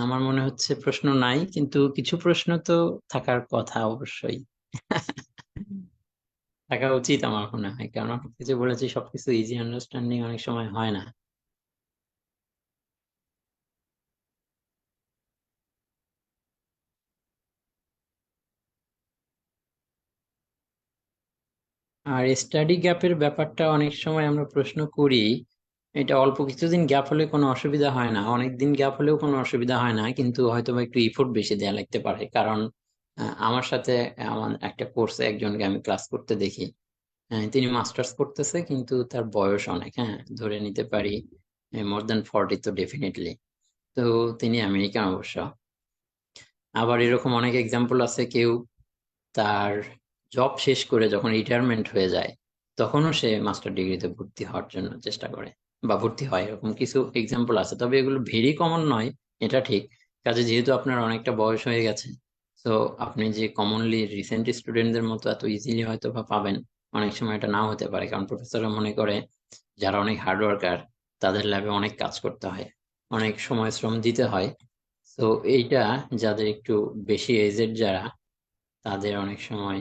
আমার মনে হচ্ছে প্রশ্ন নাই, কিন্তু কিছু প্রশ্ন তো থাকার কথা অবশ্যই। থাকা উচিত আমার মনে হয়, কারণ আপনি যে বলেছি সবকিছু ইজি আন্ডারস্ট্যান্ডিং অনেক সময় হয় না। আর স্টাডি গ্যাপের ব্যাপারটা অনেক সময় আমরা প্রশ্ন করি। এটা অল্প কিছুদিন গ্যাপ হলে কোনো অসুবিধা হয় না, অনেক দিন গ্যাপ হলেও কোনো অসুবিধা হয় না, কিন্তু হয়তো বা একটু ইফোর্ট বেশি দেওয়া লাগতে পারে। কারণ আমার সাথে আমার একটা কোর্সে একজনকে আমি ক্লাস করতে দেখি। তিনি মাস্টার্স করতেছে, কিন্তু তার বয়স অনেক, হ্যাঁ ধরে নিতে পারি মোর দ্যান 40 তো ডেফিনেটলি। তো তিনি আমেরিকান অবশ্য। আবার এরকম অনেক এক্সাম্পল আছে, কেউ তার জব শেষ করে যখন রিটায়ারমেন্ট হয়ে যায় তখনও সে মাস্টার ডিগ্রিতে ভর্তি হওয়ার জন্য চেষ্টা করে বা ভর্তি হয়, এরকম কিছু এক্সাম্পল আছে। তবে এগুলো ভেরি কমন নয়, এটা ঠিক। কাজে যেহেতু আপনার অনেকটা বয়স হয়ে গেছে, তো আপনি যে কমনলি রিসেন্ট স্টুডেন্টদের মতো এত ইজিলি হয়তো বা পাবেন, অনেক সময় এটা নাও হতে পারে। কারণ প্রফেসররা মনে করে যারা অনেক হার্ড ওয়ার্কার তাদের ল্যাবে অনেক কাজ করতে হয়, অনেক সময় শ্রম দিতে হয়। তো এইটা যাদের একটু বেশি এজেড যারা, তাদের অনেক সময়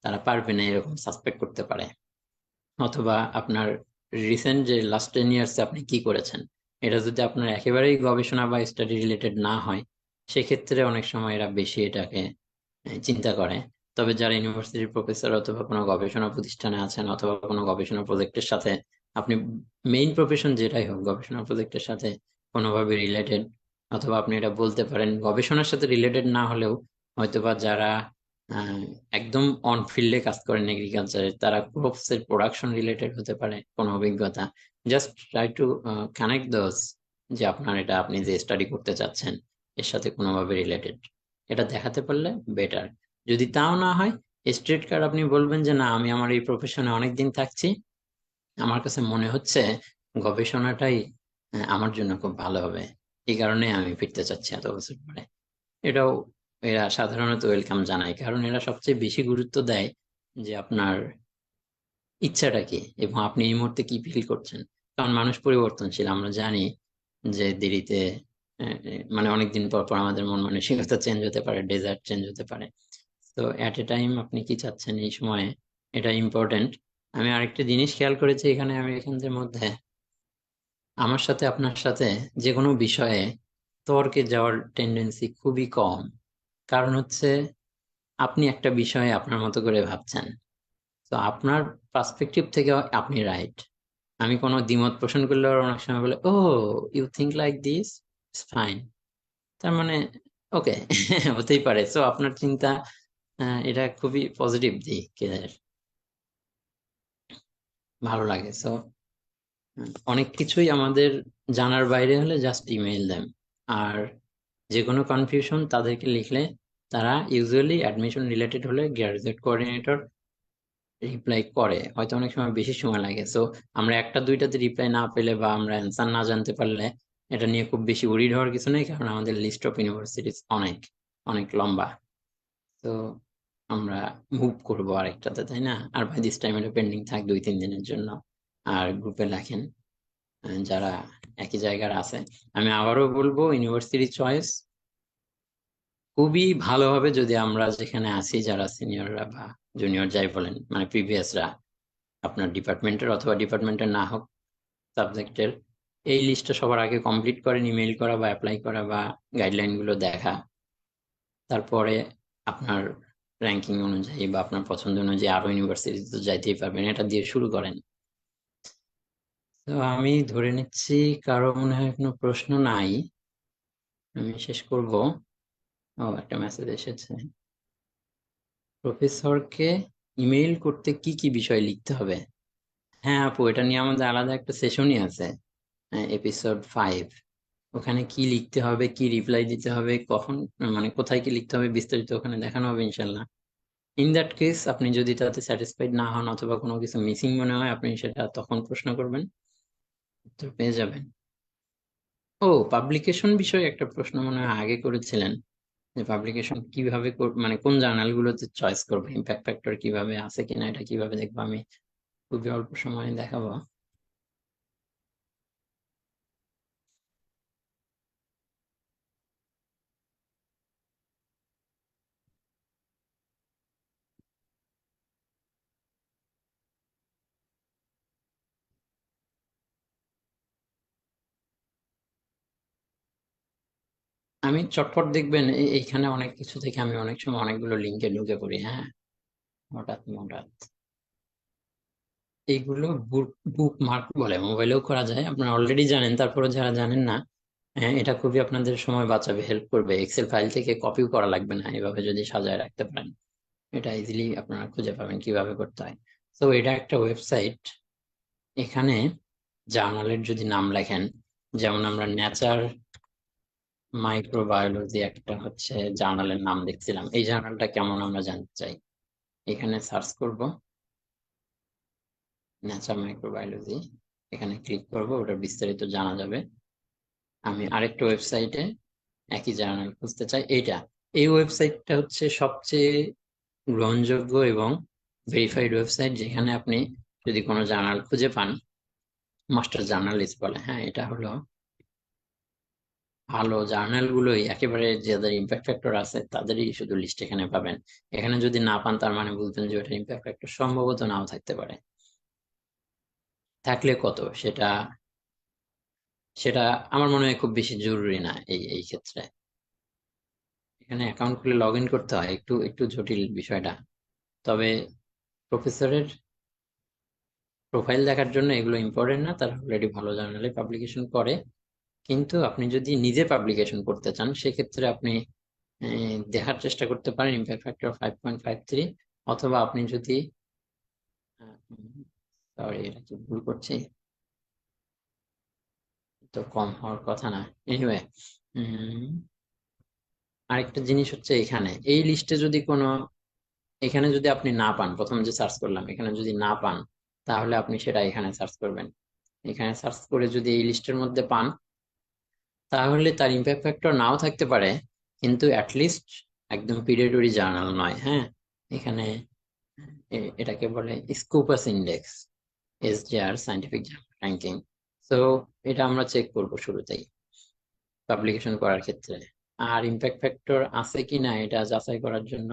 তারা পারবে না এরকম সাসপেক্ট করতে পারে। অথবা আপনার রিসেন্ট যে লাস্ট 10 ইয়ার্স আপনি কি করেছেন, এটা যদি আপনার একেবারেই গবেষণা বা স্টাডি রিলেটেড না হয়, সেক্ষেত্রে অনেক সময় এরা বেশি এটাকে চিন্তা করে। তবে যারা ইউনিভার্সিটির প্রফেসর অথবা কোনো গবেষণা প্রতিষ্ঠানে আছেন অথবা কোনো গবেষণা প্রজেক্টের সাথে আপনি, মেইন প্রফেশন যেটাই হোক, গবেষণা প্রজেক্টের সাথে কোনোভাবে রিলেটেড, অথবা আপনি এটা বলতে পারেন গবেষণার সাথে রিলেটেড না হলেও হয়তোবা যারা একদম অন ফিল্ডে কাজ করেন এগ্রিকালচারে, তারা ক্রপস এর প্রোডাকশন রিলেটেড হতে পারে কোনো অভিজ্ঞতা। Just try to connect those, যে আপনার এটা আপনি যে স্টাডি করতে চাচ্ছেন এর সাথে কোনোভাবে রিলেটেড, এটা দেখাতে পারলে বেটার। যদি তাও না হয়, স্ট্রেট কার্ড আপনি বলবেন যে না, আমি আমার এই প্রফেশনে অনেকদিন থাকছি, আমার কাছে মনে হচ্ছে গবেষণাটাই আমার জন্য খুব ভালো হবে, এই কারণে আমি ফিরতে চাচ্ছি এত বছর পরে। এটাও এরা সাধারণত ওয়েলকাম জানায়, কারণ এরা সবচেয়ে বেশি গুরুত্ব দেয় যে আপনার ইচ্ছাটা কি এবং আপনি এই মুহূর্তে কি ফিল করছেন। কারণ মানুষ পরিবর্তনশীল, আমরা জানি যে দেরিতে মানে অনেকদিন পর পর আমাদের মন মানসিকতা চেঞ্জ হতে পারে, ডেজার্ট চেঞ্জ হতে পারে। তো অ্যাট এ টাইম আপনি কি চাচ্ছেন এই সময়ে, এটা ইম্পর্টেন্ট। আমি আরেকটা জিনিস খেয়াল করেছি এখানে আমেরিকানদের মধ্যে, আমার সাথে আপনার সাথে যে কোনো বিষয়ে তর্কে যাওয়ার টেন্ডেন্সি খুবই কম। কারণ হচ্ছে আপনি একটা বিষয়ে আপনার মতো করে ভাবছেন, তো আপনার পার্সপেক্টিভ থেকে আপনি রাইট। আমি কোনো দ্বিমত পোষণ করলে ওরা অনেক সময় বলে, oh you think like this, it's fine. তার মানে ওকে, হতেই পারে। সো আপনার চিন্তা, এটা খুবই পজিটিভ দিক, এদের ভালো লাগে। সো অনেক কিছুই আমাদের জানার বাইরে হলে জাস্ট ইমেইল দেন। আর যে কোনো কনফিউশন তাদেরকে লিখলে, তারা ইউজুয়ালি অ্যাডমিশন রিলেটেড হলে গ্র্যাজুয়েট কোঅর্ডিনেটর রিপ্লাই করে, হয়তো অনেক সময় বেশি সময় লাগে। সো আমরা একটা দুইটাতে রিপ্লাই না পেলে বা আমরা অ্যান্সার না জানতে পারলে এটা নিয়ে খুব বেশি ওরিড হওয়ার কিছু নেই, কারণ আমাদের লিস্ট অফ ইউনিভার্সিটিস অনেক অনেক লম্বা। তো আমরা মুভ করবো আরেকটাতে, তাই না? আর বাই দিস টাইম এটা পেন্ডিং থাক 2-3 দিনের জন্য। আর গ্রুপে লেখেন যারা একই জায়গার আছে। আমি আবারও বলবো, ইউনিভার্সিটি চয়েস খুবই ভালো হবে যদি আমরা যেখানে আছি, যারা সিনিয়ররা বা জুনিয়র যাই বলেন, মানে প্রিভিয়াসরা, আপনার ডিপার্টমেন্টের অথবা ডিপার্টমেন্টের না হোক সাবজেক্টের, এই লিস্টটা সবার আগে কমপ্লিট করেন, ইমেইল করা বা অ্যাপ্লাই করা বা গাইডলাইন গুলো দেখা। তারপরে আপনার র্যাঙ্কিং অনুযায়ী বা আপনার পছন্দ অনুযায়ী আরো ইউনিভার্সিটি তো যাইতেই পারবেন, এটা দিয়ে শুরু করেন। তো আমি ধরে নিচ্ছি কারো মনে হয় কোনো প্রশ্ন নাই, আমি শেষ করব। ও, একটা মেসেজ এসেছে, প্রফেসরকে ইমেইল করতে কি কি বিষয় লিখতে হবে? হ্যাঁ আপু, এটা নিয়ে আমাদের আলাদা একটা সেশনই আছে, এপিসোড 5। ওখানে কি লিখতে হবে, কি রিপ্লাই দিতে হবে, কখন, মানে কোথায় কি লিখতে হবে, বিস্তারিত ওখানে দেখানো হবে ইনশাল্লাহ। ইন দ্যাট কেস আপনি যদি তাতে স্যাটিসফাইড না হন অথবা কোনো কিছু মিসিং মনে হয়, আপনি সেটা তখন প্রশ্ন করবেন, উত্তর পেয়ে যাবেন। ও, পাবলিকেশন বিষয়ে একটা প্রশ্ন মনে হয় আগে করেছিলেন, যে পাবলিকেশন কিভাবে মানে কোন জার্নালগুলোতে চয়েস করবো, ইম্প্যাক্ট ফ্যাক্টর কিভাবে আছে কিনা, এটা কিভাবে দেখবো? আমি খুবই অল্প সময়ে দেখাবো। আমি চটপট দেখবেন এইখানে অনেক কিছু থেকে আমি অনেক সময় অনেকগুলো লিঙ্কে ঢুকে পড়ি, হ্যাঁ, হঠাৎ হঠাৎ। এইগুলো বুক মার্ক বলে, মোবাইলেও করা যায়, আপনারা অলরেডি জানেন, তারপরে যারা জানেন না, হ্যাঁ, এটা খুবই আপনাদের সময় বাঁচাবে, হেল্প করবে। এক্সেল ফাইল থেকে কপিও করা লাগবে না, এভাবে যদি সাজায় রাখতে পারেন এটা ইজিলি আপনারা খুঁজে পাবেন কিভাবে করতে হয়। তো এটা একটা ওয়েবসাইট। এখানে জার্নালের যদি নাম লেখেন, যেমন আমরা নেচার মাইক্রোবায়োলজি একটা হচ্ছে জার্নালের নাম দেখছিলাম, এই জার্নালটা কেমন আমরা জানতে চাই, এখানে সার্চ করব নেচার মাইক্রোবায়োলজি, এখানে ক্লিক করব, ওটা বিস্তারিত জানা যাবে। আমি আরেকটা ওয়েবসাইটে একই জার্নাল খুঁজতে চাই, এই ওয়েবসাইটটা হচ্ছে সবচেয়ে গ্রহণযোগ্য এবং ভেরিফাইড ওয়েবসাইট, যেখানে আপনি যদি কোনো জার্নাল খুঁজে পান, মাস্টার জার্নালিস্ট বলে, হ্যাঁ, এটা হলো ভালো জার্নাল গুলোই, একেবারে যাদের ইম্প্যাক্ট ফ্যাক্টর আছে তাদেরই শুধু লিস্ট এখানে পাবেন। এখানে যদি না পান তার মানে বুঝবেন যে ওটা ইম্প্যাক্ট ফ্যাক্টর সম্ভবত নাও থাকতে পারে, থাকলে কত সেটা সেটা আমার মনে হয় খুব বেশি জরুরি না এই এই ক্ষেত্রে। এখানে অ্যাকাউন্ট খুলে লগ ইন করতে হয়, একটু একটু জটিল বিষয়টা। তবে প্রফেসরের প্রোফাইল দেখার জন্য এগুলো ইম্পর্টেন্ট না, তারা অলরেডি ভালো জার্নালে পাবলিকেশন করে। কিন্তু আপনি যদি নিজে পাবলিকেশন করতে চান সেক্ষেত্রে আপনি দেখার চেষ্টা করতে পারেন ইম্প্যাক্ট ফ্যাক্টর 5.53, অথবা আপনি যদি সরি এটা কি ভুল করছি, তো কম হওয়ার কথা না। এনিওয়ে, আরেকটা জিনিস হচ্ছে এখানে এই লিস্টে যদি কোনো, এখানে যদি আপনি না পান, প্রথম যে সার্চ করলাম এখানে যদি না পান, তাহলে আপনি সেটা এখানে সার্চ করবেন। এখানে সার্চ করে যদি এই লিস্টের মধ্যে পান, তাহলে তার ইম্প্যাক্ট ফ্যাক্টর নাও থাকতে পারে, কিন্তু অ্যাটলিস্ট একদম পিরিয়ডারি জার্নাল নয়, হ্যাঁ। এখানে এটাকে বলে Scopus index, SGR, scientific journal ranking. তো এটা আমরা চেক করব শুরুতেই পাবলিকেশন করার ক্ষেত্রে। আর ইম্প্যাক্ট ফ্যাক্টর আছে কিনা এটা যাচাই করার জন্য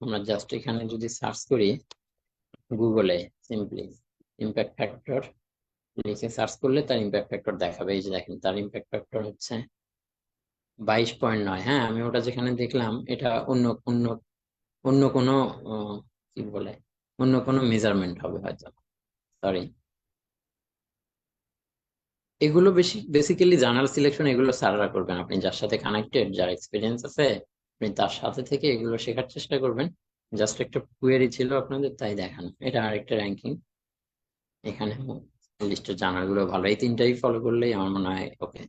আমরা জাস্ট এখানে যদি সার্চ করি গুগলে, সিম্পলি ইম্প্যাক্ট ফ্যাক্টর লিখে সার্চ করলে তার ইম্প্যাক্ট ফ্যাক্টর দেখাবে। এই যে দেখেন তার ইম্প্যাক্ট ফ্যাক্টর হচ্ছে 22.9। হ্যাঁ, আমি ওটা যেখানে দেখলাম এটা অন্য অন্য অন্য কোনো কি বলে, অন্য কোনো মেজারমেন্ট হবে হয়তো, সরি। এগুলো বেসিক্যালি জার্নাল সিলেকশন এগুলো স্যাররা করবেন, আপনি যার সাথে কানেক্টেড, যার এক্সপিরিয়েন্স আছে, আপনি তার সাথে থেকে এগুলো শেখার চেষ্টা করবেন। জাস্ট একটা কুয়েরি ছিল আপনাদের, তাই দেখানো। এটা আরেকটা র্যাঙ্কিং, এখানে লিস্টের জার্নাল গুলো ভালো, এই তিনটাই ফলো করলেই আমার মনে হয় ওকে।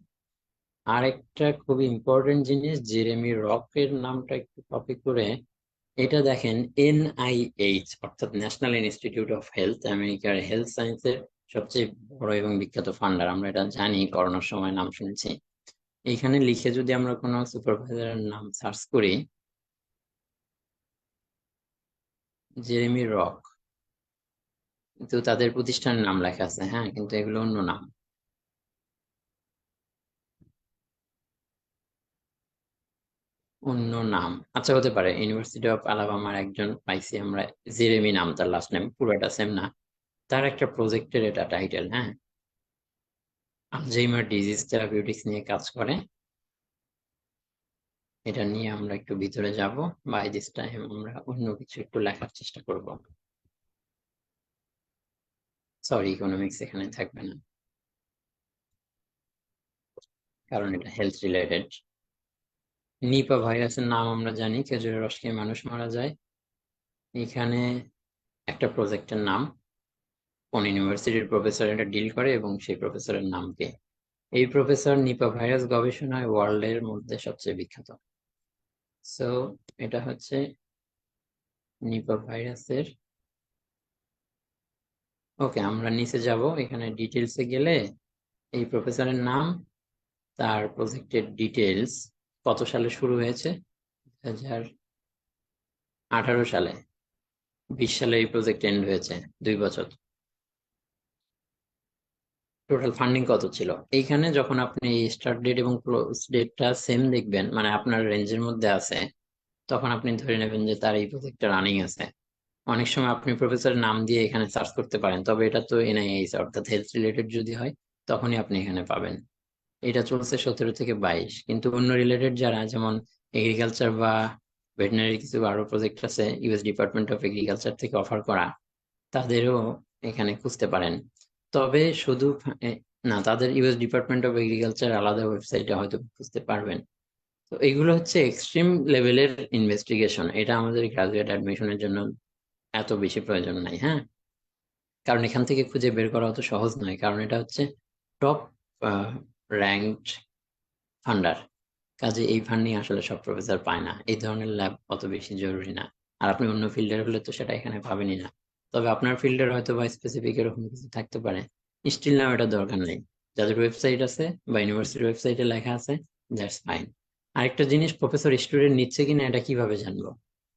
আরেকটা খুব ইম্পর্টেন্ট জিনিস, জেরেমি রকের নামটা একটু কপি করে, এটা দেখেন এনআইএইচ অর্থাৎ ন্যাশনাল ইনস্টিটিউট অফ হেলথ, আমেরিকার হেলথ সায়েন্সের সবচেয়ে বড় এবং বিখ্যাত ফান্ডার, আমরা এটা জানি, করোনার সময় নাম শুনেছি। এইখানে লিখে যদি আমরা কোনো সুপারভাইজারের নাম সার্চ করি, জেরেমি রক, কিন্তু তাদের প্রতিষ্ঠানের নাম লেখা আছে, হ্যাঁ, কিন্তু এগুলো অন্য নাম, অন্য নাম। আচ্ছা, হতে পারে ইউনিভার্সিটি অফ আলাবামার একজন পাইছি আমরা, জেরেমি নাম, তার লাস্ট নেম পুরোটা সেম না। তার একটা প্রজেক্টের এটা টাইটেল, হ্যাঁ, আলঝেইমার ডিজিজ থেরাপিউটিক্স নিয়ে কাজ করে। এটা নিয়ে আমরা একটু ভিতরে যাব, বাই দিস টাইম আমরা অন্য কিছু একটু লেখার চেষ্টা করব। সরি, ইকোনমিক্স এখানে থাকবে না, কারণ এটা হেলথ রিলেটেড। নিপা ভাইরাসের নাম আমরা জানি, খেজুরের রস খেয়ে মানুষ মারা যায়। এখানে একটা প্রজেক্টের নাম, কোন ইউনিভার্সিটির প্রফেসর এটা ডিল করে এবং সেই প্রফেসরের নাম কে। এই প্রফেসর নিপা ভাইরাস গবেষণায় ওয়ার্ল্ডের মধ্যে সবচেয়ে বিখ্যাত। সো এটা হচ্ছে নিপা ভাইরাসের। ওকে, আমরা নিচে যাব, এখানে ডিটেলসে গেলে এই প্রফেসরের নাম, তার প্রজেক্টের ডিটেলস, কত সালে শুরু হয়েছে, 2018 সালে, 20 সালে এই প্রজেক্ট এন্ড হয়েছে, 2 বছর। টোটাল ফান্ডিং কত ছিল, এইখানে যখন আপনি স্টার্ট ডেট এবং ক্লোজ ডেটটা সেম দেখবেন, মানে আপনার রেঞ্জের মধ্যে আছে, তখন আপনি ধরে নেবেন যে তার এই প্রজেক্টটা রানিং আছে। অনেক সময় আপনি প্রফেসরের নাম দিয়ে এখানে সার্চ করতে পারেন, তবে এটা তো এনআইএইচ অর্থাৎ হেলথ রিলেটেড যদি হয় তখনই আপনি এখানে পাবেন। এটা চলছে 17 থেকে 22, কিন্তু অন্য রিলেটেড যারা, যেমন এগ্রিকালচার বা ভেটেনারি কিছু আরো প্রজেক্ট আছে ইউএস ডিপার্টমেন্ট অফ এগ্রিকালচার থেকে অফার করা, তাদেরও এখানে খুঁজতে পারেন। তবে শুধু না, তাদের ইউএস ডিপার্টমেন্ট অফ এগ্রিকালচার আলাদা ওয়েবসাইটে হয়তো খুঁজতে পারবেন। তো এগুলো হচ্ছে এক্সট্রিম লেভেলের ইনভেস্টিগেশন, এটা আমাদের গ্রাজুয়েট অ্যাডমিশনের জন্য এত বেশি প্রয়োজন নাই, হ্যাঁ। কারণ এখান থেকে খুঁজে বের করা অত সহজ নয়, কারণ এটা হচ্ছে টপ র্যাঙ্কড ফান্ডার। কাজে এই ফান্ডিং আসলে সব প্রফেসর পায় না, এই ধরনের ল্যাব অত বেশি জরুরি না। আর আপনি অন্য ফিল্ডের হলে তো সেটা এখানে পাবেনই না। তবে আপনার ফিল্ডের হয়তো বা স্পেসিফিক এরকম কিছু থাকতে পারে, স্টিল নাও এটা দরকার নেই। যাদের ওয়েবসাইট আছে বা ইউনিভার্সিটির ওয়েবসাইটে লেখা আছে, দ্যাটস ফাইন। আরেকটা জিনিস, প্রফেসর স্টুডেন্ট নিচ্ছে কিনা এটা কিভাবে জানবো?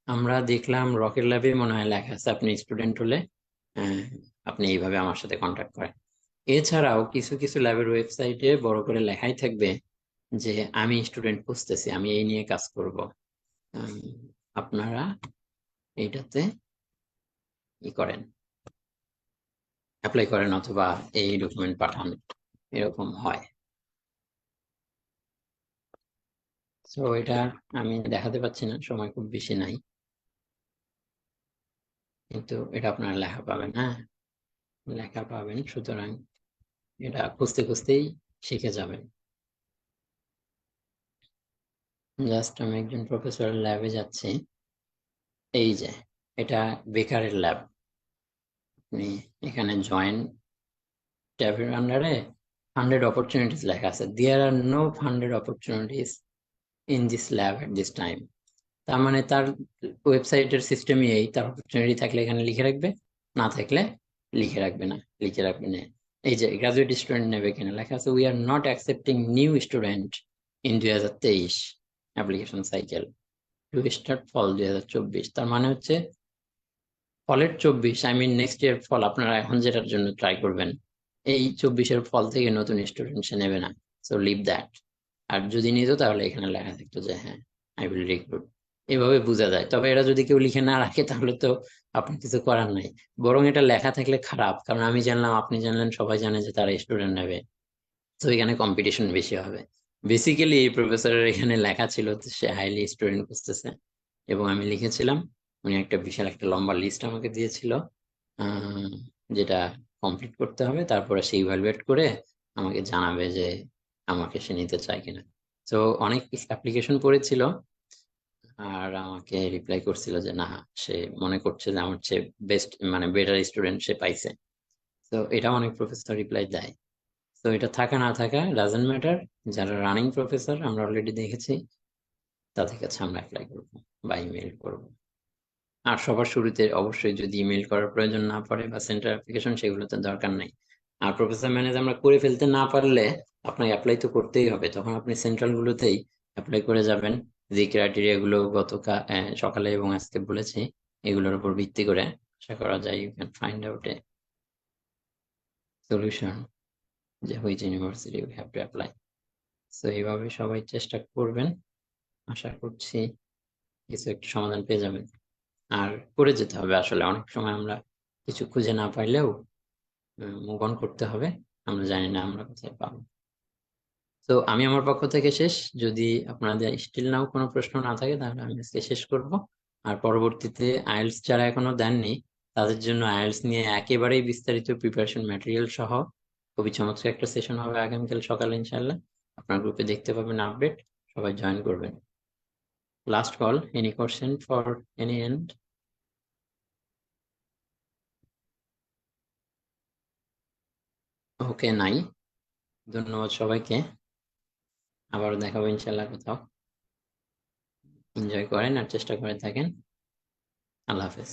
আমরা দেখলাম রকেট ল্যাবে মনে হয় লেখা আছে আপনি স্টুডেন্ট হলে আহ, আপনি এইভাবে আমার সাথে কন্ট্যাক্ট করেন। এছাড়াও কিছু কিছু ল্যাবের ওয়েবসাইটে বড় করে লেখাই থাকবে যে আমি স্টুডেন্ট খুঁজতেছি, আমি এই নিয়ে কাজ করব, আপনারা এইটাতে ই করেন, অ্যাপ্লাই করেন অথবা এই ডকুমেন্ট পাঠান, এরকম হয়। তো এটা আমি দেখাতে পাচ্ছি না, সময় খুব বেশি নাই, কিন্তু এটা আপনারা লেখা পাবেন, হ্যাঁ, লেখা পাবেন। সুতরাং এটা খুঁজতে খুঁজতেই শিখে যাবেন। জাস্ট আমি একজন প্রফেসরের ল্যাবে যাচ্ছি, এই যে এটা বেকারের ল্যাব। আপনি এখানে জয়েন ট্যাবের আন্ডারে 100 অপরচুনিটিস লেখা আছে। There are no 100 opportunities in this lab at this time. তার মানে তার ওয়েবসাইটের সিস্টেমই এই, তার অপরচুনিটি থাকলে এখানে লিখে রাখবে, না থাকলে লিখে রাখবে না, লিখে রাখবে না। এই যে গ্রাজুয়েট স্টুডেন্ট নেবে কিনা লেখা আছে, we are not accepting new student in 2023 application cycle to start fall 2024। তার মানে হচ্ছে ফলের 24, আই মিন নেক্সট ইয়ার ফল আপনারা এখন যেটার জন্য ট্রাই করবেন, এই 24-এর ফল থেকে নতুন স্টুডেন্ট সে নেবে না। So leave that. আর যদি নিত তাহলে এখানে লেখা থাকতো যে হ্যাঁ, আই উইল রিক্রুট। এভাবে বোঝা যায়। তবে এটা যদি কেউ লিখে না রাখে তাহলে তো আপনি কিছু করার নাই। বরং এটা লেখা থাকলে খারাপ, কারণ আমি জানলাম, আপনি জানলেন, সবাই জানে যে তারা স্টুডেন্ট নেবে, তো এখানে কম্পিটিশন বেশি হবে। বেসিক্যালি এই প্রফেসরের এখানে লেখা ছিল যে সে হাইলি স্টুডেন্ট খুঁজতেছে, এবং আমি লিখেছিলাম। উনি একটা বিশাল একটা লম্বা লিস্ট আমাকে দিয়েছিল, আহ, যেটা কমপ্লিট করতে হবে, তারপরে সে ইভালুয়েট করে আমাকে জানাবে যে আমাকে সে নিতে চায় কিনা। তো অনেক অ্যাপ্লিকেশন পড়েছিল, আর আমাকে রিপ্লাই করছিল যে না, সে মনে করছে যে আমার চেয়ে বেস্ট, মানে বেটার স্টুডেন্ট সে পাইছে। তো এটা অনেক প্রফেসর রিপ্লাই দেয়। তো এটা থাকা না থাকা ডাজেন্ট ম্যাটার। যারা রানিং প্রফেসর আমরা অলরেডি দেখেছি, তাদের কাছে আমরা অ্যাপ্লাই করবো বা ইমেল করবো। আর সবার শুরুতে অবশ্যই যদি ইমেল করার প্রয়োজন না পড়ে বা সেন্টার অ্যাপ্লিকেশন, সেগুলোতে দরকার নাই। আর প্রফেসর ম্যানেজ আমরা করে ফেলতে না পারলে আপনাকে অ্যাপ্লাই তো করতেই হবে, তখন আপনি সেন্ট্রাল গুলোতেই অ্যাপ্লাই করে যাবেন। যে ক্রাইটেরিয়া গুলো সকালে এবং আজকে বলেছি, এগুলোর উপর ভিত্তি করে আশা করা যায় you can find out a solution, যে which university you have to apply. তো এইভাবে সবাই চেষ্টা করবেন, আশা করছি কিছু একটা সমাধান পেয়ে যাবেন। আর করে যেতে হবে, আসলে অনেক সময় আমরা কিছু খুঁজে না পাইলেও মুভ অন করতে হবে, আমরা জানি না আমরা কোথায় পাবো। তো আমি আমার পক্ষ থেকে শেষ। যদি আপনাদের স্টিল নাও কোনো প্রশ্ন না থাকে তাহলে আমি আজকে শেষ করব। আর পরবর্তীতে আইএলটিএস যারা এখনো দেননি, তাদের জন্য আইএলটিএস নিয়ে একেবারেই বিস্তারিত প্রিপারেশন ম্যাটেরিয়াল সহ খুবই চমৎকার একটা সেশন হবে আগামীকাল সকালে ইনশাল্লাহ। আপনার গ্রুপে দেখতে পাবেন আপডেট, সবাই জয়েন করবেন। Last call, any question for any end? Okay, নাই। ধন্যবাদ সবাইকে, আবারও দেখাবো ইনশাল্লাহ কোথাও। এনজয় করেন আর চেষ্টা করে থাকেন। আল্লাহ হাফেজ।